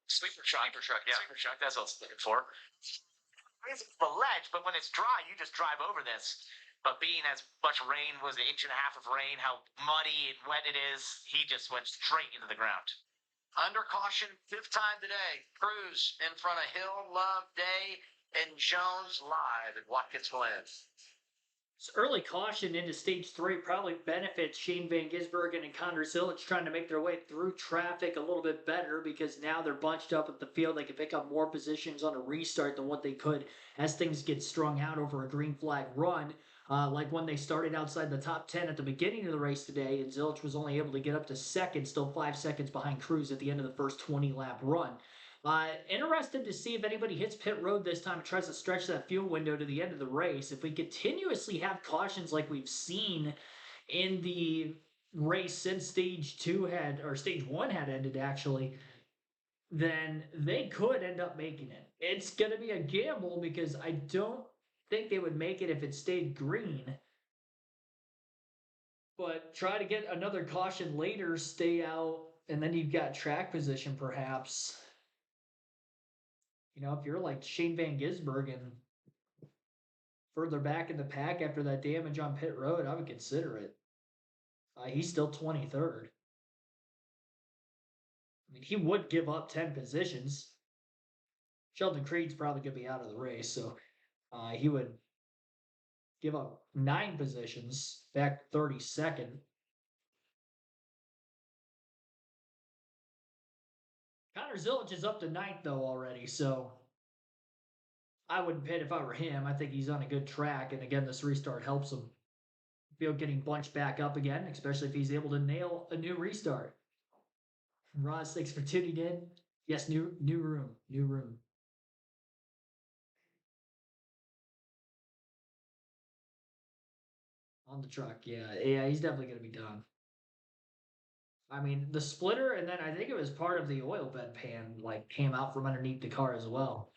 sweeper truck. That's what I was looking for. It's a ledge, but when it's dry, you just drive over this. But being as much rain, was an inch and a half of rain, how muddy and wet it is, he just went straight into the ground. Under caution, 5th time today. Cruz in front of Hill, Love, Day, and Jones live at Watkins Glen. So early caution into stage 3 probably benefits Shane Van Gisbergen and Connor Zilic trying to make their way through traffic a little bit better because now they're bunched up at the field. They can pick up more positions on a restart than what they could as things get strung out over a green flag run. Like when they started outside the top 10 at the beginning of the race today, and Zilic was only able to get up to second, still 5 seconds behind Cruz at the end of the first 20-lap run. Interested to see if anybody hits pit road this time and tries to stretch that fuel window to the end of the race. If we continuously have cautions like we've seen in the race since stage 1 had ended actually, then they could end up making it. It's going to be a gamble because I don't think they would make it if it stayed green. But try to get another caution later, stay out, and then you've got track position perhaps. You know, if you're like Shane Van Gisbergen further back in the pack after that damage on pit road, I would consider it. He's still 23rd. I mean, he would give up 10 positions. Sheldon Creed's probably going to be out of the race, so he would give up 9 positions, back 32nd. Connor Zilic is up to 9th, though, already, so I wouldn't pit if I were him. I think he's on a good track, and again, this restart helps him feel getting bunched back up again, especially if he's able to nail a new restart. Ross, thanks for tuning in. Yes, new room. On the truck, yeah, he's definitely going to be done. I mean, the splitter, and then I think it was part of the oil bed pan, like, came out from underneath the car as well.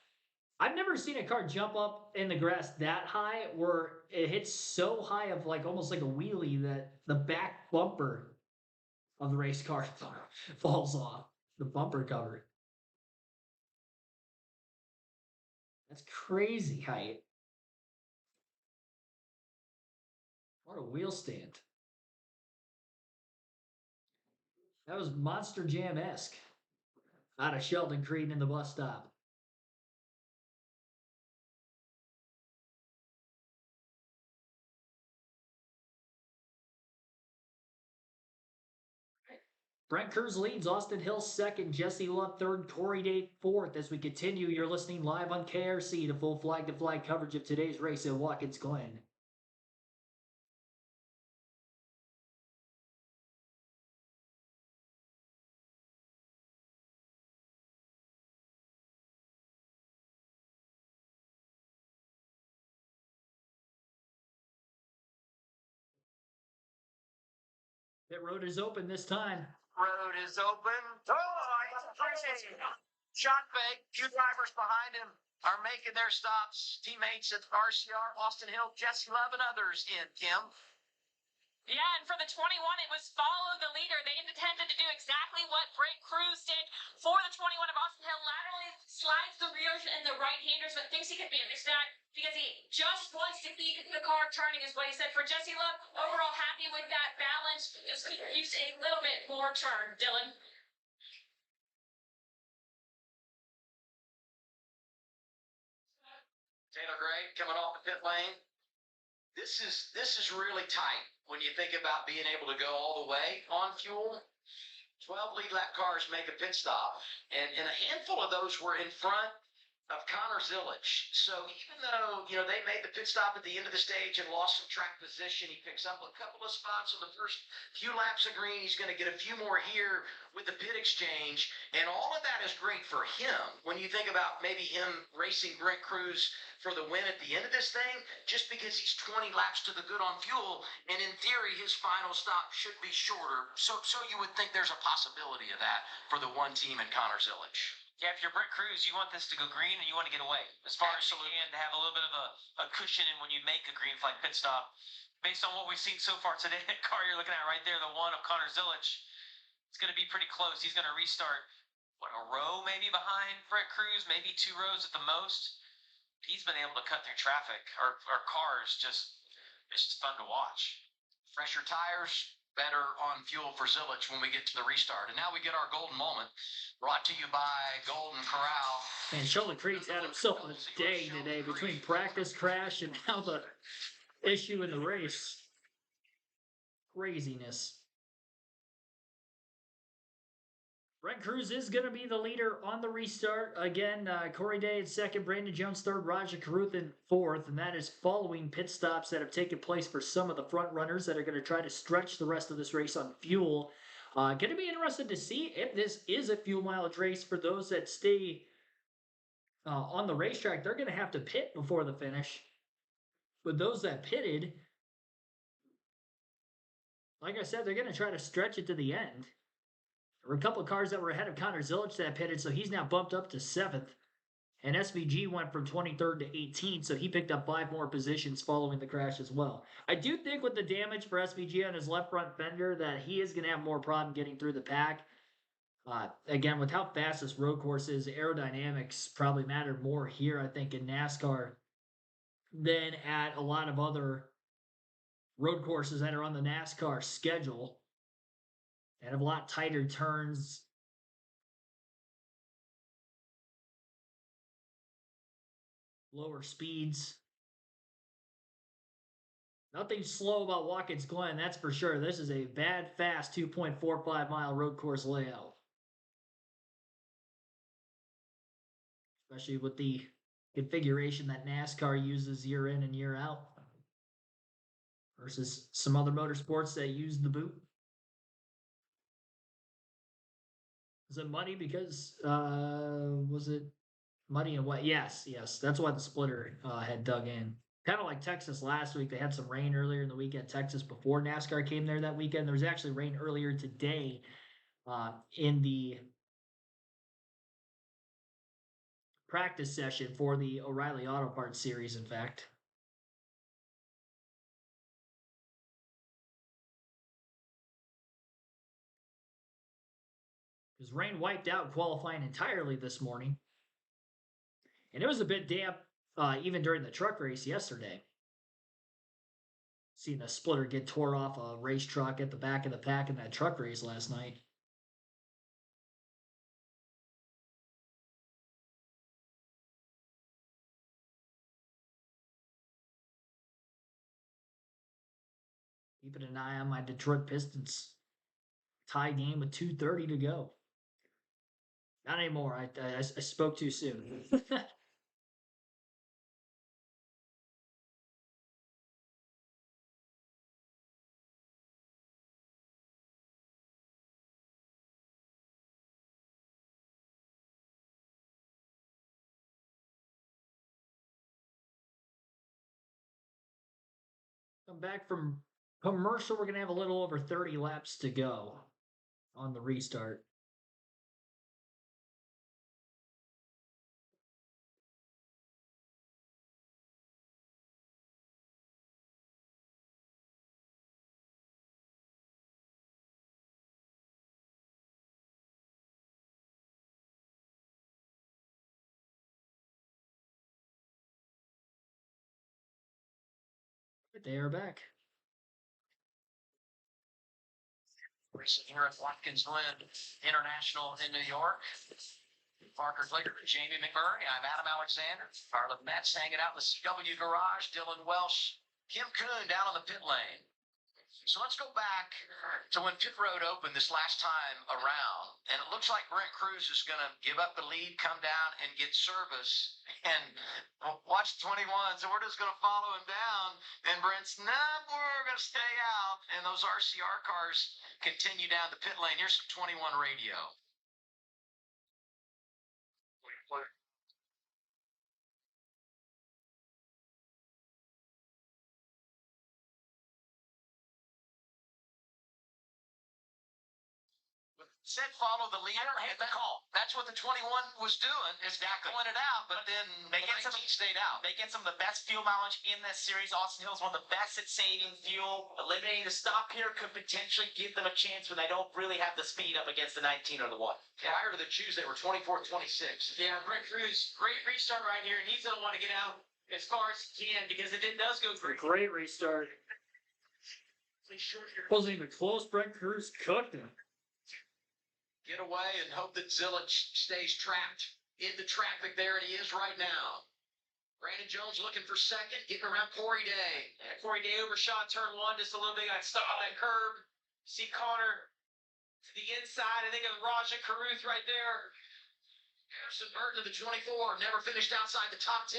I've never seen a car jump up in the grass that high where it hits so high of, like, almost like a wheelie that the back bumper of the race car falls off. The bumper cover. That's crazy height. What a wheel stand. That was Monster Jam-esque. Out of Sheldon Creed in the bus stop. Brent Kurz leads, Austin Hill second, Jesse Love third, Corey Day fourth. As we continue, you're listening live on KRC to full flag-to-flag coverage of today's race at Watkins Glen. Pit road is open this time. Road is open. Oh, crazy. Shot fake. Two drivers behind him are making their stops. Teammates at RCR, Austin Hill, Jesse Love, and others in, Kim. Yeah, and for the 21, it was follow the leader. They intended to do exactly what Brake Cruz did for the 21 of Austin Hill. Laterally slides the rear and the right-handers, but thinks he could be a mixed-back because he just wants to keep the car turning, is what he said. For Jesse Love, overall happy with that balance. Just could use a little bit more turn, Dylan. Taylor Gray coming off the pit lane. This is really tight when you think about being able to go all the way on fuel. 12 lead lap cars make a pit stop, and a handful of those were in front of Connor Zilic. So even though, they made the pit stop at the end of the stage and lost some track position, he picks up a couple of spots on the first few laps of green. He's going to get a few more here with the pit exchange, and all of that is great for him. When you think about maybe him racing Brent Cruz for the win at the end of this thing, just because he's 20 laps to the good on fuel, and in theory his final stop should be shorter. So you would think there's a possibility of that for the one team in Connor Zilic. Yeah, if you're Brent Cruz, you want this to go green and you want to get away as far as you can to have a little bit of a cushion in when you make a green flag pit stop. Based on what we've seen so far today, that car you're looking at right there, the one of Connor Zilic, it's going to be pretty close. He's going to restart, a row maybe behind Brent Cruz, maybe 2 rows at the most. He's been able to cut through traffic. Our cars it's just fun to watch. Fresher tires, better on fuel for Zilic when we get to the restart. And now we get our golden moment, brought to you by Golden Corral. And Charlotte Creed's had himself a day today between practice crash and now the issue in the race. Craziness. Brent Cruz is going to be the leader on the restart. Again, Corey Day in second, Brandon Jones third, Raja Caruth in fourth, and that is following pit stops that have taken place for some of the front runners that are going to try to stretch the rest of this race on fuel. Going to be interested to see if this is a fuel mileage race for those that stay on the racetrack. They're going to have to pit before the finish. But those that pitted, like I said, they're going to try to stretch it to the end. There were a couple of cars that were ahead of Connor Zilic that pitted, so he's now bumped up to 7th. And SVG went from 23rd to 18th, so he picked up 5 more positions following the crash as well. I do think with the damage for SVG on his left front fender that he is going to have more problem getting through the pack. Again, with how fast this road course is, aerodynamics probably matter more here, I think, in NASCAR than at a lot of other road courses that are on the NASCAR schedule. And have a lot tighter turns. Lower speeds. Nothing slow about Watkins Glen, that's for sure. This is a bad, fast 2.45 mile road course layout. Especially with the configuration that NASCAR uses year in and year out. Versus some other motorsports that use the boot. Was it muddy because, was it muddy and wet? Yes. That's why the splitter had dug in. Kind of like Texas last week. They had some rain earlier in the week at Texas before NASCAR came there that weekend. There was actually rain earlier today in the practice session for the O'Reilly Auto Parts Series, in fact. Because rain wiped out qualifying entirely this morning. And it was a bit damp even during the truck race yesterday. Seeing a splitter get tore off a race truck at the back of the pack in that truck race last night. Keeping an eye on my Detroit Pistons tie game with 2:30 to go. Not anymore. I spoke too soon. Come back from commercial. We're going to have a little over 30 laps to go. on the restart. They are back. Racing here at Watkins Glen International in New York. Parker Kligerman, Jamie McMurray. I'm Adam Alexander. Carla Metz hanging out in the CW garage. Dylan Welsh, Kim Kuhn down on the pit lane. So let's go back to when pit road opened this last time around. And it looks like Brent Cruz is going to give up the lead, come down, and get service. And watch 21. So we're just going to follow him down. And Brent's, no, we're going to stay out. And those RCR cars continue down the pit lane. Here's some 21 radio. Said follow the leader. Hit the call. That's what the 21 was doing. Is exactly. Pointed out, but then They get some stayed out. They get some of the best fuel mileage in this series. Austin Hill's one of the best at saving fuel. Eliminating the stop here could potentially give them a chance when they don't really have the speed up against the 19 or the 1. Prior to the choose, they were 24th, 26. Yeah, Brent Cruz, great restart right here, and he's going to want to get out as far as he can because it does go great. Great restart. Wasn't even close. Brent Cruz cooked him. Get away and hope that Zilich stays trapped in the traffic there, and he is right now. Brandon Jones looking for second, getting around Corey Day. Yeah, Corey Day overshot turn 1 just a little bit, got stuck on that curb. See Connor to the inside. I think of Raja Caruth right there. Harrison Burton of the 24 never finished outside the top 10.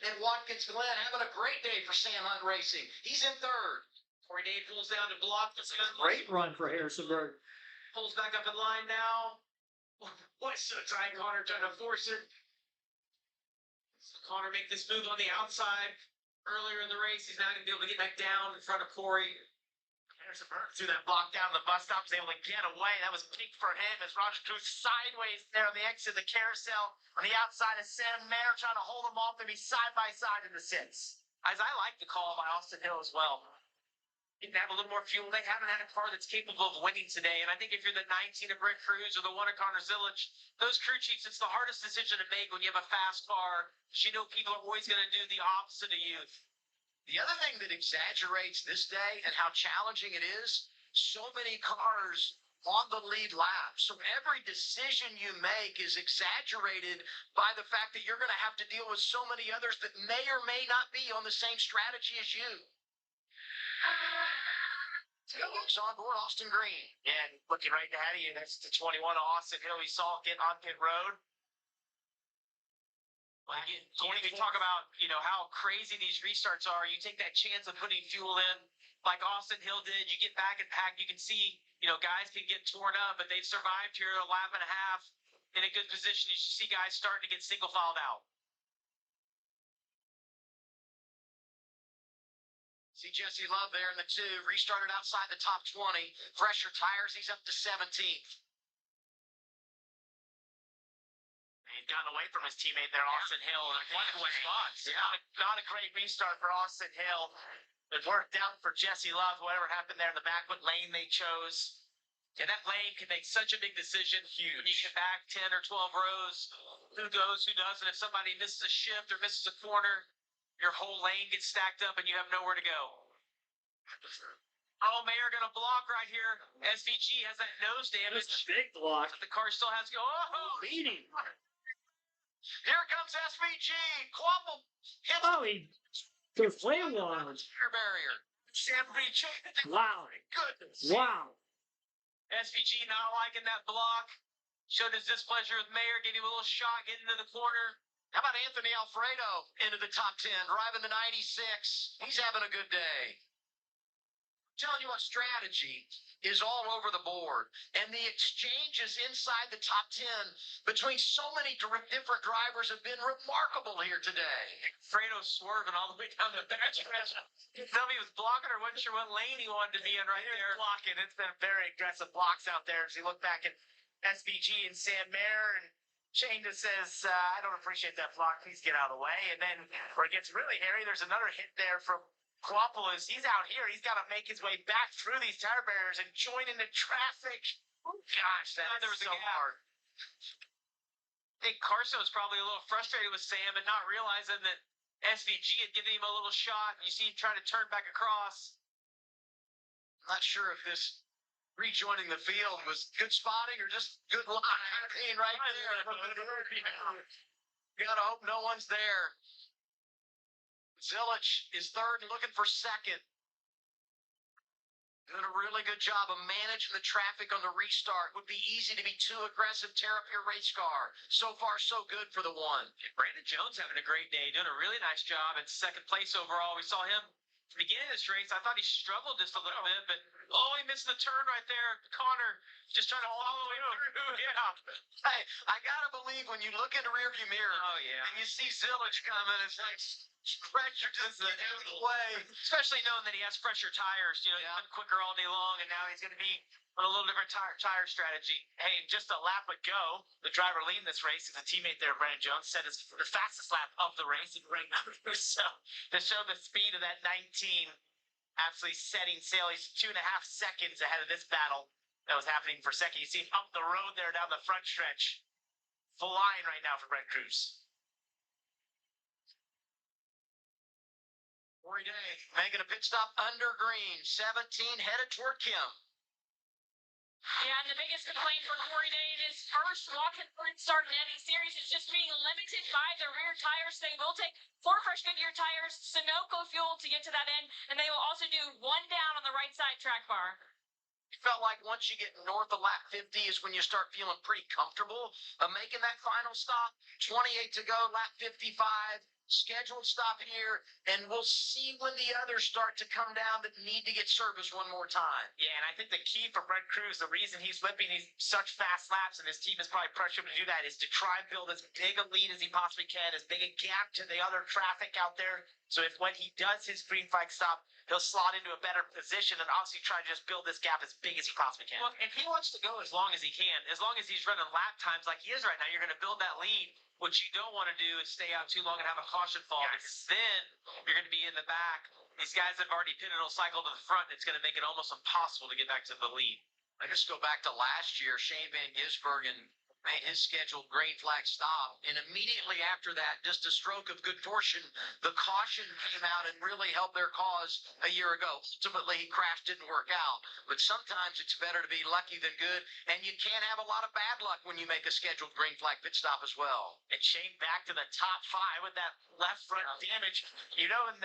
And Watkins Glen having a great day for Sam Hunt Racing. He's in third. Corey Day pulls down to block. Great run for Harrisonburg. Pulls back up in line now. What's so tight? Connor trying to force it. Connor make this move on the outside earlier in the race. He's not going to be able to get back down in front of Corey. Through that block down the bus stop, was able to get away. That was big for him as Roger Cruz sideways there on the exit of the carousel on the outside of Sam Mayer, trying to hold him off and be side by side in the 6. As I like the call by Austin Hill as well. Didn't have a little more fuel. They haven't had a car that's capable of winning today. And I think if you're the 19 of Brent Cruz or the 1 of Connor Zilich, those crew chiefs, it's the hardest decision to make when you have a fast car. You know people are always going to do the opposite of you. The other thing that exaggerates this day and how challenging it is, so many cars on the lead lap. So every decision you make is exaggerated by the fact that you're going to have to deal with so many others that may or may not be on the same strategy as you. It's on board Austin Green. And looking right ahead of you, that's the 21 of Austin Hill. We saw get on pit road. Well, again, we talk about, how crazy these restarts are. You take that chance of putting fuel in like Austin Hill did. You get back and pack. You can see, guys can get torn up, but they've survived here a lap and a half in a good position. You see guys starting to get single filed out. See Jesse Love there in the 2, restarted outside the top 20. Fresher tires, he's up to 17th. He's gotten away from his teammate there, Austin Hill. One of the spots. Yeah. Not a great restart for Austin Hill. It worked out for Jesse Love, whatever happened there in the back, what lane they chose. Yeah, that lane can make such a big decision. Huge. When you get back 10 or 12 rows, who goes, who doesn't. If somebody misses a shift or misses a corner, your whole lane gets stacked up and you have nowhere to go. Oh, Mayer going to block right here. SVG has that nose damage. That's a big block. But the car still has to go. Oh, Beating. Here comes SVG. Quapple hits He goes way wide. the barrier. Sam Reach. Wow. Goodness. Wow. SVG not liking that block. Showed his displeasure with Mayer, gave him a little shot, getting into the corner. How about Anthony Alfredo into the top 10, driving the 96? He's having a good day. telling you what, strategy is all over the board. And the exchanges inside the top 10 between so many different drivers have been remarkable here today. Fredo swerving all the way down the back stretch. Somebody was blocking or wasn't sure what lane he wanted to be in right there. Blocking. It's been very aggressive blocks out there. As you look back at SVG and Sam Mayer, and Shane just says, I don't appreciate that block. Please get out of the way. And then where it gets really hairy, there's another hit there from Kloopoulos. He's out here. He's got to make his way back through these tire barriers and join into traffic. Oh, gosh, that was so hard. I think Carson was probably a little frustrated with Sam and not realizing that SVG had given him a little shot. You see him trying to turn back across. Not sure if this rejoining the field was good spotting or just good luck. I mean, right there. You gotta hope no one's there. Zilich is third and looking for second. Doing a really good job of managing the traffic on the restart. Would be easy to be too aggressive, tear up your race car. So far, so good for the one. Brandon Jones having a great day, doing a really nice job in second place overall. We saw him at the beginning of this race. I thought he struggled just a little bit, but he missed the turn right there. Connor just trying to follow him through. Yeah. Hey, I gotta believe when you look in the rearview mirror and you see Zilich coming, it's like pressure just the way. Especially knowing that he has fresher tires. You know, he's been quicker all day long, and now he's going to be on a little different tire strategy. Hey, just a lap ago, the driver leading this race is a teammate there, Brandon Jones, said it's the fastest lap of the race in ring number. So to show the speed of that 19, absolutely setting sail. He's 2.5 seconds ahead of this battle that was happening for second. You see him up the road there down the front stretch. Flying right now for Brent Cruz. Corey Day making a pit stop under green, 17 headed toward Kim. Yeah, and the biggest complaint for Corey Day in his first Watkins start in any series is just being limited by the rear tires. They will take 4 fresh Goodyear tires, Sunoco fuel to get to that end, and they will also do 1 down on the right side track bar. It felt like once you get north of lap 50 is when you start feeling pretty comfortable of making that final stop. 28 to go, lap 55. Scheduled stop here, and we'll see when the others start to come down that need to get service one more time. Yeah, and I think the key for Brent Cruz, the reason he's whipping these such fast laps, and his team is probably pressured him to do that, is to try and build as big a lead as he possibly can, as big a gap to the other traffic out there. So if when he does his green flag stop, he'll slot into a better position and obviously try to just build this gap as big as he possibly can. Well, and he wants to go as long as he can. As long as he's running lap times like he is right now, you're going to build that lead. What you don't want to do is stay out too long and have a caution fall, because then you're going to be in the back. These guys have already pitted, will cycle to the front, and it's going to make it almost impossible to get back to the lead. I just go back to last year, Shane Van Gisbergen made his scheduled green flag stop, and immediately after that, just a stroke of good fortune, the caution came out and really helped their cause a year ago. Ultimately, he crashed, didn't work out, but sometimes it's better to be lucky than good, and you can't have a lot of bad luck when you make a scheduled green flag pit stop as well. And Shane back to the top 5 with that left front damage. You know, when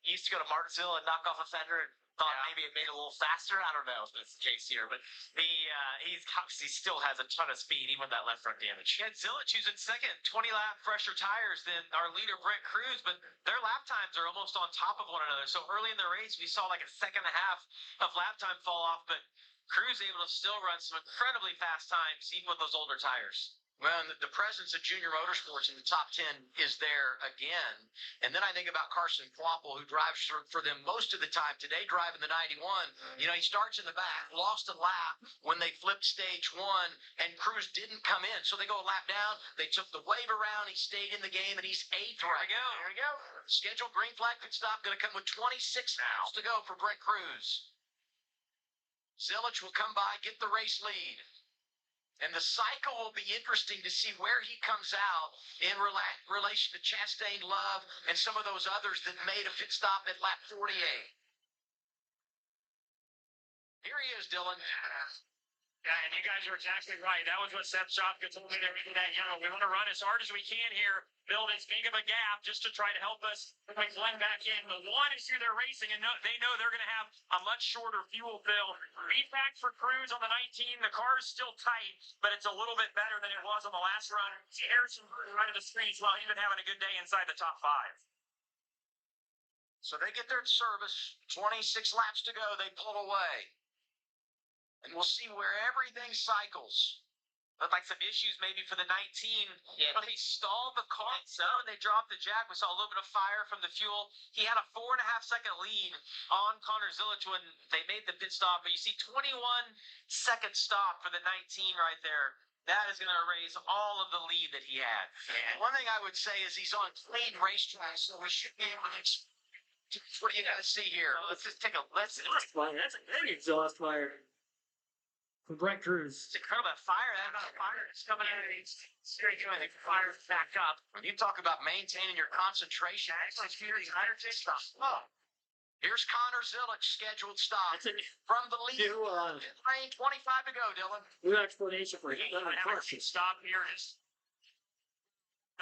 he used to go to Martinsville and knock off a fender and thought maybe it made it a little faster. I don't know if that's the case here, but he's obviously still has a ton of speed even with that left front damage. Yeah, Zilich who's in second, 20 lap fresher tires than our leader Brent Cruz, but their lap times are almost on top of one another. So early in the race, we saw like a second and a half of lap time fall off, but Cruz able to still run some incredibly fast times even with those older tires. Well, and the presence of Junior Motorsports in the top 10 is there again. And then I think about Carson Kloopoulos, who drives for them most of the time today, driving the 91. You know, he starts in the back, lost a lap when they flipped stage 1, and Cruz didn't come in. So they go a lap down. They took the wave around. He stayed in the game, and he's 8th right now. There we go. Scheduled green flag pit stop, going to come with 26 laps to go for Brent Cruz. Zilich will come by, get the race lead. And the cycle will be interesting to see where he comes out in relation to Chastain, Love, and some of those others that made a pit stop at lap 48. Here he is, Dylan. Yeah, and you guys are exactly right. That was what Seth Shopka told me that, we want to run as hard as we can here, build as big of a gap just to try to help us bring Glen back in. The one is who they're racing, and they know they're going to have a much shorter fuel fill. Feedback for Cruz on the 19. The car is still tight, but it's a little bit better than it was on the last run. Harrison right of the screen as well. He's been having a good day inside the top 5. So they get their service, 26 laps to go, they pull away. And we'll see where everything cycles. Looked like some issues maybe for the 19. Yeah, he stalled the car, and they dropped the jack. We saw a little bit of fire from the fuel. He had a 4.5-second lead on Connor Zilic when they made the pit stop. But you see 21-second stop for the 19 right there. That is going to erase all of the lead that he had. And one thing I would say is he's on clean racetrack, so we should be able to. What do you guys see here? Let's just take a listen. That's a big exhaust fire from Brent Cruz. It's incredible. That fire, that amount of fire is coming out of the steering wheel. The fire back up. When you talk about maintaining your concentration, here's Connor Zilich's scheduled stop That's a from the lead. new, Lane 25 to go, Dylan. new explanation for him. Stop here is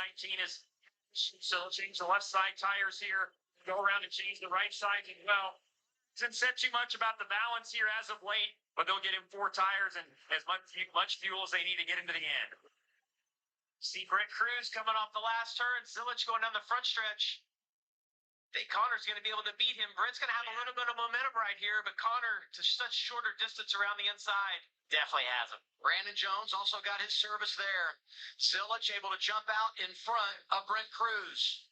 19 is so change the left side tires here, go around and change the right side as well. Hasn't said too much about the balance here as of late, but they'll get him 4 tires and as much fuel as they need to get him to the end. See Brent Cruz coming off the last turn. Zilic going down the front stretch. I think Connor's going to be able to beat him. Brent's going to have a little bit of momentum right here, but Connor, to such shorter distance around the inside, definitely has him. Brandon Jones also got his service there. Zilic able to jump out in front of Brent Cruz.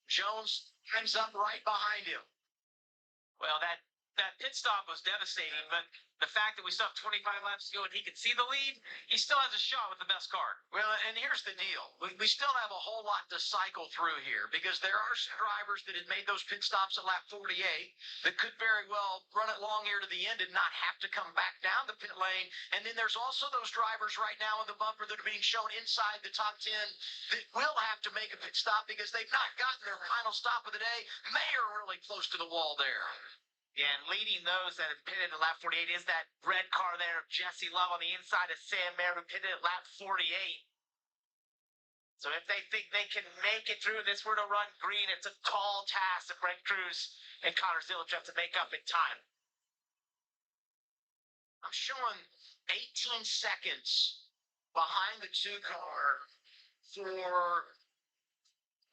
Jones ends up right behind him. Well, that pit stop was devastating, but the fact that we still have 25 laps to go and he can see the lead, he still has a shot with the best car. Well, and here's the deal. We still have a whole lot to cycle through here because there are some drivers that had made those pit stops at lap 48 that could very well run it long here to the end and not have to come back down the pit lane. And then there's also those drivers right now in the bumper that are being shown inside the top 10 that will have to make a pit stop because they've not gotten their final stop of the day. They are really close to the wall there. Yeah, and leading those that have pitted in lap 48 is that red car there of Jesse Love on the inside of Sam Mayer, who pitted at lap 48. So if they think they can make it through this, were to run green, it's a tall task that Brent Cruz and Connor Zilic have to make up in time. I'm showing 18 seconds behind the 2 car for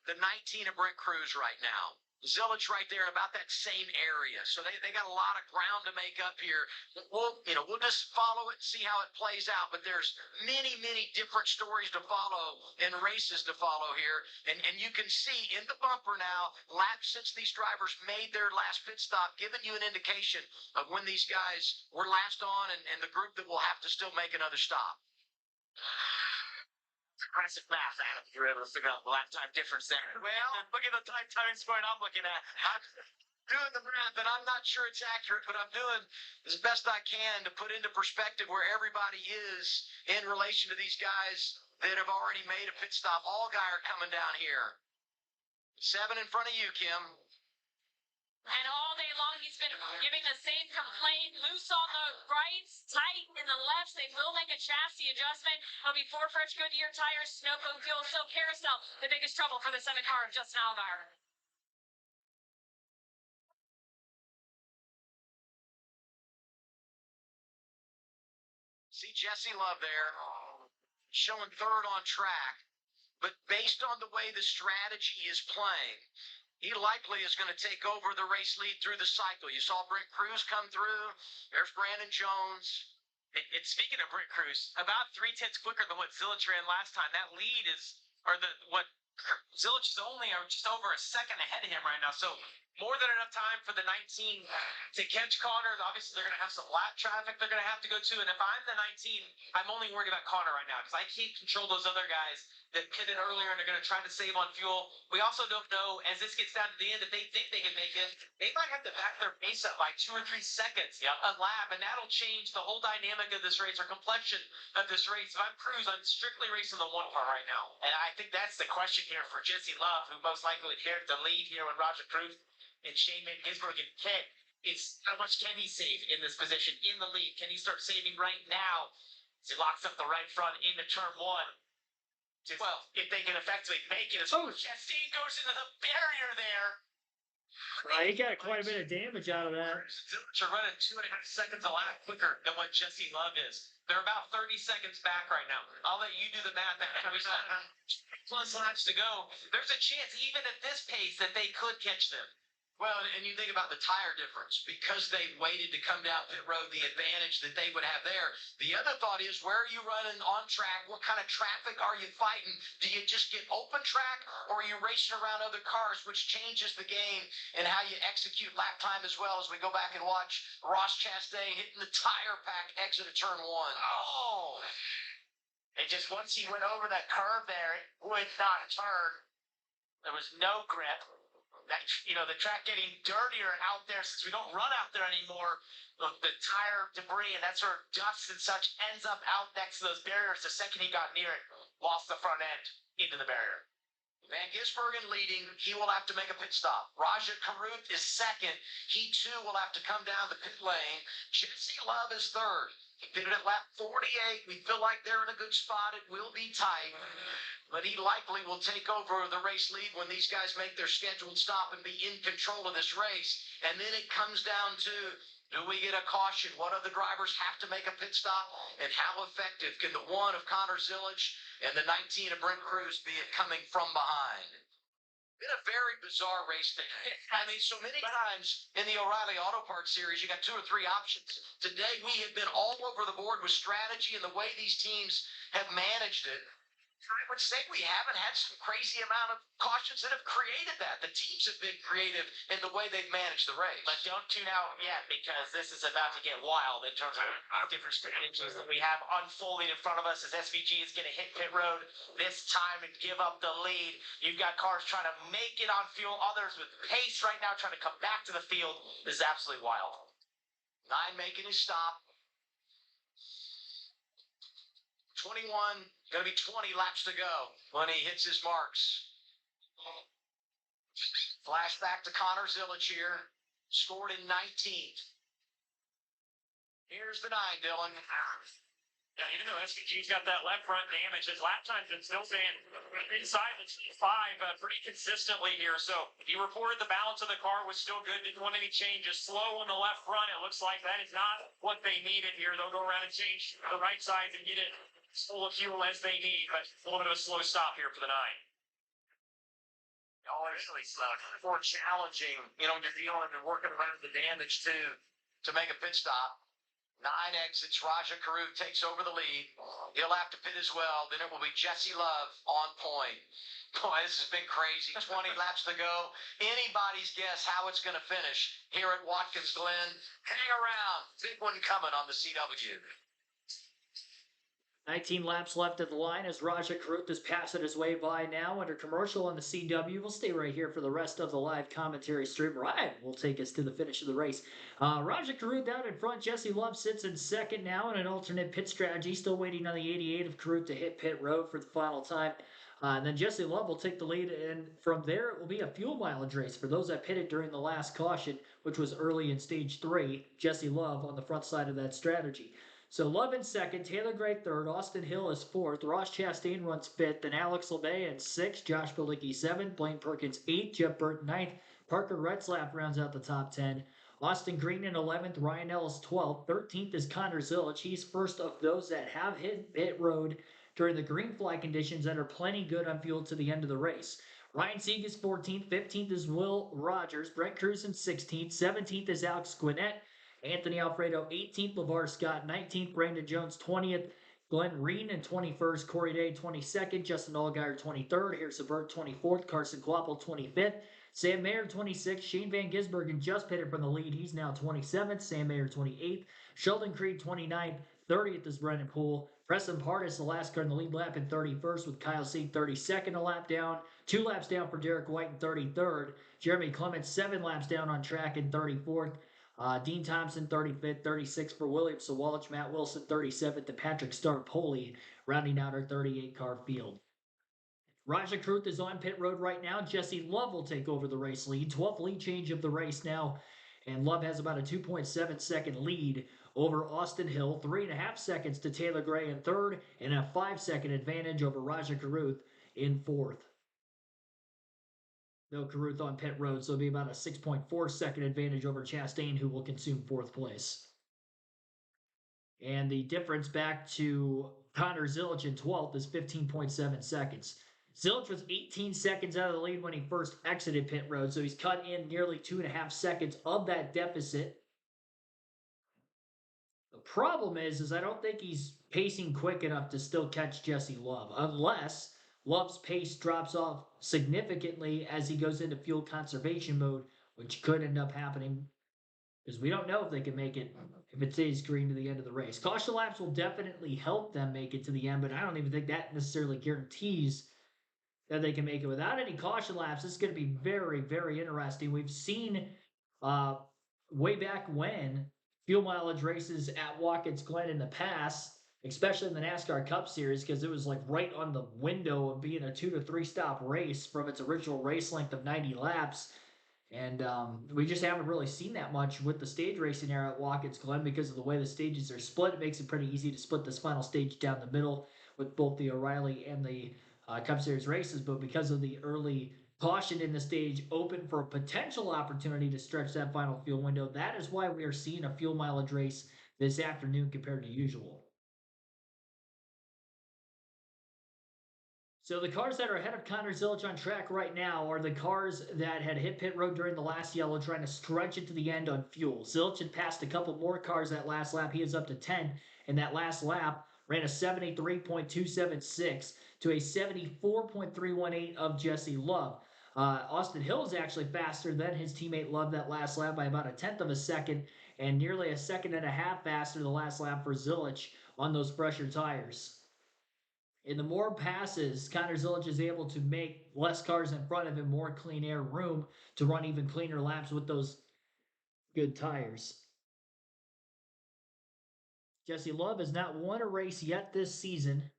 the 19 of Brent Cruz right now. Zilic right there in about that same area. So they got a lot of ground to make up here. We'll just follow it and see how it plays out. But there's many, many different stories to follow and races to follow here. And you can see in the bumper now, laps since these drivers made their last pit stop, giving you an indication of when these guys were last on and the group that will have to still make another stop. Impressive math, Adam. You're able to figure out the lap time difference there. Well, look at the time score I'm looking at. I'm doing the math, and I'm not sure it's accurate, but I'm doing as best I can to put into perspective where everybody is in relation to these guys that have already made a pit stop. All guys are coming down here. 7 in front of you, Kim. And all day long, he's been giving the same complaint. Loose on the rights, tight in the lefts. They will make a chassis adjustment. It'll be 4 fresh Goodyear tires, snow cone fuel, so carousel. The biggest trouble for the 7 car of Justin Allgaier. See Jesse Love there, showing 3rd on track. But based on the way the strategy is playing, he likely is going to take over the race lead through the cycle. You saw Brent Cruz come through. There's Brandon Jones. And speaking of Brent Cruz, about 3/10 quicker than what Zilic ran last time. That lead is, Zilic is only just over a second ahead of him right now. So more than enough time for the 19 to catch Connor. Obviously, they're going to have some lap traffic they're going to have to go to. And if I'm the 19, I'm only worried about Connor right now because I can't control those other guys that pitted earlier and are going to try to save on fuel. We also don't know, as this gets down to the end, if they think they can make it, they might have to back their pace up by 2 or 3 seconds a lap, and that'll change the whole dynamic of this race or complexion of this race. If I'm Cruz, I'm strictly racing the 1 car right now. And I think that's the question here for Jesse Love, who most likely would inherit the lead here when Roger Cruz and Shane Van Gisbergen get pit. Is how much can he save in this position in the lead? Can he start saving right now as he locks up the right front into turn 1? Well, if they can effectively make it. Chastain goes into the barrier there. He got quite a bit of damage out of that. They're running 2.5 seconds a lap quicker than what Jesse Love is. They're about 30 seconds back right now. I'll let you do the math. Plus laps to go. There's a chance, even at this pace, that they could catch them. Well, and you think about the tire difference because they waited to come down pit road, the advantage that they would have there. The other thought is, where are you running on track? What kind of traffic are you fighting? Do you just get open track, or are you racing around other cars, which changes the game and how you execute lap time as well, as we go back and watch Ross Chastain hitting the tire pack exit of turn one. Oh! And just once he went over that curve there, it would not turn. There was no grip. That, the track getting dirtier out there since we don't run out there anymore. The tire debris and that sort of dust and such ends up out next to those barriers. The second he got near it, lost the front end into the barrier. Van Gisbergen leading. He will have to make a pit stop. Raja Caruth is second. He too will have to come down the pit lane. Jesse Love is third. He pitted at lap 48. We feel like they're in a good spot. It will be tight, but he likely will take over the race lead when these guys make their scheduled stop and be in control of this race. And then it comes down to, do we get a caution? What other drivers have to make a pit stop? And how effective can the 1 of Connor Zilisch and the 19 of Brent Cruz be at coming from behind? Been a very bizarre race today. I mean, so many times in the O'Reilly Auto Parts series, you got 2 or 3 options. Today, we have been all over the board with strategy and the way these teams have managed it. I would say we haven't had some crazy amount of cautions that have created that. The teams have been creative in the way they've managed the race. But don't tune out yet, because this is about to get wild in terms of different strategies that we have unfolding in front of us as SVG is going to hit pit road this time and give up the lead. You've got cars trying to make it on fuel, others with pace right now trying to come back to the field. This is absolutely wild. 9 making his stop. 21, going to be 20 laps to go when he hits his marks. Flashback to Connor Zilisch here, scored in 19th. Here's the 9, Dylan. Yeah, even though SVG's got that left front damage, his lap time's been still staying inside the 5 pretty consistently here. So he reported the balance of the car was still good, didn't want any changes. Slow on the left front. It looks like that is not what they needed here. They'll go around and change the right sides and get it full of fuel as they need, but a little bit of a slow stop here for the 9. Always really slow. More challenging, when you're dealing and working around the damage too, to make a pit stop. 9 exits. Raja Caruth takes over the lead. He'll have to pit as well. Then it will be Jesse Love on point. Boy, this has been crazy. 20 laps to go. Anybody's guess how it's going to finish here at Watkins Glen. Hang around. Big one coming on the CW. 19 laps left at the line as Raja Caruth is passing his way by now under commercial on the CW. We'll stay right here for the rest of the live commentary stream. Ryan will take us to the finish of the race. Raja Caruth out in front. Jesse Love sits in second now in an alternate pit strategy. Still waiting on the 88 of Caruth to hit pit road for the final time. And then Jesse Love will take the lead, and from there it will be a fuel mileage race for those that pitted during the last caution, which was early in stage 3. Jesse Love on the front side of that strategy. So Love in second, Taylor Gray third, Austin Hill is fourth, Ross Chastain runs fifth, then Alex LeMay in sixth, Josh Bilicki seventh, Blaine Perkins eighth, Jeff Burton ninth, Parker Retzlaff rounds out the top 10. Austin Green in 11th, Ryan Ellis 12th, 13th is Connor Zilisch. He's first of those that have hit pit road during the green flag conditions that are plenty good on fuel to the end of the race. Ryan Sieg is 14th, 15th is Will Rogers, Brent Cruz in 16th, 17th is Alex Gwinnett, Anthony Alfredo 18th, LeVar Scott 19th, Brandon Jones 20th, Glen Reen in 21st, Corey Day 22nd, Justin Allgaier 23rd, Harrison Burt 24th, Carson Kloppel 25th, Sam Mayer 26th, Shane Van Gisbergen just pitted from the lead. He's now 27th, Sam Mayer 28th, Sheldon Creed 29th, 30th is Brennan Poole, Preston Pardis, the last car in the lead lap in 31st with Kyle Sieg 32nd, a lap down, 2 laps down for Derek White in 33rd, Jeremy Clements 7 laps down on track in 34th, Dean Thompson 35th, 36th for William Sawalich, Matt Wilson 37th, and Patrick Starpoli rounding out our 38-car field. Raja Caruth is on pit road right now. Jesse Love will take over the race lead. 12th lead change of the race now, and Love has about a 2.7 second lead over Austin Hill, 3.5 seconds to Taylor Gray in third, and a 5-second advantage over Raja Caruth in fourth. Though Caruth on pit road, so it'll be about a 6.4 second advantage over Chastain, who will consume fourth place. And the difference back to Connor Zilisch in 12th is 15.7 seconds. Zilic was 18 seconds out of the lead when he first exited pit road, so he's cut in nearly 2.5 seconds of that deficit. The problem is I don't think he's pacing quick enough to still catch Jesse Love, unless Love's pace drops off significantly as he goes into fuel conservation mode, which could end up happening because we don't know if they can make it if it stays green to the end of the race. Caution laps will definitely help them make it to the end, but I don't even think that necessarily guarantees that they can make it. Without any caution laps, this is going to be very, very interesting. We've seen way back when fuel mileage races at Watkins Glen in the past, especially in the NASCAR Cup Series, because it was like right on the window of being a 2 to 3 stop race from its original race length of 90 laps. And we just haven't really seen that much with the stage racing era at Watkins Glen because of the way the stages are split. It makes it pretty easy to split this final stage down the middle with both the O'Reilly and the Cup Series races. But because of the early caution in the stage open for a potential opportunity to stretch that final fuel window, that is why we are seeing a fuel mileage race this afternoon compared to usual. So the cars that are ahead of Connor Zilic on track right now are the cars that had hit pit road during the last yellow, trying to stretch it to the end on fuel. Zilic had passed a couple more cars that last lap. He is up to 10, and that last lap ran a 73.276 to a 74.318 of Jesse Love. Austin Hill is actually faster than his teammate Love that last lap by about 1/10 of a second, and nearly 1.5 seconds faster the last lap for Zilic on those fresher tires. And the more passes Connor Zilic is able to make, less cars in front of him, more clean air room to run even cleaner laps with those good tires. Jesse Love has not won a race yet this season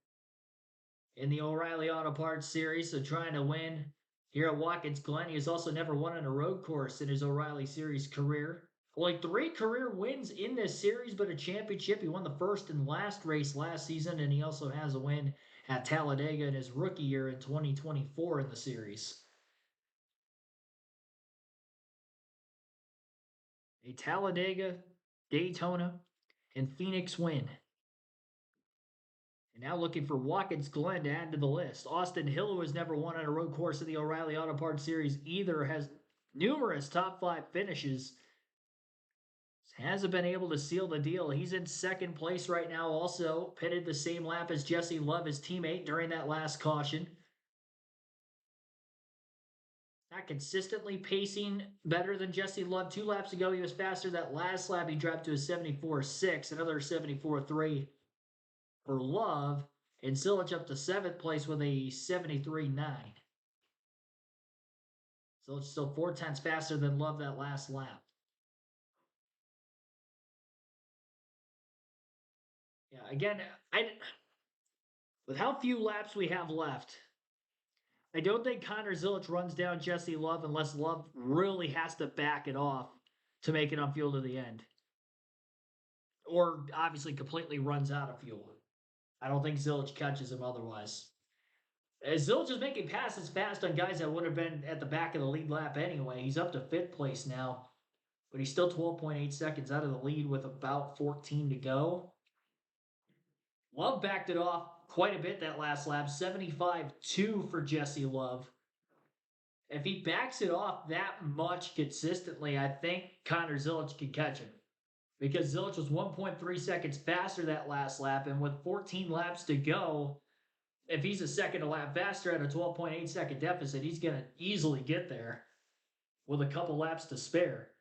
in the O'Reilly Auto Parts Series, so trying to win here at Watkins Glen. He has also never won on a road course in his O'Reilly Series career. Only 3 career wins in this series, but a championship. He won the first and last race last season, and he also has a win at Talladega in his rookie year in 2024 in the series. A Talladega, Daytona, and Phoenix win. And now looking for Watkins Glen to add to the list. Austin Hill, who has never won on a road course in the O'Reilly Auto Parts Series either, has numerous top 5 finishes. Hasn't been able to seal the deal. He's in second place right now also. Pitted the same lap as Jesse Love, his teammate, during that last caution. Not consistently pacing better than Jesse Love. 2 laps ago, he was faster. That last lap, he dropped to a 74.6. Another 74.3 for Love. And Zilic up to 7th place with a 73.9. So it's still 4/10 faster than Love that last lap. Yeah, again, with how few laps we have left, I don't think Connor Zilic runs down Jesse Love unless Love really has to back it off to make it on fuel to the end. Or obviously completely runs out of fuel. I don't think Zilic catches him otherwise. Zilic is making passes fast on guys that would have been at the back of the lead lap anyway. He's up to 5th place now, but he's still 12.8 seconds out of the lead with about 14 to go. Love backed it off quite a bit that last lap, 75.2 for Jesse Love. If he backs it off that much consistently, I think Connor Zilic can catch him. Because Zilic was 1.3 seconds faster that last lap, and with 14 laps to go, if he's a second a lap faster at a 12.8 second deficit, he's going to easily get there with a couple laps to spare.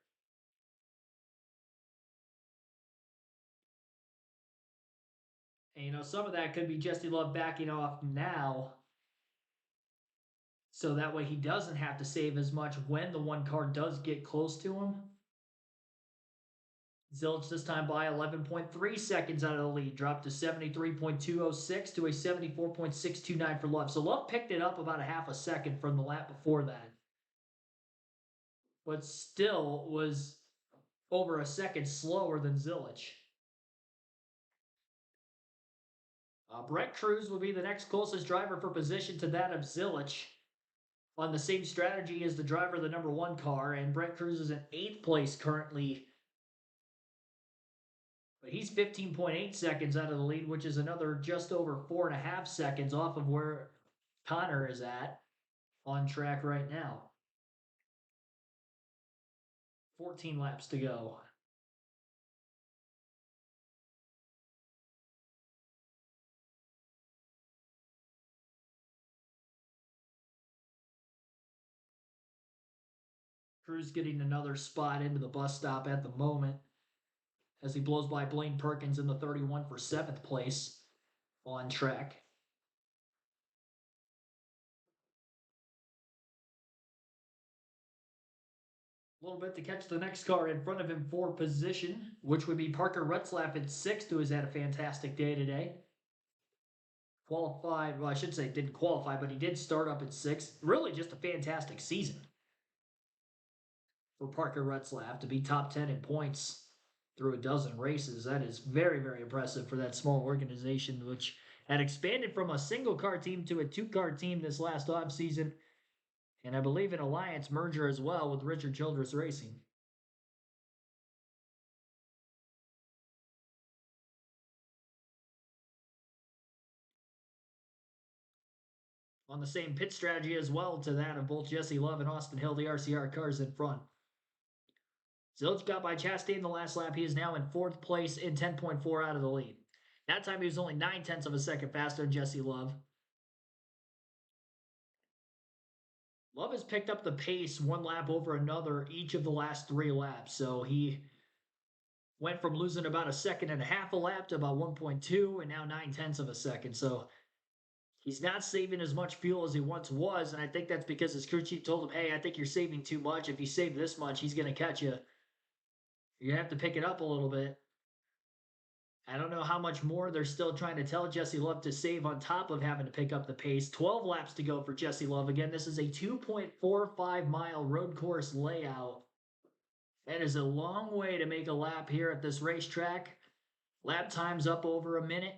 And, some of that could be Jesse Love backing off now, so that way he doesn't have to save as much when the one car does get close to him. Zilic this time by 11.3 seconds out of the lead, dropped to 73.206 to a 74.629 for Love. So Love picked it up about 1/2 second from the lap before that, but still was over a second slower than Zilic. Brett Cruz will be the next closest driver for position to that of Zilic on the same strategy as the driver of the number 1 car, and Brett Cruz is in 8th place currently. But he's 15.8 seconds out of the lead, which is another just over 4.5 seconds off of where Connor is at on track right now. 14 laps to go. Cruz getting another spot into the bus stop at the moment as he blows by Blaine Perkins in the 31 for 7th place on track. A little bit to catch the next car in front of him for position, which would be Parker Retzlaff at 6th, who has had a fantastic day today. Qualified, well, I should say didn't qualify, but he did start up at 6th. Really just a fantastic season for Parker Retzlaff to be top 10 in points through a dozen races. That is very, very impressive for that small organization, which had expanded from a single car team to a 2-car team this last offseason. And I believe an alliance merger as well with Richard Childress Racing. On the same pit strategy as well to that of both Jesse Love and Austin Hill, the RCR cars in front. Zilch got by Chastain in the last lap. He is now in 4th place in 10.4 out of the lead. That time he was only 9/10 of a second faster than Jesse Love. Love has picked up the pace one lap over another each of the last 3 laps. So he went from losing about 1.5 seconds a lap to about 1.2 and now 9/10 of a second. So he's not saving as much fuel as he once was. And I think that's because his crew chief told him, hey, I think you're saving too much. If you save this much, he's going to catch you. You're going to have to pick it up a little bit. I don't know how much more they're still trying to tell Jesse Love to save on top of having to pick up the pace. 12 laps to go for Jesse Love. Again, this is a 2.45-mile road course layout. That is a long way to make a lap here at this racetrack. Lap time's up over a minute.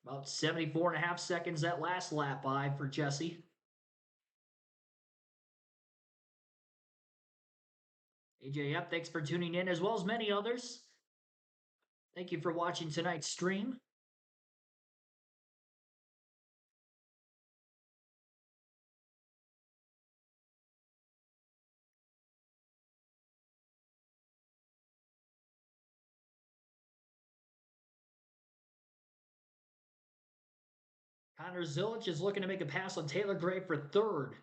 About 74.5 seconds that last lap by for Jesse. AJ, yep, thanks for tuning in, as well as many others. Thank you for watching tonight's stream. Connor Zilic is looking to make a pass on Taylor Gray for 3rd.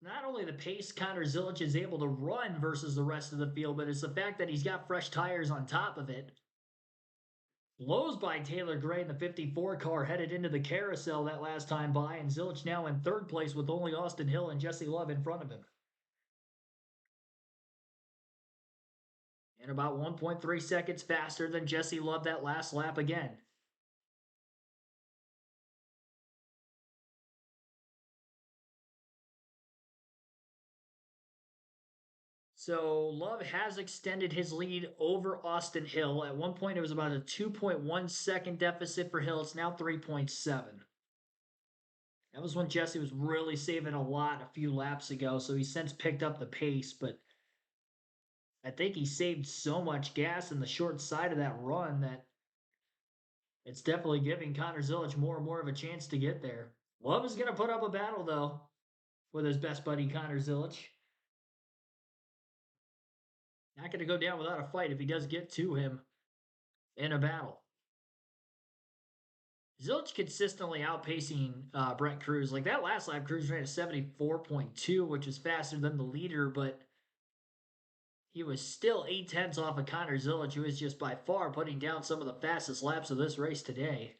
Not only the pace Connor Zilic is able to run versus the rest of the field, but it's the fact that he's got fresh tires on top of it. Blows by Taylor Gray in the 54 car, headed into the carousel that last time by, and Zilic now in 3rd place with only Austin Hill and Jesse Love in front of him. And about 1.3 seconds faster than Jesse Love that last lap again. So Love has extended his lead over Austin Hill. At one point, it was about a 2.1 second deficit for Hill. It's now 3.7. That was when Jesse was really saving a lot a few laps ago, so he's since picked up the pace, but I think he saved so much gas in the short side of that run that it's definitely giving Connor Zilic more and more of a chance to get there. Love is going to put up a battle, though, with his best buddy, Connor Zilic. Not going to go down without a fight if he does get to him in a battle. Zilic consistently outpacing Brent Cruz. Like that last lap, Cruz ran a 74.2, which is faster than the leader, but he was still 8/10 off of Connor Zilic, who is just by far putting down some of the fastest laps of this race today.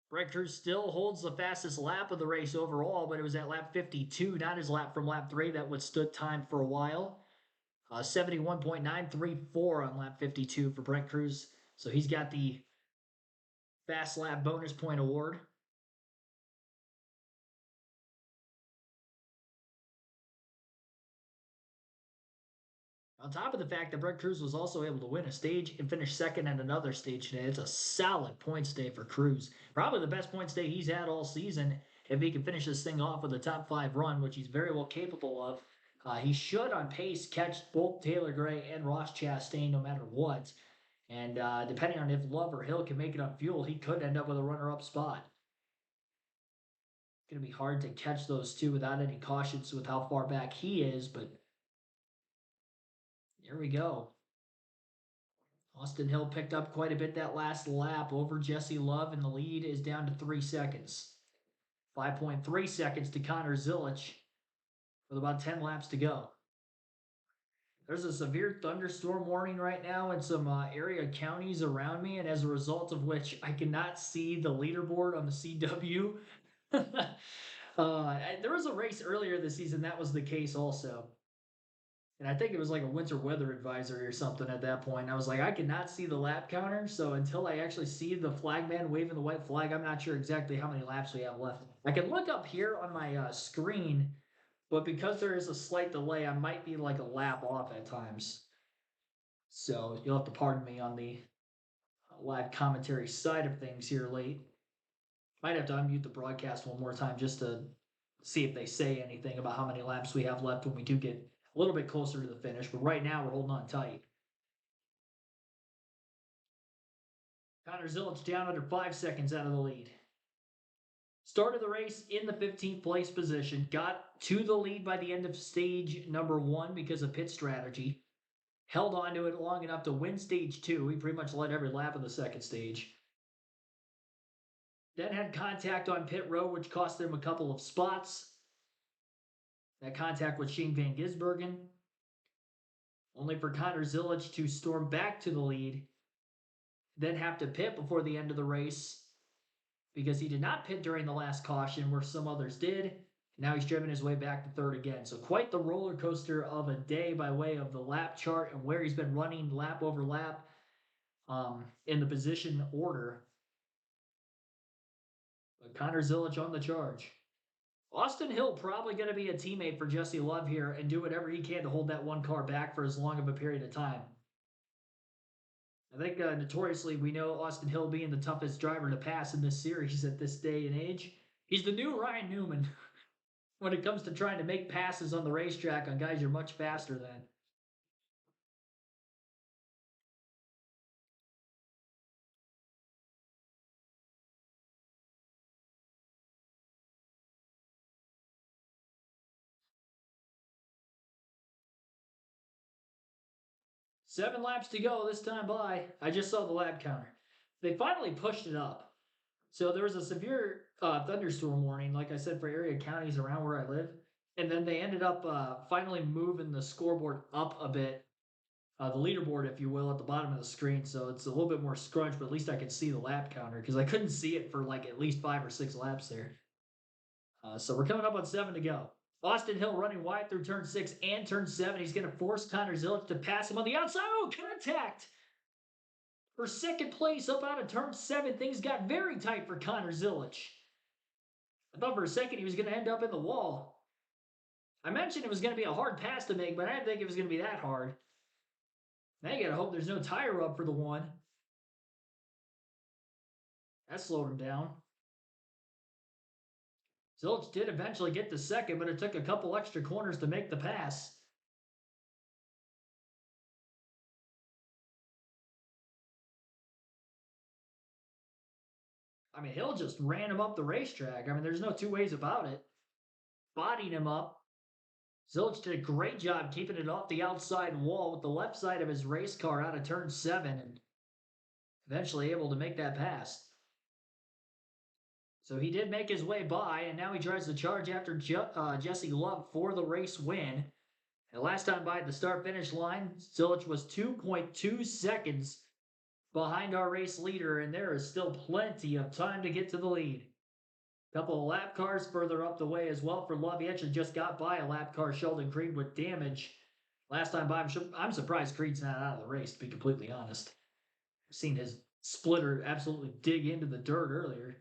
Brent Cruz still holds the fastest lap of the race overall, but it was at lap 52, not his lap from lap 3 that withstood time for a while. 71.934 on lap 52 for Brent Cruz. So he's got the fast lap bonus point award. On top of the fact that Brent Cruz was also able to win a stage and finish 2nd at another stage today, it's a solid points day for Cruz. Probably the best points day he's had all season. If he can finish this thing off with a top 5 run, which he's very well capable of, he should on pace catch both Taylor Gray and Ross Chastain no matter what. And depending on if Love or Hill can make it on fuel, he could end up with a runner-up spot. It's going to be hard to catch those two without any cautions with how far back he is, but here we go. Austin Hill picked up quite a bit that last lap over Jesse Love, and the lead is down to 3 seconds. 5.3 seconds to Connor Zilisch with about 10 laps to go. There's a severe thunderstorm warning right now in some area counties around me, and as a result of which I cannot see the leaderboard on the CW. There was a race earlier this season that was the case also. And I think it was like a winter weather advisory or something at that point. I was like, I cannot see the lap counter, so until I actually see the flagman waving the white flag, I'm not sure exactly how many laps we have left. I can look up here on my screen, but because there is a slight delay, I might be like a lap off at times. So you'll have to pardon me on the live commentary side of things here late. Might have to unmute the broadcast one more time just to see if they say anything about how many laps we have left when we do get a little bit closer to the finish. But right now, we're holding on tight. Connor Zilisch down under 5 seconds out of the lead. Started the race in the 15th place position. Got to the lead by the end of stage number 1 because of pit strategy. Held on to it long enough to win stage 2. He pretty much led every lap of the second stage. Then had contact on pit road, which cost them a couple of spots. That contact with Shane Van Gisbergen. Only for Connor Zilisch to storm back to the lead. Then have to pit before the end of the race because he did not pit during the last caution where some others did. Now he's driven his way back to third again. So quite the roller coaster of a day by way of the lap chart and where he's been running lap over lap in the position order. But Connor Zilisch on the charge. Austin Hill probably going to be a teammate for Jesse Love here and do whatever he can to hold that one car back for as long of a period of time. I think notoriously we know Austin Hill being the toughest driver to pass in this series at this day and age. He's the new Ryan Newman when it comes to trying to make passes on the racetrack on guys you're much faster than. Seven laps to go this time by. I just saw the lap counter. They finally pushed it up. So there was a severe thunderstorm warning, like I said, for area counties around where I live. And then they ended up finally moving the scoreboard up a bit. The leaderboard, if you will, at the bottom of the screen. So it's a little bit more scrunched, but at least I can see the lap counter because I couldn't see it for like at least 5 or 6 laps there. So we're coming up on 7 to go. Austin Hill running wide through turn 6 and turn 7. He's going to force Connor Zilisch to pass him on the outside. Oh, contact! For second place up out of turn 7, things got very tight for Connor Zilisch. I thought for a second he was going to end up in the wall. I mentioned it was going to be a hard pass to make, but I didn't think it was going to be that hard. Now you got to hope there's no tire rub for the one. That slowed him down. Zilisch did eventually get to second, but it took a couple extra corners to make the pass. I mean, Hill just ran him up the racetrack. I mean, there's no two ways about it. Bodied him up. Zilisch did a great job keeping it off the outside wall with the left side of his race car out of turn 7 and eventually able to make that pass. So he did make his way by, and now he drives the charge after Jesse Love for the race win. And last time by the start-finish line, Zilisch was 2.2 seconds behind our race leader, and there is still plenty of time to get to the lead. A couple of lap cars further up the way as well for Love. He actually just got by a lap car, Sheldon Creed, with damage. Last time by, I'm surprised Creed's not out of the race, to be completely honest. I've seen his splitter absolutely dig into the dirt earlier.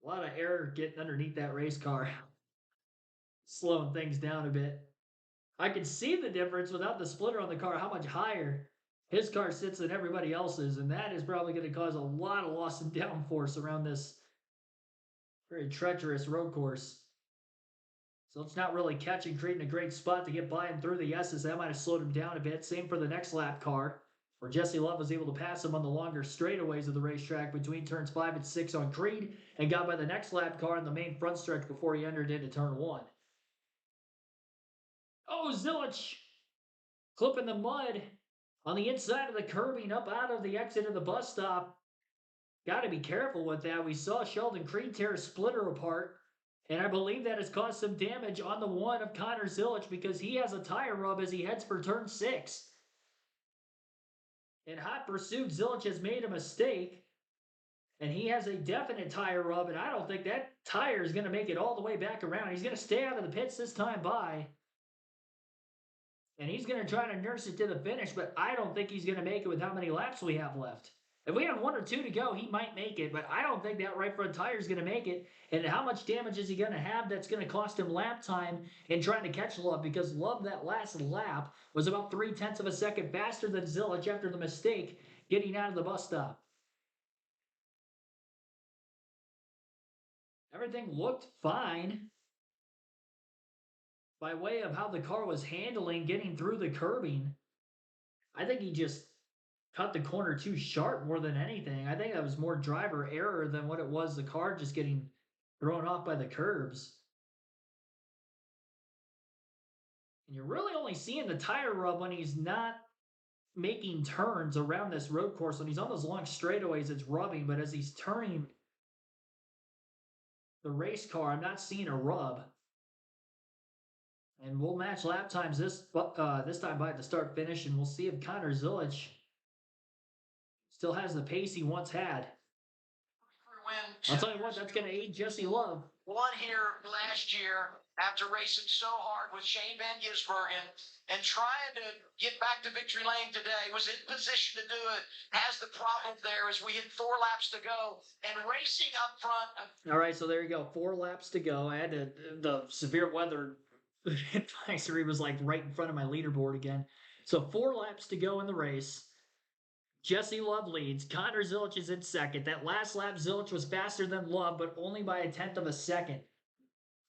A lot of air getting underneath that race car. Slowing things down a bit. I can see the difference without the splitter on the car, how much higher his car sits than everybody else's, and that is probably going to cause a lot of loss and downforce around this very treacherous road course. So it's not really catching, creating a great spot to get by him through the S's. That might have slowed him down a bit. Same for the next lap car, where Jesse Love was able to pass him on the longer straightaways of the racetrack between turns 5 and 6 on Creed, and got by the next lap car in the main front stretch before he entered into turn 1. Oh, Zilich clipping the mud on the inside of the curbing up out of the exit of the bus stop. Got to be careful with that. We saw Sheldon Creed tear a splitter apart, and I believe that has caused some damage on the one of Connor Zilich because he has a tire rub as he heads for turn 6. In hot pursuit, Zilich has made a mistake, and he has a definite tire rub, and I don't think that tire is going to make it all the way back around. He's going to stay out of the pits this time by, and he's going to try to nurse it to the finish, but I don't think he's going to make it with how many laps we have left. If we have 1 or 2 to go, he might make it, but I don't think that right front tire is going to make it. And how much damage is he going to have that's going to cost him lap time in trying to catch Love? Because Love, that last lap, was about 0.3 of a second faster than Zilich after the mistake getting out of the bus stop. Everything looked fine by way of how the car was handling getting through the curbing. I think he just cut the corner too sharp more than anything. I think that was more driver error than what it was the car just getting thrown off by the curbs. And you're really only seeing the tire rub when he's not making turns around this road course. When he's on those long straightaways, it's rubbing, but as he's turning the race car, I'm not seeing a rub. And we'll match lap times this time by the start finish, and we'll see if Connor Zilich still has the pace he once had. I'll tell you what, that's going to aid Jesse Love. Won here last year after racing so hard with Shane Van Gisbergen and trying to get back to victory lane today. Was in position to do it. Has the problem there as we hit 4 laps to go and racing up front. All right, so there you go. 4 laps to go. I had to, the severe weather advisory was like right in front of my leaderboard again. So 4 laps to go in the race. Jesse Love leads. Connor Zilich is in second. That last lap, Zilich was faster than Love, but only by 0.1 of a second.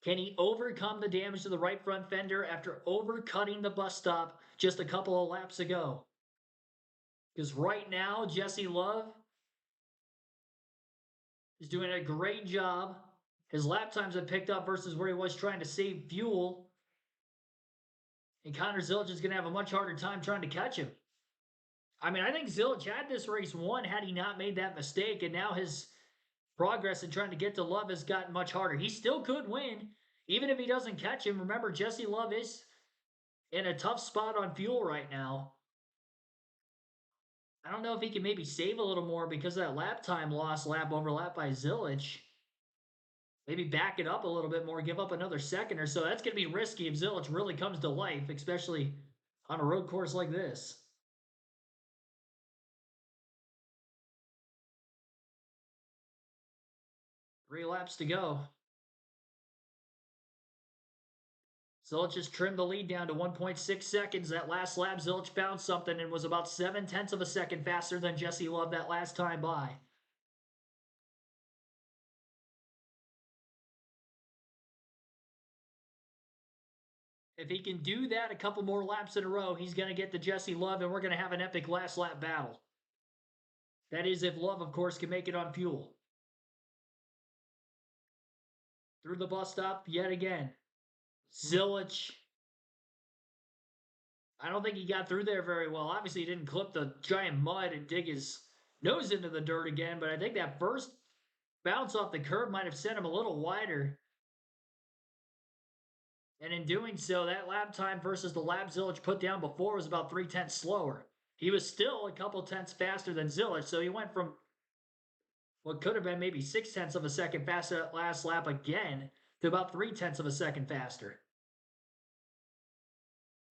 Can he overcome the damage to the right front fender after overcutting the bus stop just a couple of laps ago? Because right now, Jesse Love is doing a great job. His lap times have picked up versus where he was trying to save fuel. And Connor Zilich is going to have a much harder time trying to catch him. I mean, I think Zilich had this race won had he not made that mistake, and now his progress in trying to get to Love has gotten much harder. He still could win, even if he doesn't catch him. Remember, Jesse Love is in a tough spot on fuel right now. I don't know if he can maybe save a little more because of that lap time loss, lap overlap by Zilich. Maybe back it up a little bit more, give up another second or so. That's going to be risky if Zilich really comes to life, especially on a road course like this. 3 laps to go. Zilich just trimmed the lead down to 1.6 seconds. That last lap, Zilich found something and was about 0.7 of a second faster than Jesse Love that last time by. If he can do that a couple more laps in a row, he's going to get to Jesse Love, and we're going to have an epic last lap battle. That is if Love, of course, can make it on fuel. Through the bus stop yet again. Zilich. I don't think he got through there very well. Obviously, he didn't clip the giant mud and dig his nose into the dirt again, but I think that first bounce off the curb might have sent him a little wider. And in doing so, that lap time versus the lap Zilich put down before was about 0.3 slower. He was still a couple tenths faster than Zilich, so he went from what could have been maybe 0.6 of a second faster that last lap again to about 0.3 of a second faster.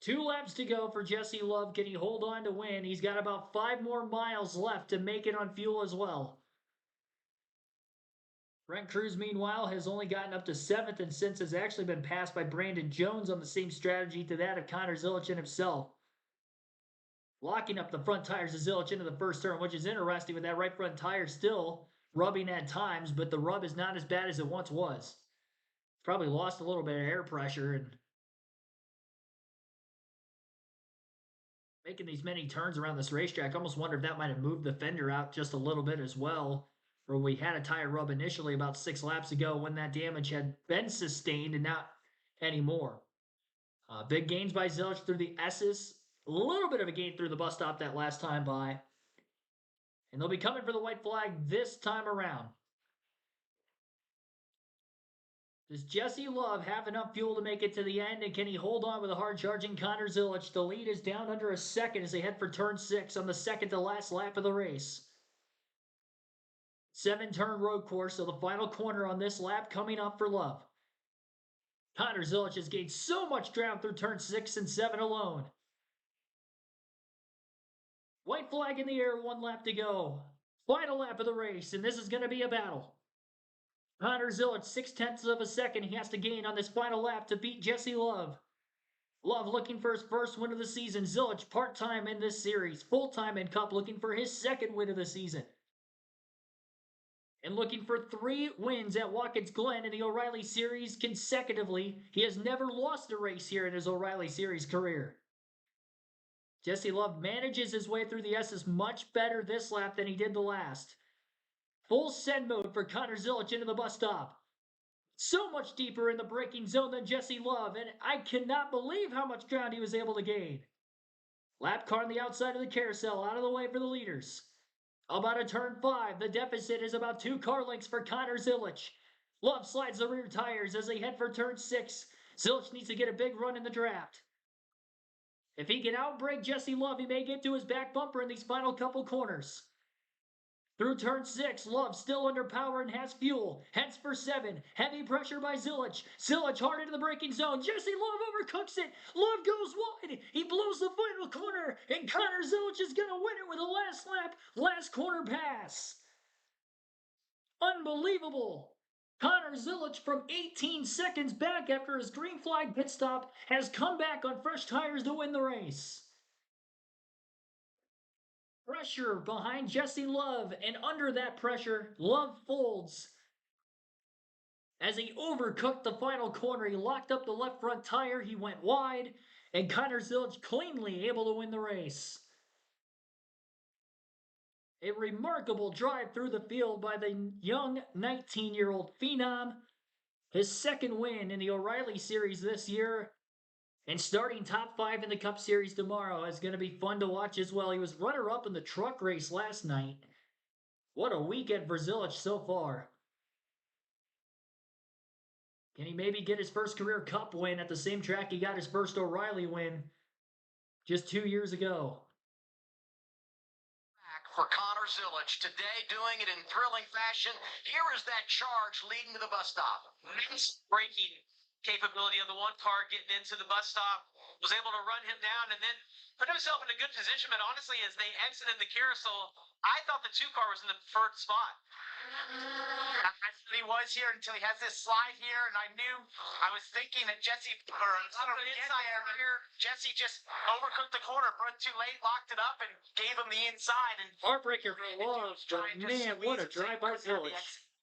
2 laps to go for Jesse Love. Can he hold on to win? He's got about 5 more miles left to make it on fuel as well. Brent Cruz, meanwhile, has only gotten up to 7th and since has actually been passed by Brandon Jones on the same strategy to that of Connor Zilich and himself. Locking up the front tires of Zilich into the first turn, which is interesting with that right front tire still rubbing at times, but the rub is not as bad as it once was. Probably lost a little bit of air pressure and making these many turns around this racetrack. I almost wonder if that might have moved the fender out just a little bit as well. Where we had a tire rub initially about 6 laps ago when that damage had been sustained and not anymore. Big gains by Zilch through the S's. A little bit of a gain through the bus stop that last time by. And they'll be coming for the white flag this time around. Does Jesse Love have enough fuel to make it to the end? And can he hold on with a hard-charging Connor Zilic? The lead is down under a second as they head for turn 6 on the second to last lap of the race. 7-turn road course, so the final corner on this lap coming up for Love. Connor Zilic has gained so much ground through turn 6 and 7 alone. White flag in the air, 1 lap to go. Final lap of the race, and this is going to be a battle. Connor Zilic, 0.6 of a second he has to gain on this final lap to beat Jesse Love. Love looking for his first win of the season. Zilic part-time in this series. Full-time in Cup looking for his second win of the season. And looking for 3 wins at Watkins Glen in the O'Reilly Series consecutively. He has never lost a race here in his O'Reilly Series career. Jesse Love manages his way through the S's much better this lap than he did the last. Full send mode for Connor Zilic into the bus stop. So much deeper in the braking zone than Jesse Love, and I cannot believe how much ground he was able to gain. Lap car on the outside of the carousel, out of the way for the leaders. About a turn 5, the deficit is about 2 car lengths for Connor Zilic. Love slides the rear tires as they head for turn 6. Zilic needs to get a big run in the draft. If he can outbrake Jesse Love, he may get to his back bumper in these final couple corners. Through turn 6, Love still under power and has fuel. Heads for 7. Heavy pressure by Zilic. Zilic hard into the braking zone. Jesse Love overcooks it. Love goes wide. He blows the final corner. And Connor Zilic is going to win it with a last lap, last corner pass. Unbelievable. Connor Zilic from 18 seconds back after his green flag pit stop has come back on fresh tires to win the race. Pressure behind Jesse Love, and under that pressure, Love folds. As he overcooked the final corner, he locked up the left front tire, he went wide, and Connor Zilic cleanly able to win the race. A remarkable drive through the field by the young 19-year-old phenom. His second win in the O'Reilly Series this year. And starting top 5 in the Cup Series tomorrow is going to be fun to watch as well. He was runner-up in the truck race last night. What a weekend for Zilic so far. Can he maybe get his first career Cup win at the same track he got his first O'Reilly win just 2 years ago? For Connor Zilic, today doing it in thrilling fashion. Here is that charge leading to the bus stop. Nice braking capability of the one car getting into the bus stop, was able to run him down and then put himself in a good position. But honestly, as they exited the carousel, I thought the 2 car was in the preferred spot. I thought he was here until he has this slide here, and I was thinking that Jesse, or inside here, Jesse just overcooked the corner, put it too late, locked it up, and gave him the inside. And Heartbreaker for Love, but man, what a drive by Zilic.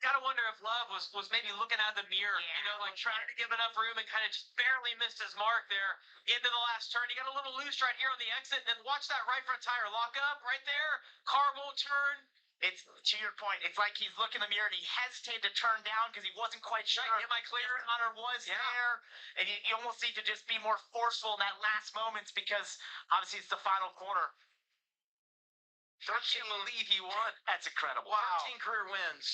Gotta wonder if Love was maybe looking out of the mirror, like trying to give enough room and kind of just barely missed his mark there into the last turn. He got a little loose right here on the exit, and then watch that right front tire lock up right there. Car won't turn. It's to your point. It's like he's looking in the mirror and he hesitated to turn down because he wasn't quite sure. Right, am I clear? If Connor was there, and you almost need to just be more forceful in that last moments because obviously it's the final corner. I can't believe he won. That's incredible. Wow. 13 career wins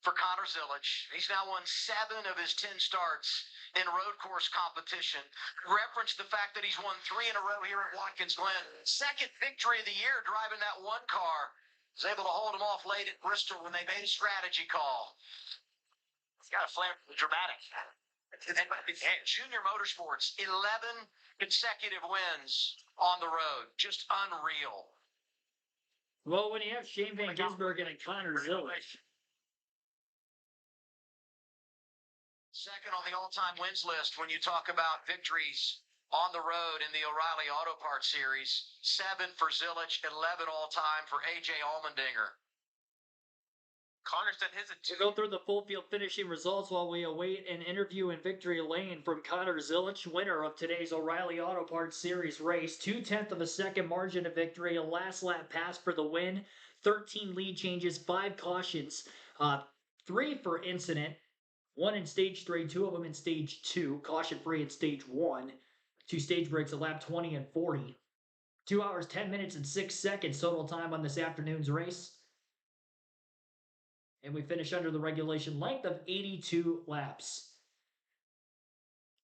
for Connor Zilic. He's now won 7 of his 10 starts in road course competition. Reference the fact that he's won 3 in a row here at Watkins Glen. Second victory of the year driving that one car. Was able to hold him off late at Bristol when they made a strategy call. He's got a flair for the dramatic. And Junior Motorsports, 11 consecutive wins on the road. Just unreal. Well, when you have Shane Van Gisbergen and Connor Zilic. Second on the all-time wins list when you talk about victories on the road in the O'Reilly Auto Parts Series. 7 for Zilic, 11 all-time for A.J. Allmendinger. Connor's done his at 2. We'll go through the full field finishing results while we await an interview in victory lane from Connor Zilich, winner of today's O'Reilly Auto Parts Series race. 0.2 of a second margin of victory, a last lap pass for the win, 13 lead changes, 5 cautions, 3 for incident, 1 in stage 3, 2 of them in stage 2, caution free in stage 1, 2 stage breaks at lap 20 and 40. 2 hours, 10 minutes, and 6 seconds total time on this afternoon's race. And we finish under the regulation length of 82 laps.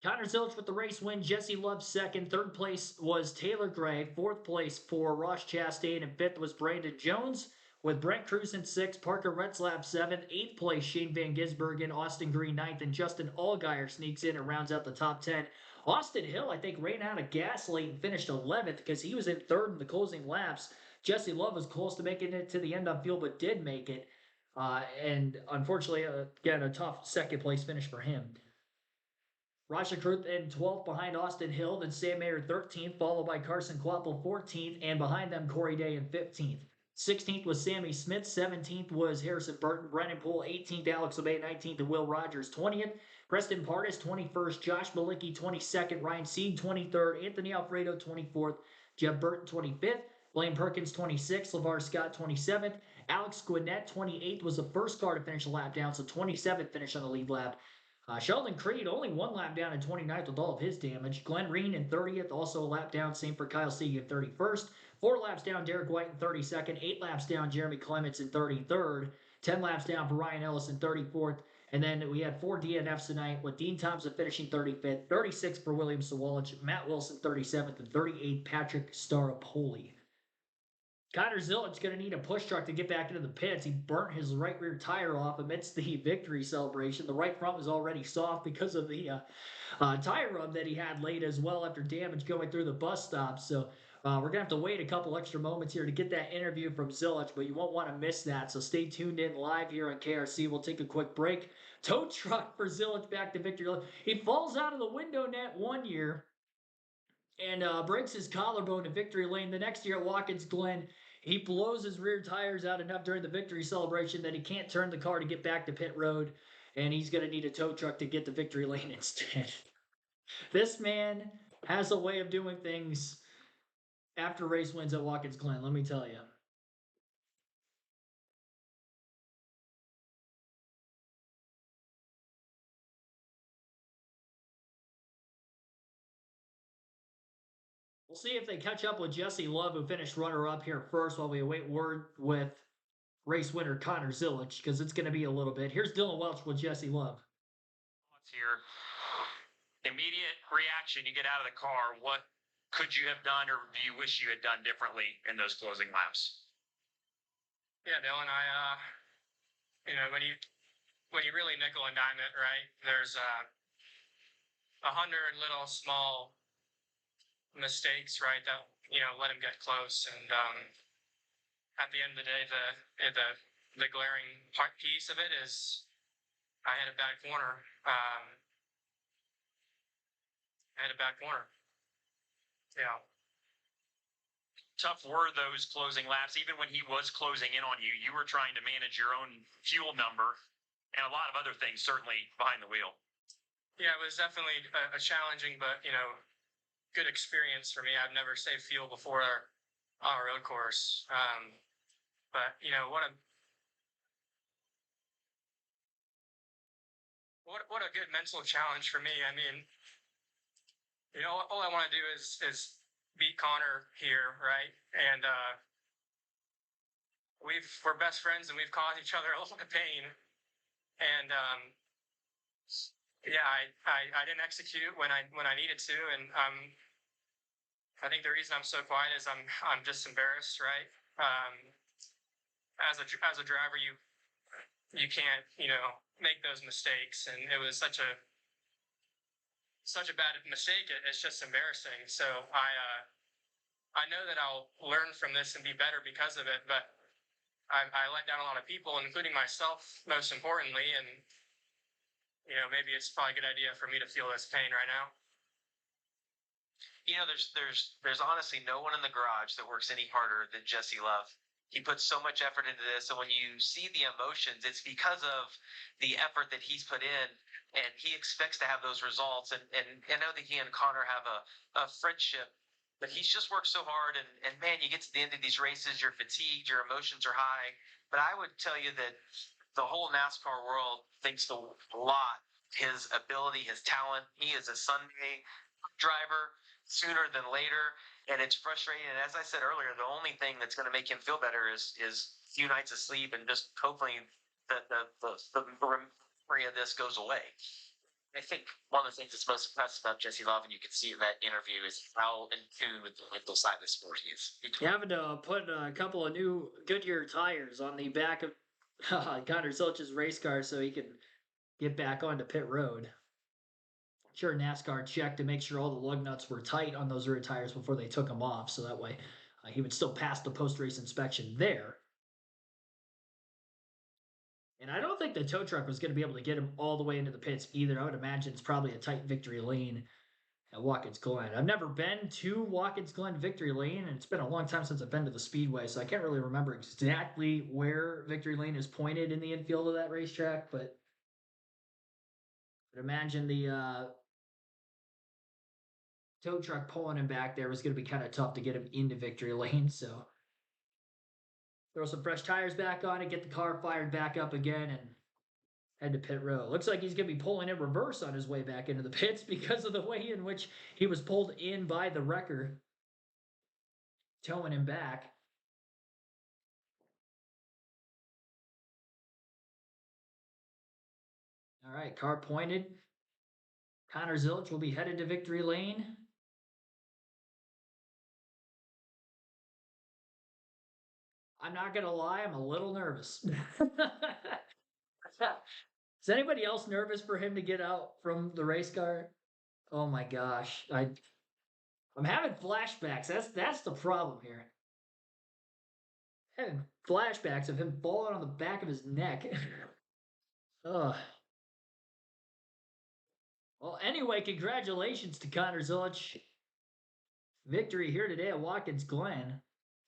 Connor Zilich with the race win. Jesse Love second. Third place was Taylor Gray. Fourth place for Ross Chastain. And fifth was Brandon Jones, with Brent Cruz in sixth. Parker Retzlaff seventh. Eighth place Shane Van Gisbergen. Austin Green ninth. And Justin Allgaier sneaks in and rounds out the top 10. Austin Hill, I think, ran out of gas late and finished 11th because he was in third in the closing laps. Jesse Love was close to making it to the end on field, but did make it. And unfortunately, again, a tough second place finish for him. Rasha Kruth in 12th behind Austin Hill, then Sam Mayer 13th, followed by Carson Kvapil 14th, and behind them Corey Day in 15th. 16th was Sammy Smith, 17th was Harrison Burton, Brennan Poole 18th, Alex Obey 19th, and Will Rogers 20th. Preston Pardis 21st, Josh Malicki 22nd, Ryan Seed 23rd, Anthony Alfredo 24th, Jeff Burton 25th, Blaine Perkins 26th, LeVar Scott 27th, Alex Gwinnett 28th was the first car to finish a lap down, so 27th finish on the lead lap. Sheldon Creed only 1 lap down in 29th with all of his damage. Glen Reen in 30th, also a lap down, same for Kyle Sieg in 31st. 4 laps down, Derek White in 32nd. 8 laps down, Jeremy Clements in 33rd. 10 laps down for Ryan Ellis in 34th. And then we had 4 DNFs tonight, with Dean Thompson finishing 35th, 36th for William Sawalich, Matt Wilson 37th, and 38th Patrick Staropoli. Connor Zilich going to need a push truck to get back into the pits. He burnt his right rear tire off amidst the victory celebration. The right front was already soft because of the tire rub that he had late as well after damage going through the bus stop. So we're going to have to wait a couple extra moments here to get that interview from Zilich, but you won't want to miss that. So stay tuned in live here on KRC. We'll take a quick break. Tow truck for Zilich back to victory. He falls out of the window net one year and breaks his collarbone in victory lane. The next year at Watkins Glen, he blows his rear tires out enough during the victory celebration that he can't turn the car to get back to pit road, and he's going to need a tow truck to get to victory lane instead. This man has a way of doing things after race wins at Watkins Glen, let me tell you. We'll see if they catch up with Jesse Love, who finished runner-up here first, while we await word with race winner Connor Zilich, because it's going to be a little bit. Here's Dylan Welch with Jesse Love. Thoughts here. Immediate reaction, you get out of the car. What could you have done, or do you wish you had done differently in those closing laps? Yeah, Dylan, when you really nickel and dime it, right? There's 100 little small mistakes, right, that let him get close. And at the end of the day, the glaring piece of it is I had a bad corner. Yeah. Tough were those closing laps. Even when he was closing in on you, you were trying to manage your own fuel number and a lot of other things, certainly behind the wheel. Yeah, it was definitely a challenging, but good experience for me. I've never saved fuel before on a road course. But what a good mental challenge for me. I mean, all I want to do is beat Connor here, right? And we're best friends, and we've caused each other a lot of pain. And yeah, I didn't execute when I needed to, and I think the reason I'm so quiet is I'm just embarrassed, right? As a driver, you can't make those mistakes, and it was such a bad mistake. It's just embarrassing. So I know that I'll learn from this and be better because of it, but I let down a lot of people, including myself, most importantly, and maybe it's probably a good idea for me to feel this pain right now. There's honestly no one in the garage that works any harder than Jesse Love. He puts so much effort into this, and when you see the emotions, it's because of the effort that he's put in, and he expects to have those results. And I know that he and Connor have a friendship, but he's just worked so hard. And man, you get to the end of these races, you're fatigued, your emotions are high. But I would tell you that the whole NASCAR world thinks a lot his ability, his talent. He is a Sunday driver sooner than later, and it's frustrating. And as I said earlier, the only thing that's going to make him feel better is a few nights of sleep, and just hopefully the memory of this goes away. I think one of the things that's most impressive about Jesse Love, and you can see in that interview, is how in tune with the mental side of the sport he is. Having to put a couple of new Goodyear tires on the back of Connor Zilich's race car so he can get back onto pit road. Sure, NASCAR checked to make sure all the lug nuts were tight on those rear tires before they took them off, so that way he would still pass the post-race inspection there. And I don't think the tow truck was going to be able to get him all the way into the pits either. I would imagine it's probably a tight victory lane at Watkins Glen. I've never been to Watkins Glen victory lane, and it's been a long time since I've been to the Speedway, so I can't really remember exactly where victory lane is pointed in the infield of that racetrack, but I'd imagine the tow truck pulling him back there was going to be kind of tough to get him into victory lane, so throw some fresh tires back on it, get the car fired back up again, and head to pit road. Looks like he's going to be pulling in reverse on his way back into the pits because of the way in which he was pulled in by the wrecker, towing him back. All right, car pointed. Connor Zilich will be headed to victory lane. I'm not going to lie, I'm a little nervous. Is anybody else nervous for him to get out from the race car? Oh my gosh. I'm having flashbacks. That's the problem here. Having flashbacks of him falling on the back of his neck. Ugh. Well, anyway, congratulations to Connor Zilich. Victory here today at Watkins Glen.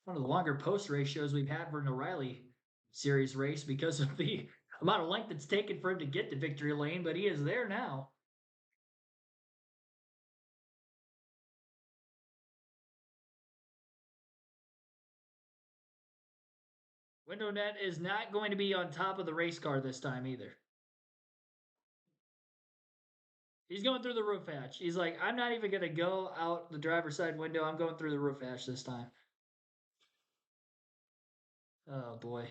One of the longer post-race shows we've had for an O'Reilly Series race because of the amount of length it's taken for him to get to victory lane, but he is there now. Window net is not going to be on top of the race car this time either. He's going through the roof hatch. He's like, I'm not even going to go out the driver's side window. I'm going through the roof hatch this time. Oh, boy.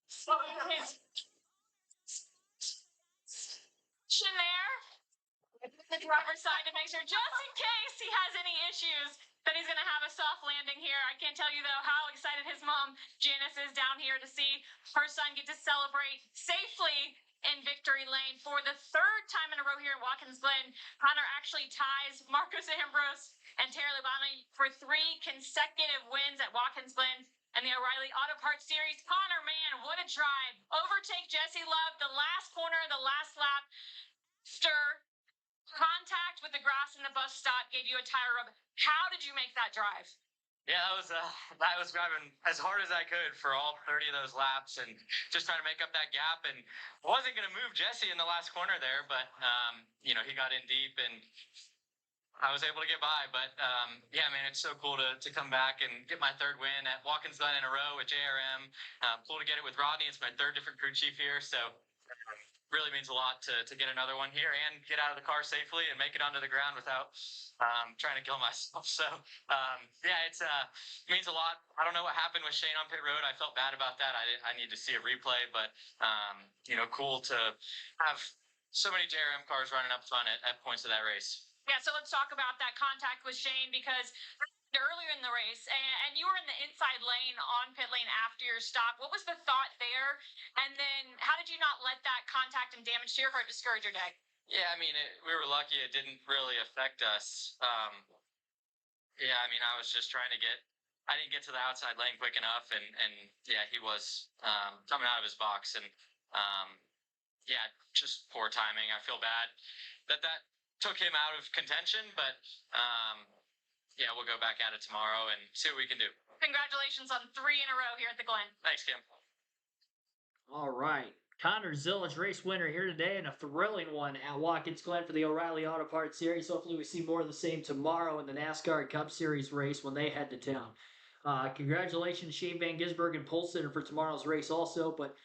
So his in there, the driver's side to make sure, just in case he has any issues, that he's going to have a soft landing here. I can't tell you, though, how excited his mom, Janice, is down here to see her son get to celebrate safely in victory lane for the third time in a row here at Watkins Glen. Connor actually ties Marcos Ambrose and Terry Labonte for 3 consecutive wins at Watkins Glen and the O'Reilly Auto Parts Series. Connor, man, what a drive. Overtake Jesse Love, the last corner, the last lap. After contact with the grass in the bus stop gave you a tire rub. How did you make that drive? Yeah, I was driving as hard as I could for all 30 of those laps and just trying to make up that gap. And I wasn't going to move Jesse in the last corner there, but he got in deep and I was able to get by. But yeah, man, it's so cool to come back and get my 3rd win at Watkins Glen in a row with JRM. Cool to get it with Rodney. It's my 3rd different crew chief here, so really means a lot to get another one here and get out of the car safely and make it onto the ground without trying to kill myself. So yeah, it means a lot. I don't know what happened with Shane on pit road. I felt bad about that. I need to see a replay, but cool to have so many JRM cars running up front at points of that race. Yeah, so let's talk about that contact with Shane, because earlier in the race, and you were in the inside lane on pit lane after your stop. What was the thought there? And then how did you not let that contact and damage to your car discourage your day? Yeah, I mean, we were lucky it didn't really affect us. Yeah, I mean, I was just trying to I didn't get to the outside lane quick enough, and yeah, he was coming out of his box, and yeah, just poor timing. I feel bad that took him out of contention, but yeah, we'll go back at it tomorrow and see what we can do. Congratulations on 3 in a row here at the Glen. Thanks, Kim. All right. Connor Zilic, race winner here today, and a thrilling one at Watkins Glen for the O'Reilly Auto Parts Series. Hopefully we see more of the same tomorrow in the NASCAR Cup Series race when they head to town. Congratulations, Shane Van Gisbergen and Pole Sitter for tomorrow's race also, but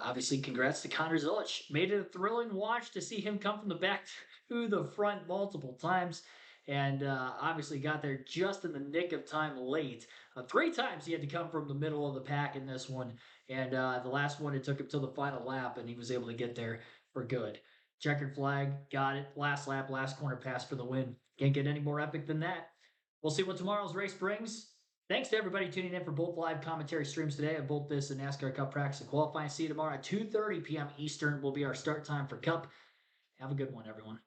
obviously congrats to Connor Zilic. Made it a thrilling watch to see him come from the back to the front multiple times, and obviously got there just in the nick of time late. 3 times he had to come from the middle of the pack in this one, and the last one it took him till the final lap, and he was able to get there for good. Checkered flag, got it. Last lap, last corner pass for the win. Can't get any more epic than that. We'll see what tomorrow's race brings. Thanks to everybody tuning in for both live commentary streams today of both this and NASCAR Cup practice and qualifying. See you tomorrow at 2:30 p.m. Eastern will be our start time for Cup. Have a good one, everyone.